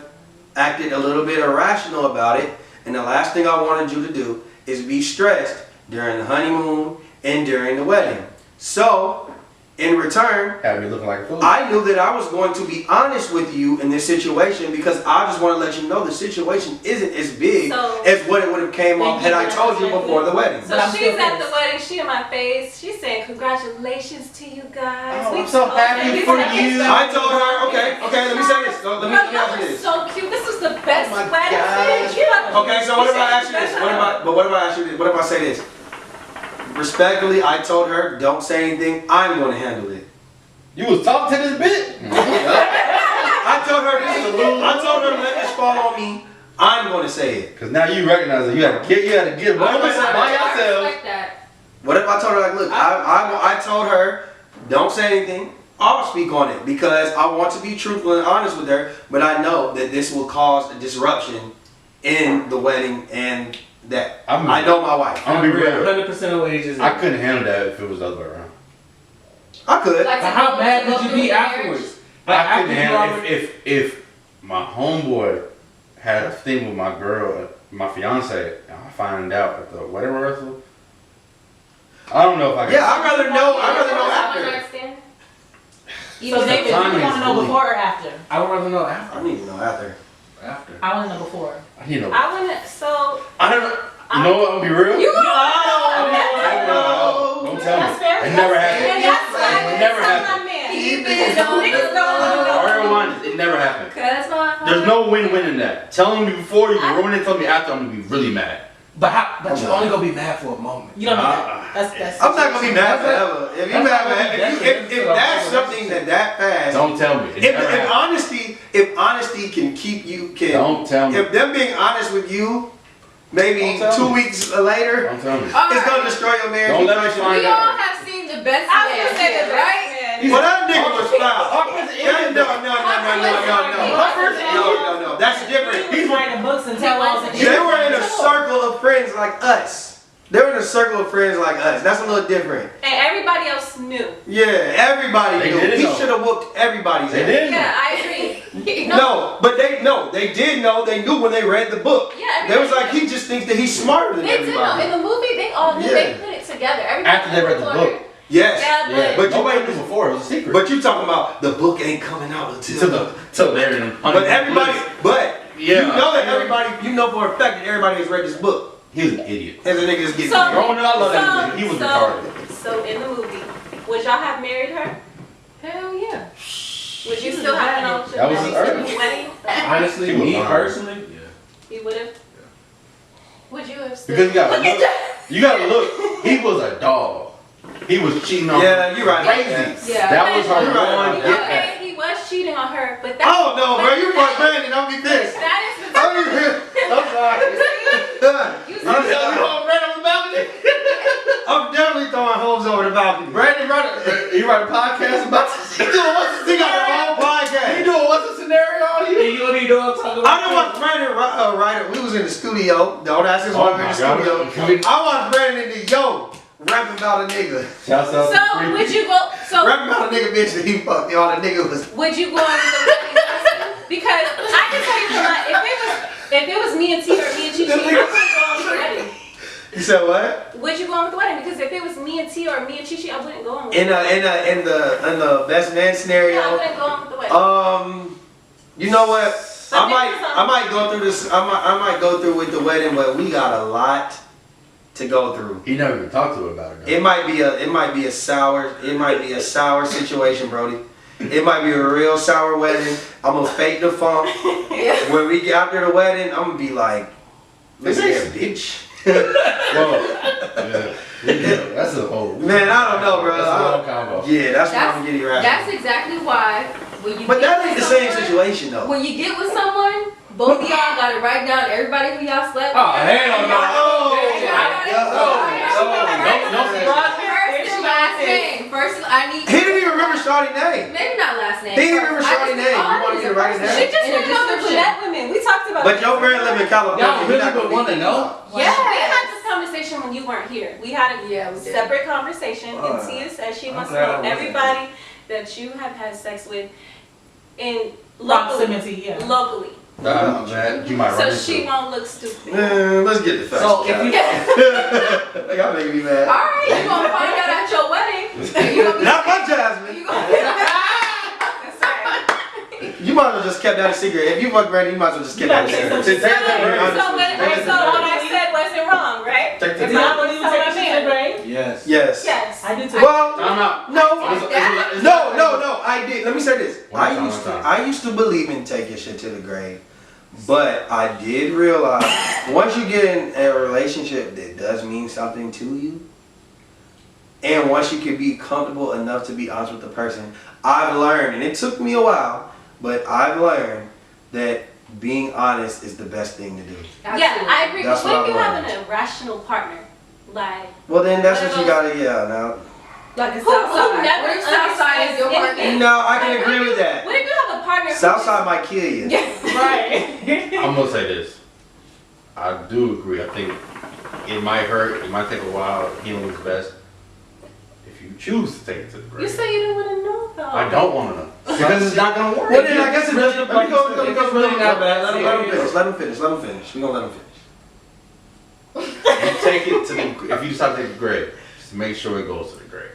acted a little bit irrational about it. And the last thing I wanted you to do is be stressed during the honeymoon and during the wedding. So, in return, Had me looking like a fool. I knew that I was going to be honest with you in this situation because I just want to let you know the situation isn't as big So- as what it would have came Thank off you had I for told you understanding. before the wedding. So But I'm she's still at the pissed. wedding, she in my face. She's saying, congratulations to you guys. Oh, We I'm so told happy you." for you. I told her, okay, let me say this. Let me Y'all ask are you this. so cute. This was the best Oh my wedding. gosh. Okay, so what if I ask you this? What if I ask you this? What if I say this? Respectfully, I told her, don't say anything. I'm going to handle it. You was talking to this bitch? I told her this is a little. I told her let this fall on me. I'm going to say it. Cause now you recognize that you had to get I moments respect by I yourself. respect that. What if I told her like, look, I told her, don't say anything. I'll speak on it because I want to be truthful and honest with her, but I know that this will cause a disruption in the wedding and that I know my wife. I'm gonna be real. 100% of wages. I couldn't handle that if it was the other way around. I could. Like, But how to bad go could you through be the marriage. afterwards? Like, I after couldn't you handle already- it if my homeboy had a thing with my girl, my fiance, and I find out at the wedding rehearsal. I don't know if I can. Yeah, I'd rather know One after. night stand? So David, you timing want is to know fully- before or after? I would rather know after. I need to know after. After. I want to know before. You know. I wouldn't, so. I don't know. You know what? I'm gonna be real. You I don't know. Don't tell That's me. fair. It never And happened. that's never Tell happened. my man. Keep it on the Niggas don't low. All right, rewind. It never happened. Cause my There's no win-win in that. Telling me before you can ruin it. Telling me after I'm gonna be really mad. But you're only gonna be mad for a moment. You don't know that. That's. I'm not gonna be mad forever. If you mad, if that's something that fast. Don't tell me. It never happened. If honesty can keep you, Don't tell me. If them being honest with you, maybe Don't tell 2 me. weeks later, Don't tell me. it's gonna destroy your marriage. Don't let me find We out. all have seen the best I was man, gonna say the right? right man. Well, that nigga was foul. No. That's different. He's writing books and tell us. They were in a circle of friends like us. They were in a circle of friends like us. That's a little different. And everybody else knew. Yeah, everybody They knew. didn't He know. should have whooped everybody's They ass. didn't. Yeah, I agree. No, but they did know. They knew when they read the book. Yeah, They was like, everybody he just thinks that he's smarter than They did know. everybody. In the movie, they all knew. Yeah. They put it together. Everybody After they read the recorded. book. Yes. Yeah, Yeah, but But nobody you- knew before. It was a secret. But you talking about the book ain't coming out until till they're in. But everybody, but Yeah. you know that everybody, you know for a fact that everybody has read this book. He was an idiot. As a nigga just getting So- Growing up, I love that movie. He was retarded. So in the movie, would y'all have married her? Hell yeah. Would you still have no That was his urge. wedding? Honestly, He was me fine. personally, You would have. Would you have still? Because you gotta Look at look. You gotta look. He was a dog. He was cheating on her. Yeah, you're right. Crazy. Yeah. That was her You're right. one. Yeah. Okay, he was cheating on her, but that's. Oh no, bro, you fuck Brandon, don't be pissed. That is the. I'm sorry. You I'm said- sorry. I'm definitely throwing hoes over the balcony. Brandon you write a podcast about this. He got the whole podcast. You doing what's the scenario on you you? don't even know what I'm talking about. I didn't watch Brandon write it. We was in the studio. Don't ask us Oh why we my in the God. studio. I watched Brandon in the yo rapping about a nigga. Shouts out to So Freaky. would you go? So Rapping about a nigga bitch that he fucked. Y'all, the nigga was. would you go on with the wedding person? Because I can tell you from my, if it was me and T or me and Chi, I wouldn't go on with the wedding. You said what? Would you go on with the wedding? Because if it was me and T or me and Chi, I wouldn't go on with In the wedding. the best man Yeah, I scenario. wouldn't go on with the wedding. You know what? But I might go through this. I might go through with the wedding, but we got a lot to go through. He never even talked to her about it. It might be a sour situation, Brody. It might be a real sour wedding. I'm gonna fake the funk. When we get after the wedding, I'm gonna be like, look here, bitch. Well, yeah, that's a whole. Man, I don't know, bro. That's a whole combo. Yeah, that's what I'm getting right. That's exactly why when you But get that ain't with the same someone- situation though. When you get with someone, both of y'all gotta write down everybody who y'all slept with. Oh, hell no. No surprise. First and last name. First, I need. He didn't even remember Shawty's name. Maybe not last name. He didn't remember First. I Shawty's just- name. all I You wanted need me is to write a it person She just and a went over to description. that women. We talked about But this. your friend live in California. Y'all You're really not would gonna want to be- know? Yeah, we had this conversation when you weren't here. We had a Yeah, we did. separate conversation, and Tia said she I'm wants to glad I know wasn't everybody that you have had sex with in locally. Proximity, yeah. Locally. Man, you might So run into she it. won't look stupid. Man, let's get the facts. So if you Like, y'all making me mad. All right, you gonna find out at your wedding. You gonna be Not my Jasmine. You gonna That's right. You might as well just kept that a secret. If you fuck Brandy, you might as well just kept that a secret. Take that to So what I said wasn't wrong, right? Take the If deal. I was telling my man. grade? Yes. Yes. Yes. I do too. Well, I'm not. no. that? No. I did. Let me say this. One I time. used to believe in taking shit to the grave, but I did realize once you get in a relationship that does mean something to you, and once you can be comfortable enough to be honest with the person, I've learned, and it took me a while, but I've learned that being honest is the best thing to do. Yeah, I agree. That's But what what if you I have an irrational partner? Like, Well, then that's what you gotta. Yeah. Now, like a who Southside. never What if Southside is your understands partner? anything? no, I can Like, agree with that. What if you have a partner who Southside might kill you. Right. I'm gonna say this. I do agree. I think it might hurt. It might take a while. Healing is best. If you choose to take it to the You grave. say you didn't want to know though. I don't want to know because it's not gonna work. Well, then I guess it really. Let me go. If it's really not bad, Let him finish. Let him finish. Let him finish. We gonna let him finish. You take it to the. If you decide to take it to the grave, just make sure it goes to the grave.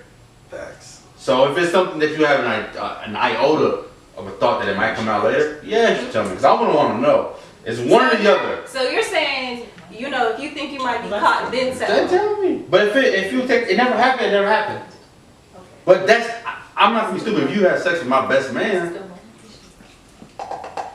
Facts. So if it's something that you have an iota of a thought that it might come out later, yeah, you should tell me because I wouldn't want to know. It's one or the other. So you're saying, you know, if you think you might be caught, then Then tell. tell me. But if you take it never happened, it never happened. But that's I'm not gonna be stupid if you had sex with my best man.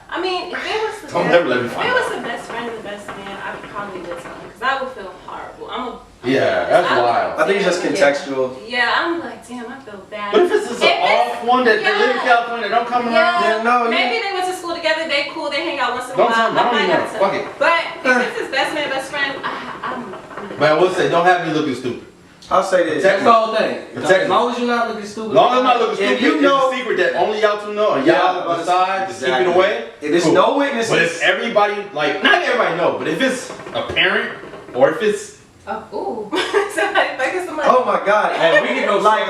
I mean, if it was the Don't never let me if find it out. was the best friend of the best man, I probably would tell him because I would feel horrible. Yeah, that's wild. I think it's just contextual. Yeah, I'm like, damn, I feel bad. But if it's just an off one that they live in California, they don't come around. Yeah, no, maybe they went to school together. They cool. They hang out once in a Don't while. tell me. I don't might even not know. tell Fuck him. it. But if it's his best man, best friend, I'm But I will say, don't have me looking stupid. I'll say this. That's the whole thing. Protect As long as you're not looking stupid. As long as I'm not looking If stupid, you know- it's a secret that only y'all two know, and Yeah, y'all decide to keep exactly. it away. If there's cool. no witnesses, But if everybody, like, not everybody know, but if it's a parent, or if it's, Ooh. somebody fucking somebody. oh my God, Hey, we can go like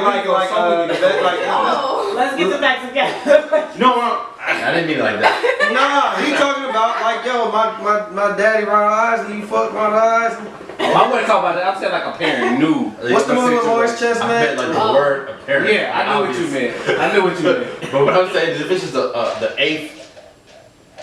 Let's get the facts together. no, I didn't mean it like that. nah, he talking about like, yo, my daddy Ron Eyes, and you fuck Ron Eyes. I wouldn't talk about that. I'm saying like a parent knew. What's the one with Morris I Chestnut? meant like the word a parent. Yeah, I knew what you meant. I knew what you meant. But what I'm saying is, if it's just the eighth,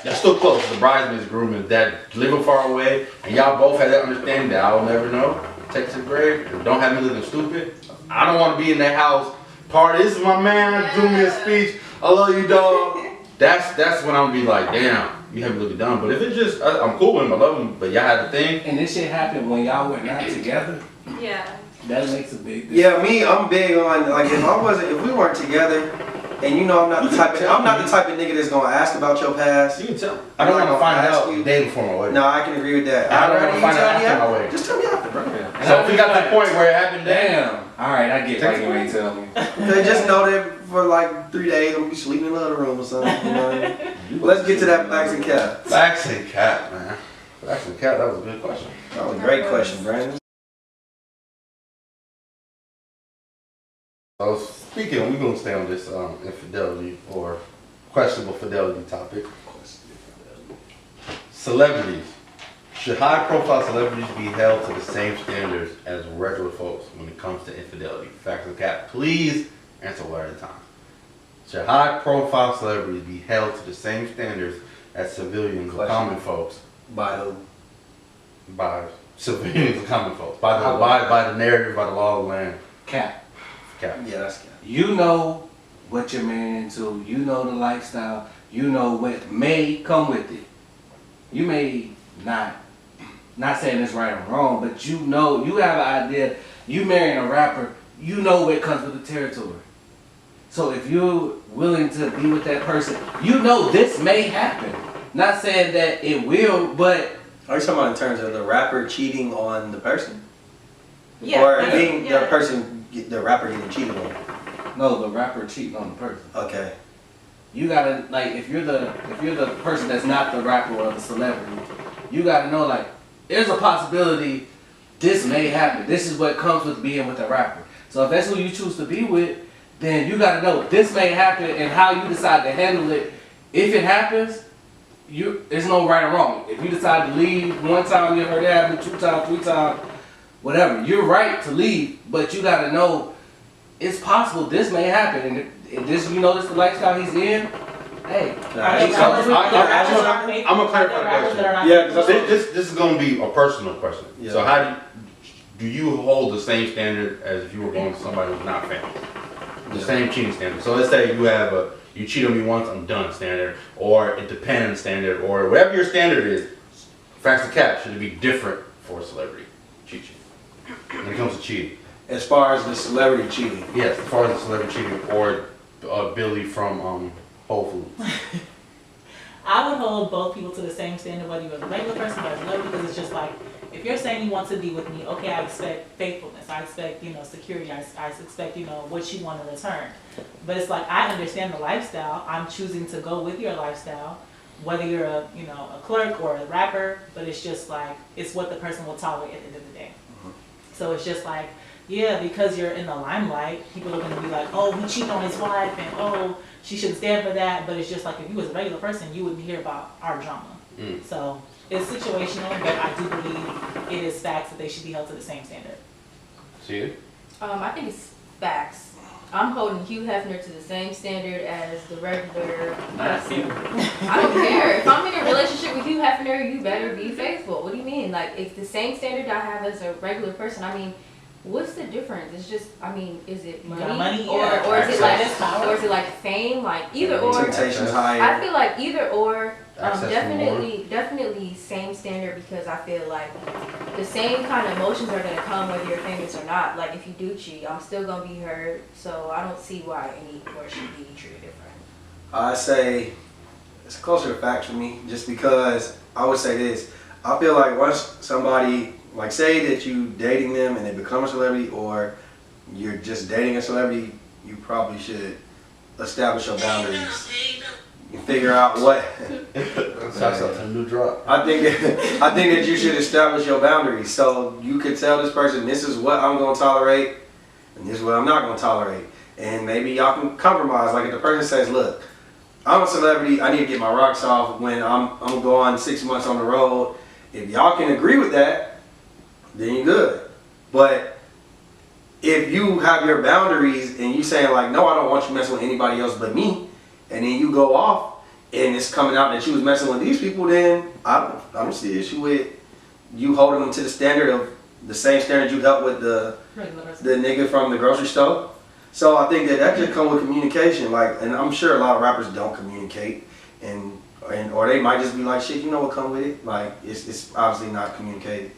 y'all still close. The bridesmaids, groom, and dad living far away, and y'all both had that understanding that I'll never know. Take it to the grave. And don't have me looking stupid. I don't want to be in that house. Party. This is my man. Do me a speech. I love you, dog. That's when I'm gonna be like, damn, you have me looking dumb. But if it's just, I'm cool with him. I love him. But y'all had a thing. And this shit happened when y'all were not together. Yeah. That makes a big difference. Yeah, me, I'm big on like if we weren't together, and you know I'm not the type of nigga that's gonna ask about your past. You can tell. I'm I don't not want to gonna find ask out you. day before my wedding. No, I can agree with that. I don't I'd rather wanna you find tell out me after my after. wedding. Just tell me after, bro. So if we got to the point where it happened, Damn. All right, I get why you ain't tell me. Okay, just know that for like 3 days I'm gonna be sleeping in another room or something. You know what I mean? Let's get to that facts and cap. Facts and cat, man. Facts and cat, that was a good question. That was a great question, Brandon. So speaking, we're gonna stay on this infidelity or questionable fidelity topic. Celebrities. Should high-profile celebrities be held to the same standards as regular folks when it comes to infidelity? Facts and cat, please answer one at a time. Should high-profile celebrities be held to the same standards as civilians or common folks? By who? By civilians and common folks. By the narrative, by the law of the land. Cap. Cap. Yeah, that's cap. You know what you're marrying into. You know the lifestyle. You know what may come with it. You may not saying it's right or wrong, but you know, you have an idea. You marrying a rapper, you know what comes with the territory. So if you're willing to be with that person, you know this may happen. Not saying that it will, but Are you talking about in terms of the rapper cheating on the person? Yeah. Or that's- being yeah. the rapper getting cheated on? no, the rapper cheating on the person. Okay. You gotta, like, if you're the person that's not the rapper or the celebrity, you gotta know, like, there's a possibility this may happen. This is what comes with being with a rapper. So if that's who you choose to be with, then you gotta know this may happen and how you decide to handle it. If it happens, there's no right or wrong. If you decide to leave one time, you heard it happen, 2 times, 3 times, whatever, you're right to leave, but you gotta know it's possible this may happen. And if this, you know, this the lifestyle he's in, hey. Are there rappers I'm gonna clarify the question. Yeah, 'cause This is gonna be a personal question. Yeah. So how do you hold the same standard as if you were going to somebody who's not family? The same cheating standard. So let's say you have you cheat on me once, I'm done standard, or it depends standard, or whatever your standard is. Facts and cap, should it be different for a celebrity cheating when it comes to cheating? As far as the celebrity cheating. Yes, as far as the celebrity cheating or Billy from Whole Foods. I would hold both people to the same standard, whether you're a regular person or a celebrity, because it's just like, if you're saying you want to be with me, okay, I expect faithfulness, I expect, security, I expect, what you want in return. But it's like, I understand the lifestyle, I'm choosing to go with your lifestyle, whether you're a clerk or a rapper, but it's just like, it's what the person will tolerate at the end of the day. So it's just like, yeah, because you're in the limelight, people are going to be like, oh, he cheated on his wife, and oh, she shouldn't stand for that. But it's just like, if you was a regular person, you wouldn't hear about our drama. So it's situational, but I do believe it is facts that they should be held to the same standard. See it? I think it's facts. I'm holding Hugh Hefner to the same standard as the regular person. I don't care. If I'm in a relationship with Hugh Hefner, you better be faithful. What do you mean? Like, it's the same standard I have as a regular person. I mean, What's the difference? It's just, I mean, is it You got money, money, or yeah. or is it Access, like power. or is it like fame? Like either or. Temptation's higher. I feel like either or. Access to Definitely same standard, because I feel like the same kind of emotions are gonna come whether you're famous or not. Like if you do cheat, I'm still gonna be hurt. So I don't see why any or should be treated different. I say it's closer to fact for me, just because I would say this. I feel like once somebody, like say that you dating them and they become a celebrity, or you're just dating a celebrity, you probably should establish your boundaries. You figure out what. Shouts out to the new drop. I think that you should establish your boundaries, so you could tell this person, this is what I'm gonna tolerate, and this is what I'm not gonna tolerate, and maybe y'all can compromise. Like if the person says, look, I'm a celebrity, I need to get my rocks off when I'm going 6 months on the road. If y'all can agree with that, then you're good. But if you have your boundaries and you saying like, no, I don't want you messing with anybody else but me, and then you go off and it's coming out that you was messing with these people, then I don't see an issue with you holding them to the standard of the same standard you held with the nigga from the grocery store. So I think that just comes with communication. Like, and I'm sure a lot of rappers don't communicate, or they might just be like, shit, you know what come with it? Like, it's obviously not communicated.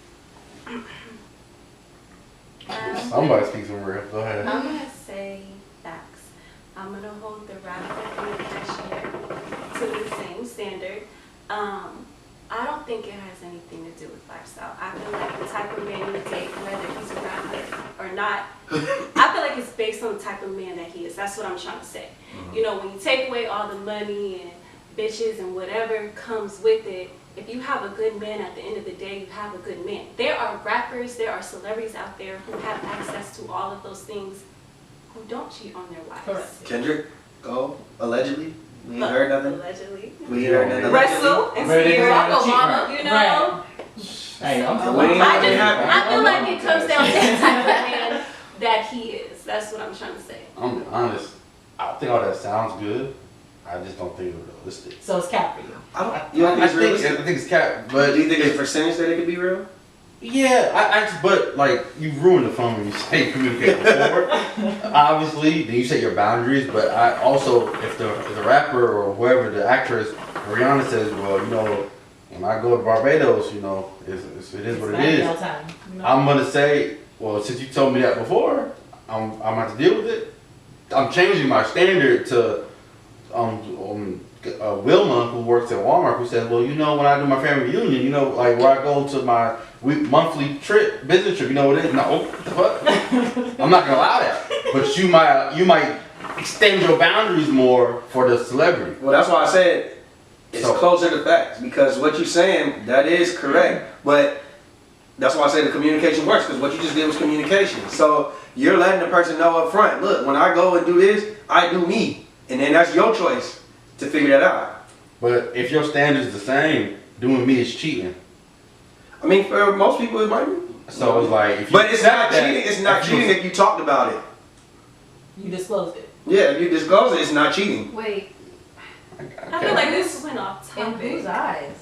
Somebody speaks some real. Go ahead. I'm gonna say facts. I'm gonna hold the rapper and the cashier to the same standard. I don't think it has anything to do with lifestyle. I feel like the type of man you date, whether he's a rapper or not, I feel like it's based on the type of man that he is. That's what I'm trying to say. You know, when you take away all the money and bitches and whatever comes with it, if you have a good man, at the end of the day, you have a good man. There are rappers, there are celebrities out there who have access to all of those things who don't cheat on their wives. Correct. Kendrick, go, allegedly. We ain't heard nothing. Allegedly. We ain't heard nothing. Russell and But it Sierra, is Obama, you know. Hey, I'm I feel like it comes down to the type of man that he is. That's what I'm trying to say. I'm being honest. I think all that sounds good. I just don't think it's realistic. So it's cap for you. You don't think it's I realistic? think it's cap, But but do you think there's a percentage that it could be real? yeah, but like you ruined the fun when you say communicate before. Obviously, then you set your boundaries. But I also, if the rapper or whoever the actress, Rihanna says, well, you know, when I go to Barbados, you know, it is what it is. All time, you know? I'm gonna say, well, since you told me that before, I'm gonna have to deal with it. I'm changing my standard to Wilma, who works at Walmart, who said, well, you know, when I do my family reunion, you know, like where I go to my monthly trip, business trip, you know what it is? No, what the fuck? I'm not gonna allow that. But you might extend your boundaries more for the celebrity. Well, that's why I said it's closer to facts, because what you're saying, that is correct. But that's why I say the communication works, because what you just did was communication. So you're letting the person know up front, look, when I go and do this, I do me. And then that's your choice to figure that out. But if your standard's the same, doing me is cheating. I mean, for most people, it might be. So it's like, if you But it's not accept that, cheating. It's not cheating if you talked about it. You disclosed it. Yeah, if you disclose it, it's not cheating. Wait, I feel like this went off in topic. whose eyes?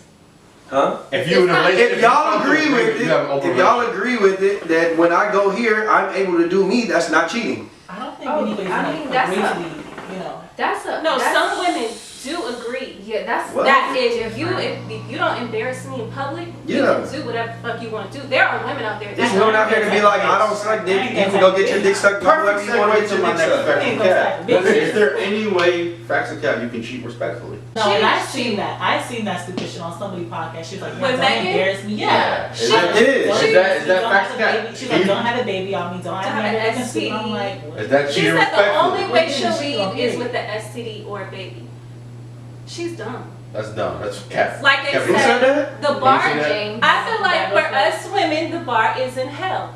Huh? If you in a relationship, If y'all agree with it, you have an open if y'all agree with it, that when I go here, I'm able to do me, that's not cheating. I don't think Oh, anybody's I gonna mean, that's agree a- to be, you know. That's a No, that's, some women do agree. Yeah, that's What? That if different. you don't embarrass me in public, you Yeah. can do whatever the fuck you want to do. There are women out there. There's that women don't out here to be like, I don't suck dick. You can go get your dick sucked by whoever Perfect you want to get segue to your my dick next sucked. fact Ain't and gonna cap. stack. Is there any way, facts and cap, you can cheat respectfully? No, and I've seen that stupid shit on somebody's podcast. She was like, With don't Megan? embarrass me. Yeah. Is She- that- It is. Don't Is that don't facts have and a cap? baby. She's like, don't have a baby on me. Don't Don't have have me. an I'm STD. like, what? Is that She cheating said the only respectfully? way What she'll is she gonna leave is do? with the STD or a baby. She's dumb. That's dumb. That's cap. Like they Cap. Who said that? The bar, Did you see that? James. I feel like for That us women, the bar is in hell.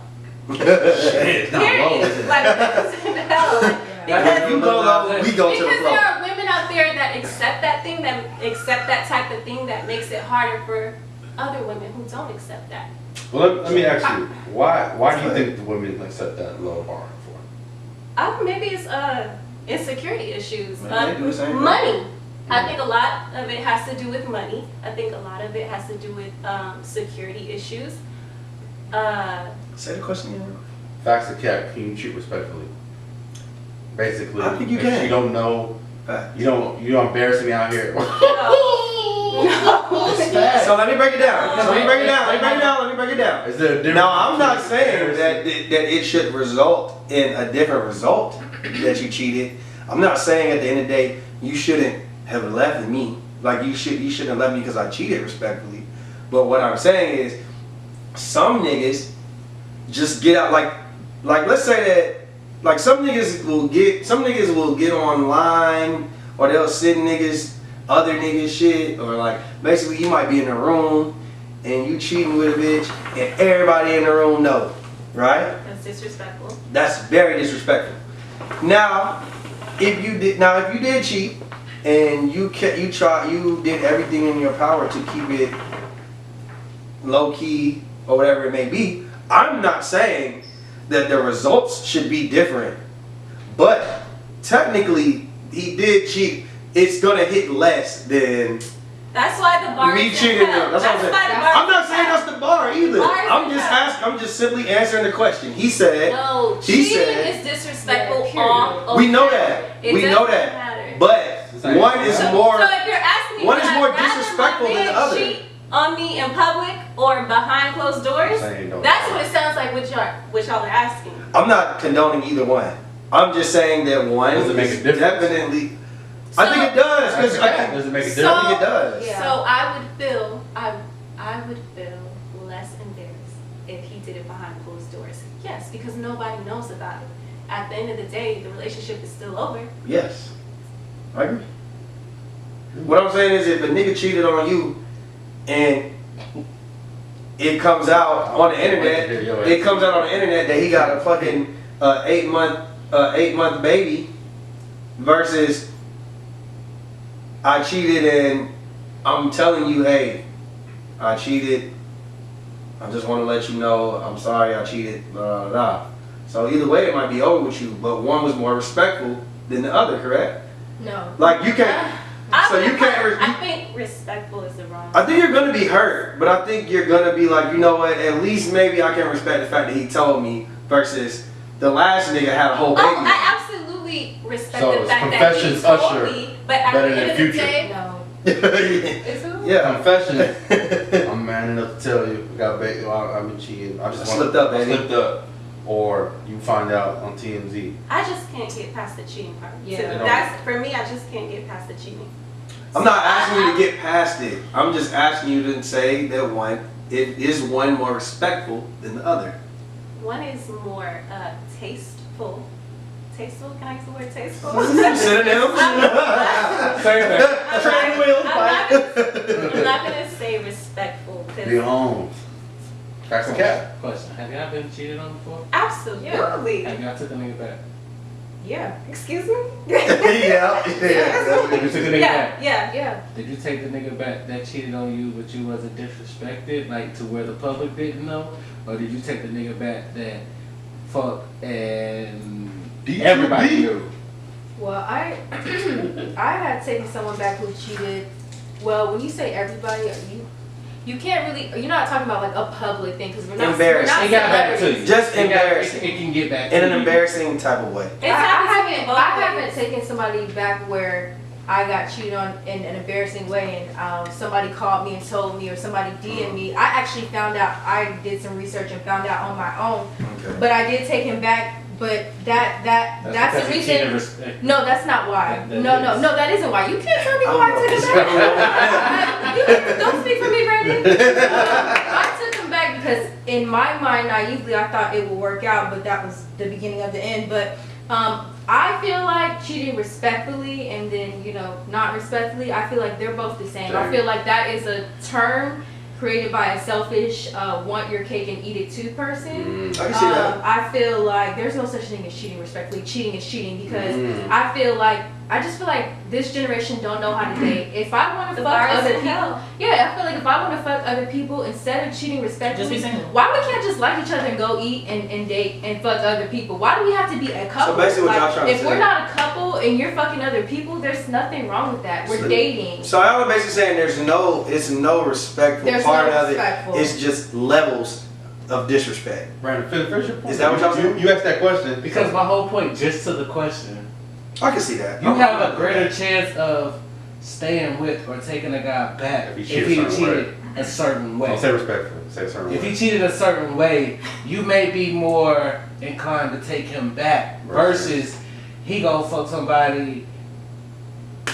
Shit, it's not low, is Period. it? Like it's in hell. If you go low, we go to the Because there floor. are women out there that accept that thing, that accept that type of thing, that makes it harder for other women who don't accept that. Well, let me ask you, why do you think the women accept that low bar for? Maybe it's insecurity issues. Maybe they do the same thing. Money. I think a lot of it has to do with money. I think a lot of it has to do with security issues. Say the question again. Facts of cap, can you cheat respectfully? Basically, I think you if can. you don't know, Facts. you're embarrassing me out here. No. So let me break it down. Let me break it down. Is there a difference? Now, I'm not between saying embarrassing- that it should result in a different result that you cheated. I'm not saying at the end of the day you shouldn't have left me. Like you shouldn't have left me because I cheated respectfully. But what I'm saying is some niggas just get out like let's say that like some niggas will get online or they'll send other niggas shit, or like basically you might be in a room and you cheating with a bitch and everybody in the room know, right? That's disrespectful. That's very disrespectful. Now, if you did cheat and you did everything in your power to keep it low key or whatever it may be, I'm not saying that the results should be different, but technically he did cheat. It's gonna hit less than That's why the bar me is cheating. in hell. That's what I'm saying. why the bar I'm is not in saying hell. that's the bar either. Bar is I'm in just hell. I'm just simply answering the question. He said. No, He cheating said- is disrespectful Yeah, period. all over. We know that. It We know doesn't that. matter. But one is So more. if you're asking me, one would is I more rather my disrespectful than the man other. cheat on me in public or behind closed doors? Saying don't That's know. what it sounds like. What y'all are asking. I'm not condoning either one. I'm just saying that one Does it make a is difference? definitely. I think it does because Does it make a So- difference? I think it does. Yeah. So I would feel less embarrassed if he did it behind closed doors. Yes, because nobody knows about it. At the end of the day, the relationship is still over. Yes, I agree. What I'm saying is, if a nigga cheated on you, and it comes out on the internet, that he got a fucking 8-month baby, versus I cheated and I'm telling you, hey, I cheated. I just want to let you know I'm sorry I cheated. Blah, blah, blah. So either way, it might be over with you, but one was more respectful than the other, correct? No. Like you can't. So you can't. I think respectful is the wrong. I think you're gonna be hurt, but I think you're gonna be like, you know what? At least maybe I can respect the fact that he told me versus the last nigga had a whole baby. Oh, I absolutely respect So the it's fact that he confessions told usher me, but at better the than end of the future. day, No. is who? Yeah. Confession. I'm man enough to tell you, I got baby. I've been cheating. I just Slipped up, I baby. slipped up, or you find out on TMZ. I just can't get past the cheating part. Yeah. So that's for me. I just can't get past the cheating. I'm not asking you to get past it. I'm just asking you to say that one more respectful than the other. One is more tasteful. Tasteful? Can I use the word tasteful? Synonyms. Training wheels. I'm not gonna say respectful Be because home. Facts of cap. Question: have y'all been cheated on before? absolutely. Have y'all took a nigga back? Yeah. Excuse me? Yeah. Did you take the nigga Yeah, back? yeah. Yeah. Did you take the nigga back that cheated on you, but you wasn't disrespected, like to where the public didn't know, or did you take the nigga back that fucked and everybody knew? Well, I had taken someone back who cheated. Well, when you say everybody, you can't really. You're not talking about like a public thing because we're not. Embarrassing. We're not It got back to celebrities. you. Just It got- embarrassing. It can get back to In an you. embarrassing type of way. It's happened both I haven't ways. taken somebody back where I got cheated on in an embarrassing way and somebody called me and told me or somebody DM'd me. I actually found out, I did some research and found out on my own, Okay. but I did take him back, but that's the because he cheated reason. respect. No, that's not why. That No, is. that isn't why. You can't tell me why I took him back. Don't speak for me, Brandon. I took him back because in my mind, naively, I thought it would work out, but that was the beginning of the end. But I feel like cheating respectfully and then, not respectfully, I feel like they're both the same. I feel like that is a term created by a selfish, want your cake and eat it too person. I can see that. I feel like there's no such thing as cheating respectfully. Cheating is cheating because Mm. I just feel like this generation don't know how to date. If I want to The fuck bar is other in people, hell. yeah, I feel like if I want to fuck other people, instead of cheating Just be respectfully, single. why we can't just like each other and go eat and date and fuck other people? Why do we have to be a couple? So basically what y'all trying to if we're say- not a couple and you're fucking other people, there's nothing wrong with that. We're So- dating. So y'all are basically saying it's no respectful There's part no of respectful. it. It's just levels of disrespect. Brandon, finish your point. Is that what y'all saying? You asked that question. Because my whole point, just to the question, I can see that. you have a greater chance of staying with or taking a guy back If if he he cheated cheated a certain way. Don't say respectful. Say a certain If way. he cheated a certain way, you may be more inclined to take him back versus he gonna fuck somebody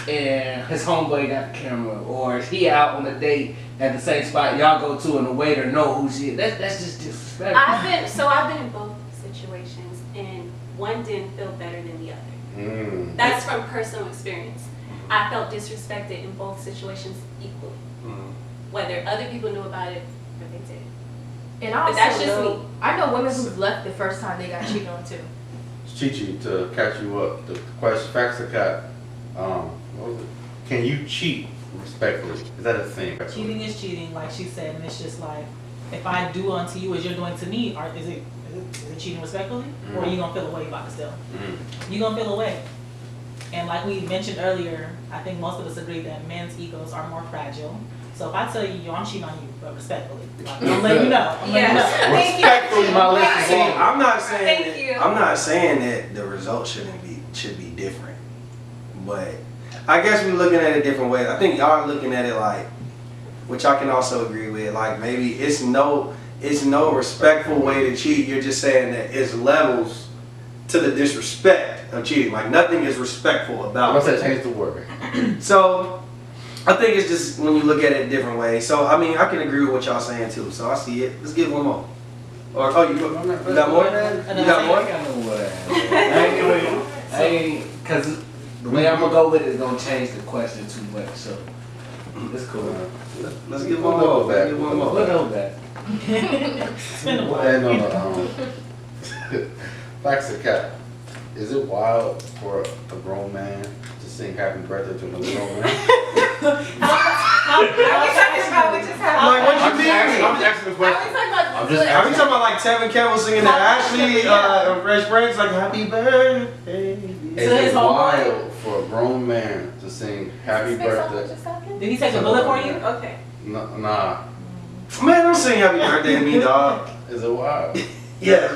and his homeboy got the camera, or he out on a date at the same spot y'all go to and the waiter know who she is. That's just disrespectful. I've been in both situations, and one didn't feel better than the other. That's from personal experience. I felt disrespected in both situations equally, whether other people knew about it or they did. And But also, that's just though, me. I know women who've left the first time they got cheated on too. Chichi, to catch you up, the question, facts or cap, what was it? Can you cheat respectfully? Is that a thing? Cheating is cheating, like she said, and it's just like, if I do unto you as you're doing to me, is it cheating respectfully? Or are you gonna feel away about it still? You gonna feel away. And like we mentioned earlier, I think most of us agree that men's egos are more fragile. So if I tell you, yo, I'm cheating on you, but respectfully, like, I'm letting you know. I'm letting you know. Thank you. Respectfully, my list See, is long. I'm not saying Thank you. I'm not saying that the result should be different, but I guess we're looking at it different ways. I think y'all are looking at it like, which I can also agree with. Like maybe it's no respectful way to cheat. You're just saying that it's levels to the disrespect of cheating. Like nothing is respectful I'm about gonna it. say change the word. So I think it's just when you look at it a different way. So I mean I can agree with what y'all saying too. So I see it. Let's give one more. Or you got more? You got more? I ain't, cause the way I'm gonna go with it is gonna change the question too much. So it's cool. Let's give one more. Let's give one more. What else that? It's been a while. No. Facts or cap, is it wild for a grown man to sing happy birthday to another grown man? Are we talking about what just happened? Like what you mean? I'm just asking the Are we question. talking about I'm just Are we talking about like Tevin Campbell singing to Ashley and Fresh Prince like Happy Birthday? Is So his it homeboy- wild for a grown man to sing happy birthday? Did he take a bullet for you? Okay. Nah. Man, don't sing Happy Birthday to me, dog. Is it wild? Yeah.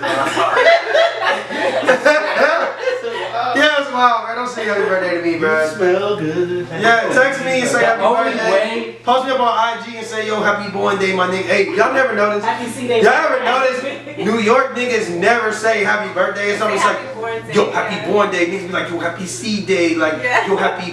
Yeah, it's wild, man. Don't sing Happy Birthday to me, bro. Smell good. Yeah, text me and say The Happy only Birthday. way- Post me up on IG and say, yo, Happy Born Day, my nigga. Hey, y'all never noticed? Happy C-Day. Y'all ever notice New York niggas never say Happy Birthday? It's always like, yo, Happy Born Day. Niggas be like, yo, Happy C Day. Like, Yeah. yo, happy,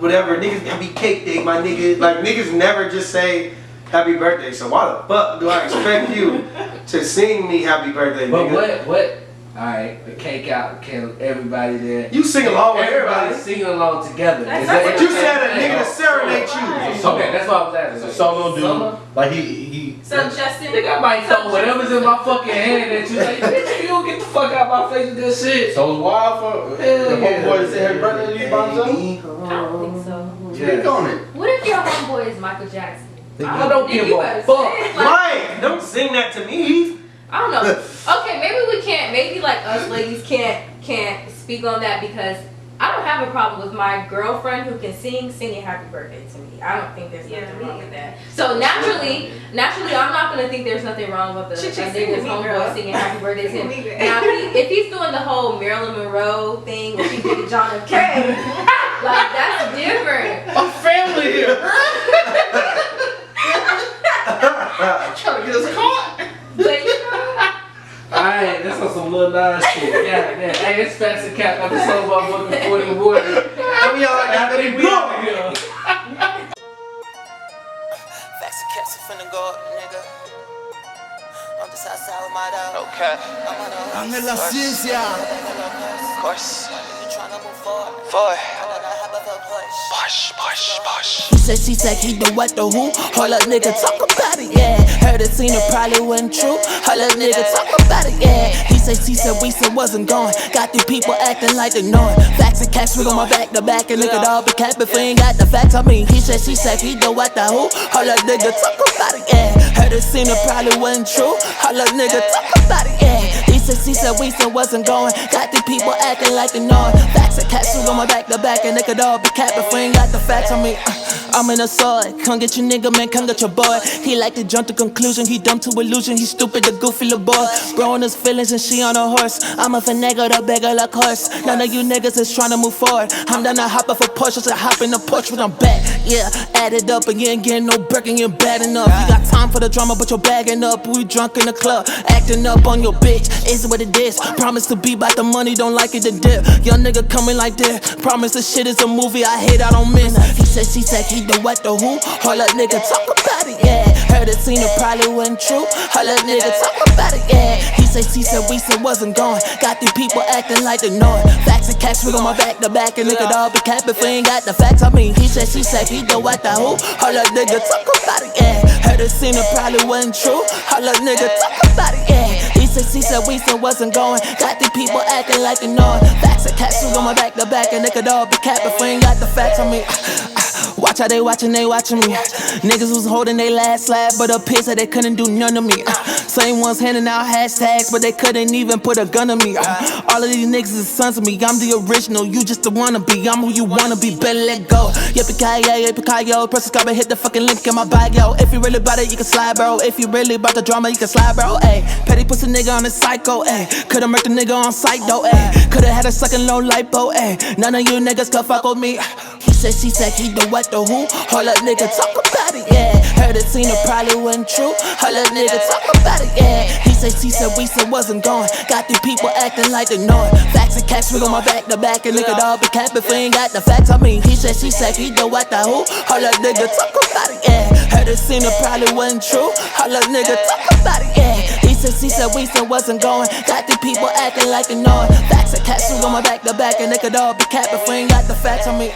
whatever. Niggas, Happy Cake Day, my nigga. Like, niggas never just say Happy Birthday. So why the fuck do I expect you to sing me Happy Birthday, But nigga? what? Alright, the cake out, everybody there. You sing along with Everybody everybody. singing along together. That's Is what that- But you said a nigga to serenade you. Okay, that's what I was asking. It's a solo dude. Solo? Like he. So Justin, Nigga, I might throw whatever's in my fucking hand at you. Like, bitch, you don't get the fuck out my face with this shit. So it's wild for Hell the yeah. homeboy to say happy birthday to you by himself? I don't think so. Speak on it. What if your homeboy is Michael Jackson? I don't give You a better fuck. say it. Mike, don't sing that to me. I don't know. Okay, maybe we can't. Maybe like us ladies can't speak on that because I don't have a problem with my girlfriend who can singing Happy Birthday to me. I don't think there's nothing wrong with that. So naturally, I'm not gonna think there's nothing wrong with a Chichi, sing nigga's to me, homeboy girl. singing Happy Birthday to him. Leave it. Now, if he's doing the whole Marilyn Monroe thing, where she did John F. Kennedy, like that's different. I'm family here. Trying to get us caught. But you know. Alright, that's on some little Nas shit. Yeah, man. Hey, it's Fancy Cap episode about fucking 40 water. How y'all like that, baby? We out here. Facts and caps are finna go up, nigga. I'm just outside with my dog. Okay. I'm in la ciencia. Of course. You tryna move forward? Push. He said, she said, he the what, the who? Hold up, nigga, talk about it, yeah. Heard it, seen it, probably wasn't true. Hold up, nigga, talk about it, yeah. He said, she said, we said, wasn't going. Got these people acting like they know it. Facts and cash, we on my back to back, and nigga, dog, be cap if we ain't got the facts. I mean, he said, she said, he the what, the who? Hold up, nigga, talk about it, yeah. Heard it, seen it, probably wasn't true. Hold up, nigga, talk about it, yeah. He said, she said, we said, wasn't going. Got these people acting like they know it. Facts and cash, we on my back to back, and nigga, dog, be cap if we ain't got the facts. I mean, I'm in a sword. Come get your nigga, man, come get your boy. He like to jump to conclusion, he dumb to illusion. He stupid, the goofy little boy. Growing his feelings and she on a horse. I'm a finagle, the beggar like horse. None of you niggas is trying to move forward. I'm done to hop off a Porsche, so hop in the porch when I'm back. Yeah, add it up and you ain't getting no break and you're bad enough. You got time for the drama, but you're bagging up. We drunk in the club, acting up on your bitch. It's what it is. Promise to be about the money, don't like it to dip. Young nigga coming like this. Promise the shit is a movie, I hate, I don't miss. He said, she said, he the what, the who? Hold up, nigga, talk about it, yeah. Heard it, seen it, probably wasn't true. Hold up, nigga, talk about it, yeah. He said, we said, wasn't going. Got these people acting like they know it. Facts and cash, we gon' my back to back, and nigga, all be cap if we ain't got the facts. I mean, he said, he the what, the who? Hold up, nigga, talk about it, yeah. Heard it, seen it, probably wasn't true. Hold up, nigga, talk about it, yeah. He said, we said, wasn't going. Got these people acting like they know it. Facts and cash, we gon' my back to back, and nigga, all be cap if we ain't got the facts. I mean, watch how they watching me. Niggas was holding they last slab, but up here said they couldn't do none of me. Same ones handing out hashtags, but they couldn't even put a gun on me. All of these niggas is sons of me. I'm the original, you just the wannabe. I'm who you wanna be, better let go. Yippee-ki-yo, press the and hit the fucking link in my bio. If you really about it, you can slide, bro. If you really about the drama, you can slide, bro. Ayy, petty pussy nigga on the psycho, ayy. Coulda murked the nigga on sight, though, ayy. Coulda had a sucking low lipo, ayy. None of you niggas could fuck with me. He said, he the what, the who? Hold up, nigga, talk about it, yeah. Heard it, seen it, probably wasn't true. Hold up, nigga, talk about it, yeah. He said, we said, wasn't going. Got these people acting like they know it. Facts and cash, we gon' my back to back, and nigga, all be cap if we ain't got the facts. I mean, he said, he the what, the who? Hold up, nigga, talk about it, yeah. Heard it, seen it, probably wasn't true. Hold up, nigga, talk about it, yeah. He said, we said, wasn't going. Got these people acting like they know it. Facts and cash, we gon' my back to back, and nigga, all be cap if we ain't got the facts. I mean.